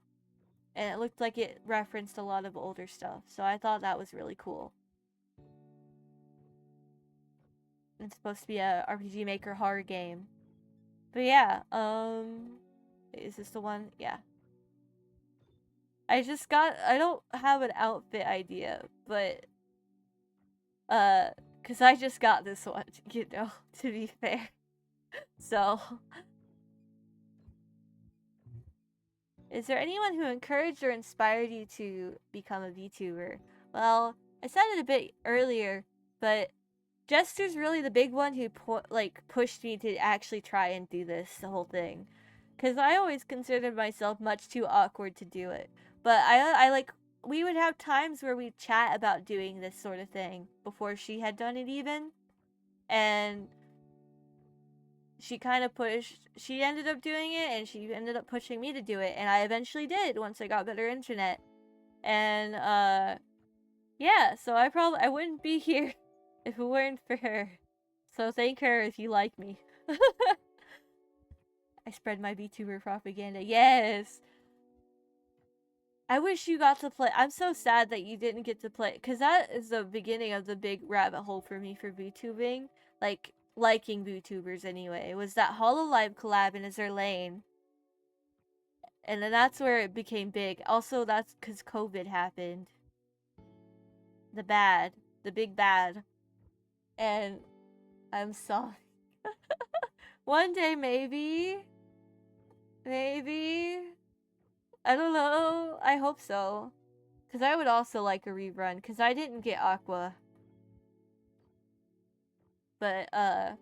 And it looked like it referenced a lot of older stuff, so I thought that was really cool. It's supposed to be a RPG Maker horror game. But yeah, is this the one? Yeah. I don't have an outfit idea, but, cause I just got this one, to be fair. So, is there anyone who encouraged or inspired you to become a VTuber? Well, I said it a bit earlier, but Jester's really the big one who pushed me to actually try and do the whole thing. Because I always considered myself much too awkward to do it. But I like we would have times where we'd chat about doing this sort of thing before she had done it even. And she kind of she ended up doing it, and she ended up pushing me to do it, and I eventually did once I got better internet. And yeah, so I wouldn't be here if it weren't for her. So thank her if you like me. I spread my VTuber propaganda. Yes. I wish you got to play. I'm so sad that you didn't get to play, because that is the beginning of the big rabbit hole for me for VTubing. Like, liking VTubers anyway. It was that Hololive collab in Azure Lane. And then that's where it became big. Also, that's because COVID happened. The big bad. And I'm sorry. One day, maybe. Maybe. I don't know. I hope so. Because I would also like a rerun, because I didn't get Aqua. But, I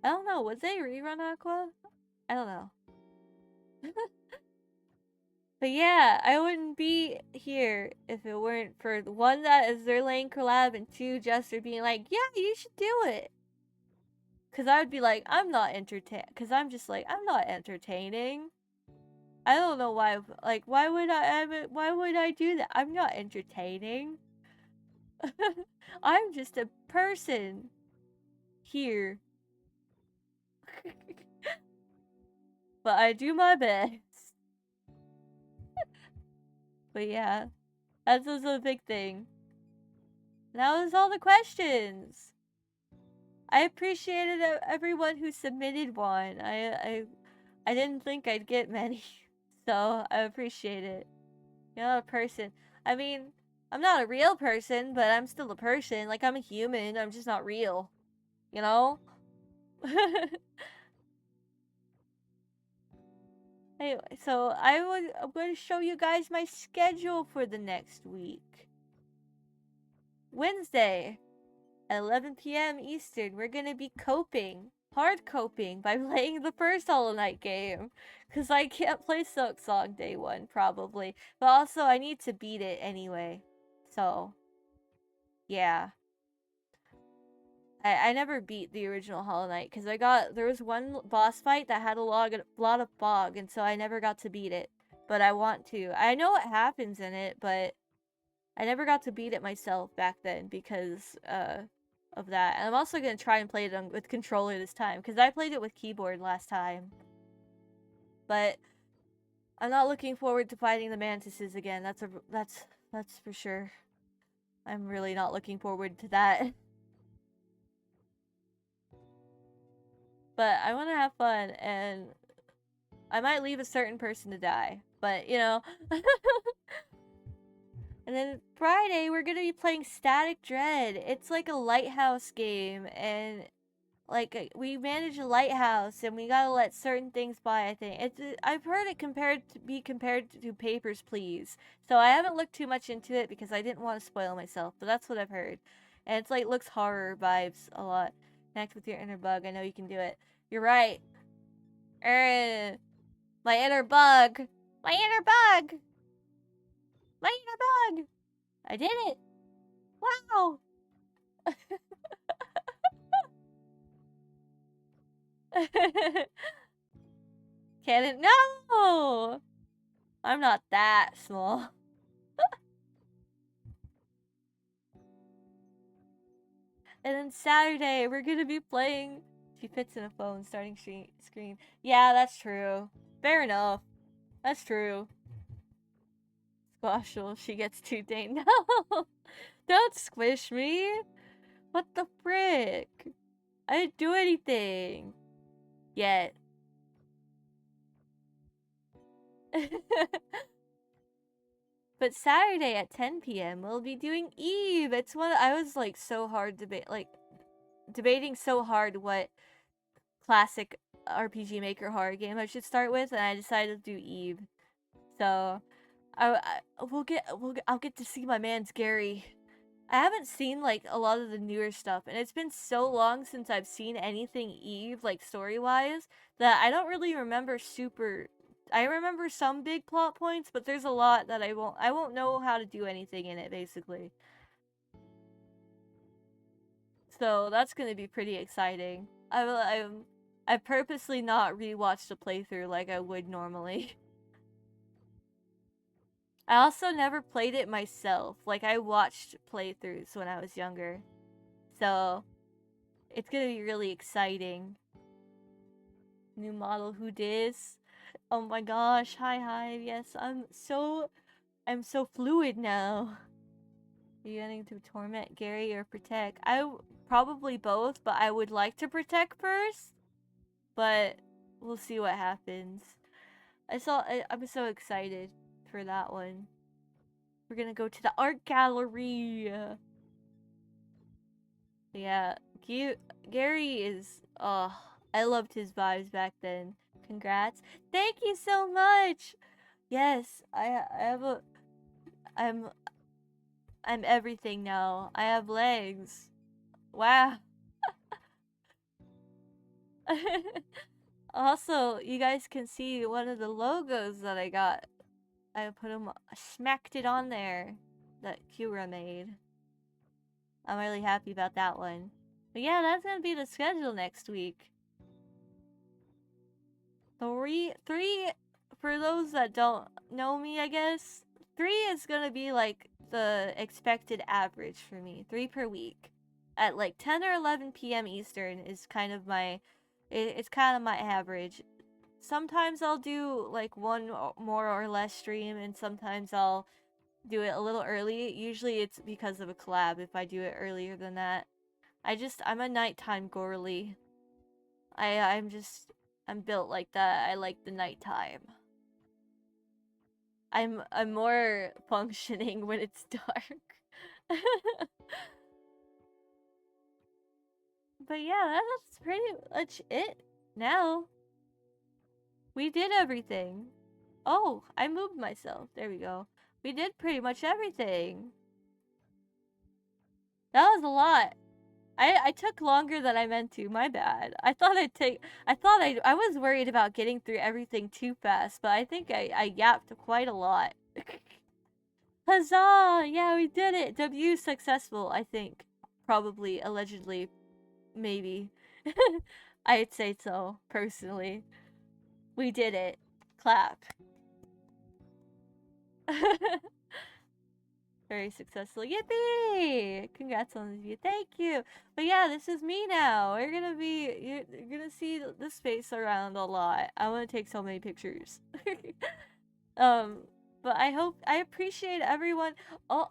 don't know. Would they rerun Aqua? I don't know. But yeah, I wouldn't be here if it weren't for one, that is their lane collab, and two, Jester being like, yeah, you should do it. Because I would be like, I'm not entertain. Because I'm just like, I'm not entertaining. I don't know why. Like, why would I do that? I'm not entertaining. I'm just a person here. But I do my best. But yeah, that was a big thing. That was all the questions. I appreciated everyone who submitted one. I didn't think I'd get many, so I appreciate it. You're not a person. I mean, I'm not a real person, but I'm still a person. Like, I'm a human. I'm just not real. You know? Anyway, so I'm going to show you guys my schedule for the next week. Wednesday at 11 p.m. Eastern, we're going to be hard coping by playing the first Hollow Knight game. Because I can't play Silk Song day one, probably. But also, I need to beat it anyway. So, yeah. I never beat the original Hollow Knight, because there was one boss fight that had a lot of fog, and so I never got to beat it. But I want to. I know what happens in it, but I never got to beat it myself back then because of that. And I'm also going to try and play it with controller this time, because I played it with keyboard last time. But I'm not looking forward to fighting the mantises again. That's for sure. I'm really not looking forward to that. But I want to have fun, and I might leave a certain person to die. But, you know. And then Friday, we're gonna be playing Static Dread. It's like a lighthouse game, and like we manage a lighthouse, and we gotta let certain things by. I think I've heard it compared to Papers, Please. So I haven't looked too much into it because I didn't want to spoil myself. But that's what I've heard, and it's like looks horror vibes a lot. Connect with your inner bug. I know you can do it. You're right. My inner bug. My inner bug. My inner bug. I did it. Wow. Cannon. No! I'm not that small. And then Saturday, we're gonna be playing. She fits in a phone starting screen. Yeah, that's true. Fair enough. That's true. Squashel, she gets too dang. No! Don't squish me! What the frick? I didn't do anything. Yet. But Saturday at 10 p.m. we'll be doing Eve. It's one I was like so hard debating so hard what classic RPG Maker horror game I should start with, and I decided to do Eve. So I'll get to see my man's Gary. I haven't seen like a lot of the newer stuff, and it's been so long since I've seen anything Eve, like story wise, that I don't really remember super I remember some big plot points, but there's a lot that I won't know how to do anything in it, basically. So that's gonna be pretty exciting. I purposely not rewatched a playthrough like I would normally. I also never played it myself. Like, I watched playthroughs when I was younger. So, it's gonna be really exciting. New model, who dis? Oh my gosh, hi Hive, yes, I'm so fluid now. Are you getting to torment Gary or protect? Probably both, but I would like to protect first. But we'll see what happens. I'm so excited for that one. We're gonna go to the art gallery. Yeah, Gary is. Oh, I loved his vibes back then. Congrats! Thank you so much. Yes, I have a. I'm everything now. I have legs. Wow. Also, you guys can see one of the logos that I got. I smacked it on there. That Kira made. I'm really happy about that one. But yeah, that's gonna be the schedule next week. Three, for those that don't know me, I guess, 3 is gonna be like the expected average for me. 3 per week. At like 10 or 11 p.m. Eastern is kind of it's kind of my average. Sometimes I'll do like one more or less stream, and sometimes I'll do it a little early. Usually it's because of a collab if I do it earlier than that. I'm a nighttime girly. I'm built like that. I like the nighttime. I'm more functioning when it's dark. But yeah, that's pretty much it now. We did everything. Oh, I moved myself. There we go. We did pretty much everything. That was a lot. I took longer than I meant to. My bad. I was worried about getting through everything too fast, but I think I yapped quite a lot. Huzzah! Yeah, we did it. W successful, I think. Probably, allegedly, maybe. I'd say so, personally. We did it. Clap. Very successful. Yippee! Congrats on the view. Thank you. But yeah, this is me now. You're gonna see this face around a lot. I want to take so many pictures. But I appreciate everyone. Oh,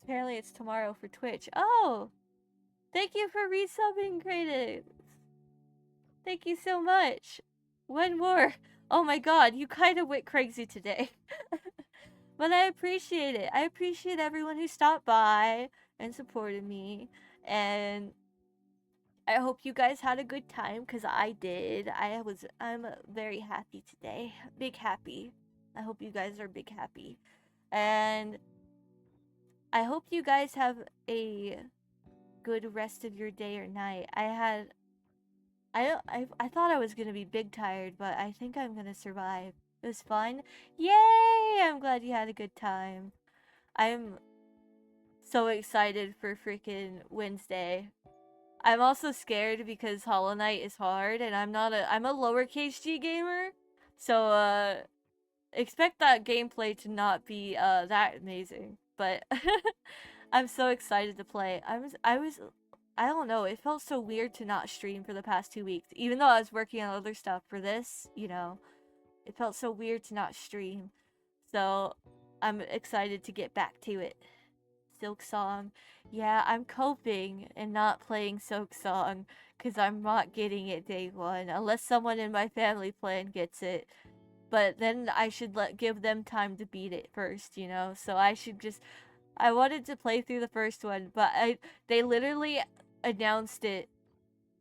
apparently it's tomorrow for Twitch. Oh, thank you for resubbing, Creative. Thank you so much. One more. Oh my god, you kind of went crazy today. But I appreciate it. I appreciate everyone who stopped by and supported me. And I hope you guys had a good time, because I did. I'm very happy today. Big happy. I hope you guys are big happy. And I hope you guys have a good rest of your day or night. I thought I was gonna be big tired, but I think I'm gonna survive. It was fun. Yay! I'm glad you had a good time. I'm so excited for freaking Wednesday. I'm also scared because Hollow Knight is hard, and I'm a lowercase g gamer. So, expect that gameplay to not be, that amazing. But, I'm so excited to play. I don't know, it felt so weird to not stream for the past 2 weeks. Even though I was working on other stuff for this, it felt so weird to not stream. So, I'm excited to get back to it. Silk Song. Yeah, I'm coping and not playing Silk Song because I'm not getting it day one unless someone in my family plan gets it. But then I should give them time to beat it first, So I wanted to play through the first one, but they literally announced it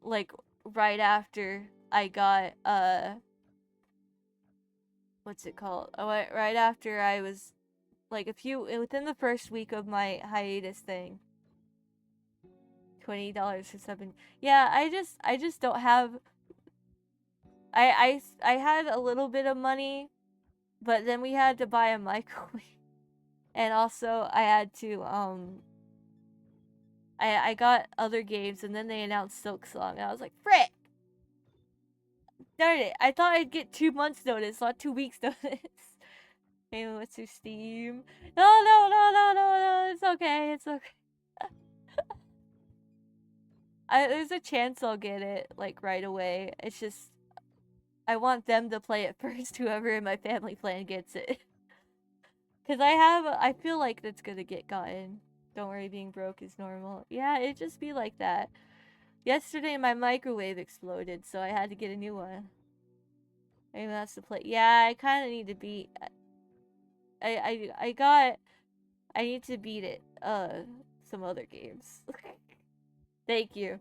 like right after I got what's it called? Right after I was like within the first week of my hiatus thing. $20 for 7. Yeah, I just don't have I had a little bit of money, but then we had to buy a microwave. And also I had to I got other games, and then they announced Silk Song, and I was like, frick! Darn it, I thought I'd get 2 months notice, not 2 weeks notice. Hey, what's your Steam? No, no, no, no, no, no, it's okay, it's okay. There's a chance I'll get it, like, right away. It's just, I want them to play it first, whoever in my family clan gets it. Cause I feel like it's gonna get gotten. Don't worry, being broke is normal. Yeah, it just be like that. Yesterday my microwave exploded, so I had to get a new one. Maybe that's the play. Yeah, I kind of need to beat. I need to beat it. Some other games. Thank you.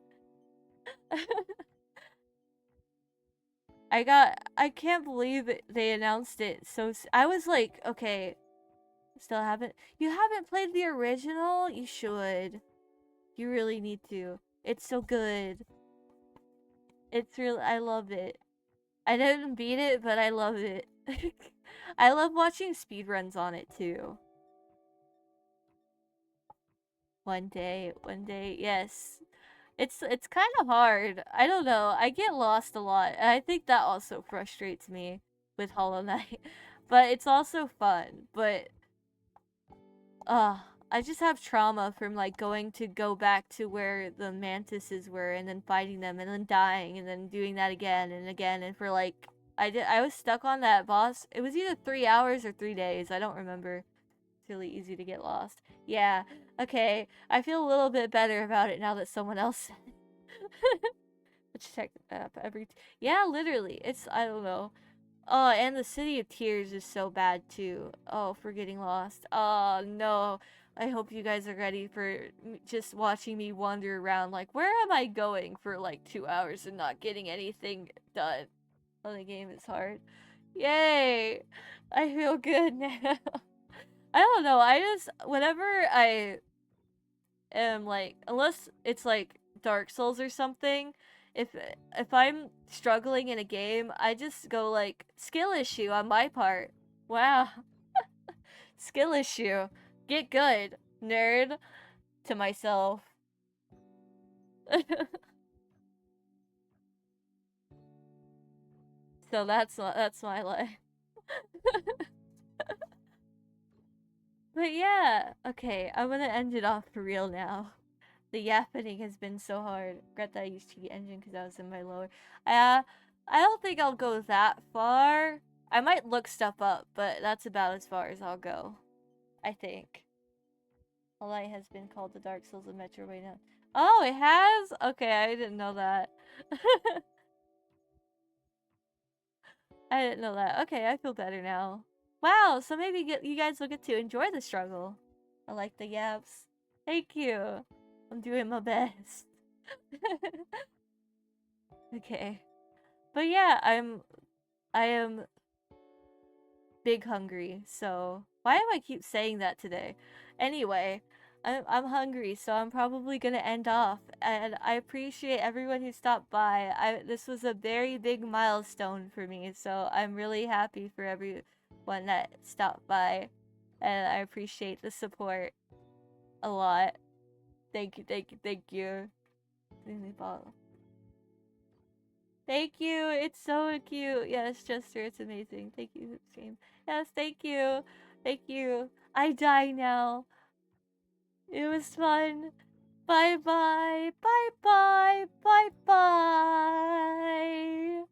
I can't believe they announced it so. I was like, okay, still haven't. You haven't played the original? You should. You really need to. It's so good. It's real. I love it. I didn't beat it, but I love it. I love watching speedruns on it too. One day, yes. It's kind of hard. I don't know. I get lost a lot, and I think that also frustrates me with Hollow Knight. But it's also fun. But I just have trauma from like go back to where the mantises were and then fighting them and then dying and then doing that again and again, and for like I was stuck on that boss. It was either 3 hours or 3 days. I don't remember. It's really easy to get lost. Yeah. Okay. I feel a little bit better about it now that someone else said it. Let's check the map yeah, literally. It's I don't know. Oh, and the City of Tears is so bad too. Oh, for getting lost. Oh, no. I hope you guys are ready for just watching me wander around. Like, where am I going for like 2 hours and not getting anything done? Oh, the game is hard. Yay! I feel good now. I don't know. I just, whenever I am like, unless it's like Dark Souls or something, if I'm struggling in a game, I just go like skill issue on my part. Wow, skill issue. Get good, nerd. To myself. So that's my life. But yeah, okay, I'm gonna end it off for real now. The yappening has been so hard. Regret that I used cheat engine because I was in my lower. I don't think I'll go that far. I might look stuff up, but that's about as far as I'll go. I think. Light has been called the Dark Souls of Metroidvania. Oh, it has? Okay, I didn't know that. I didn't know that. Okay, I feel better now. Wow, so maybe you guys will get to enjoy the struggle. I like the yaps. Thank you. I'm doing my best. Okay. But yeah, I am big hungry, so why do I keep saying that today? Anyway, I'm hungry, so I'm probably gonna end off. And I appreciate everyone who stopped by. This was a very big milestone for me, so I'm really happy for everyone that stopped by. And I appreciate the support a lot. Thank you, thank you, thank you. Thank you. It's so cute. Yes, Jester, it's amazing. Thank you, stream. Yes, thank you. Thank you. I die now. It was fun. Bye bye. Bye bye. Bye bye.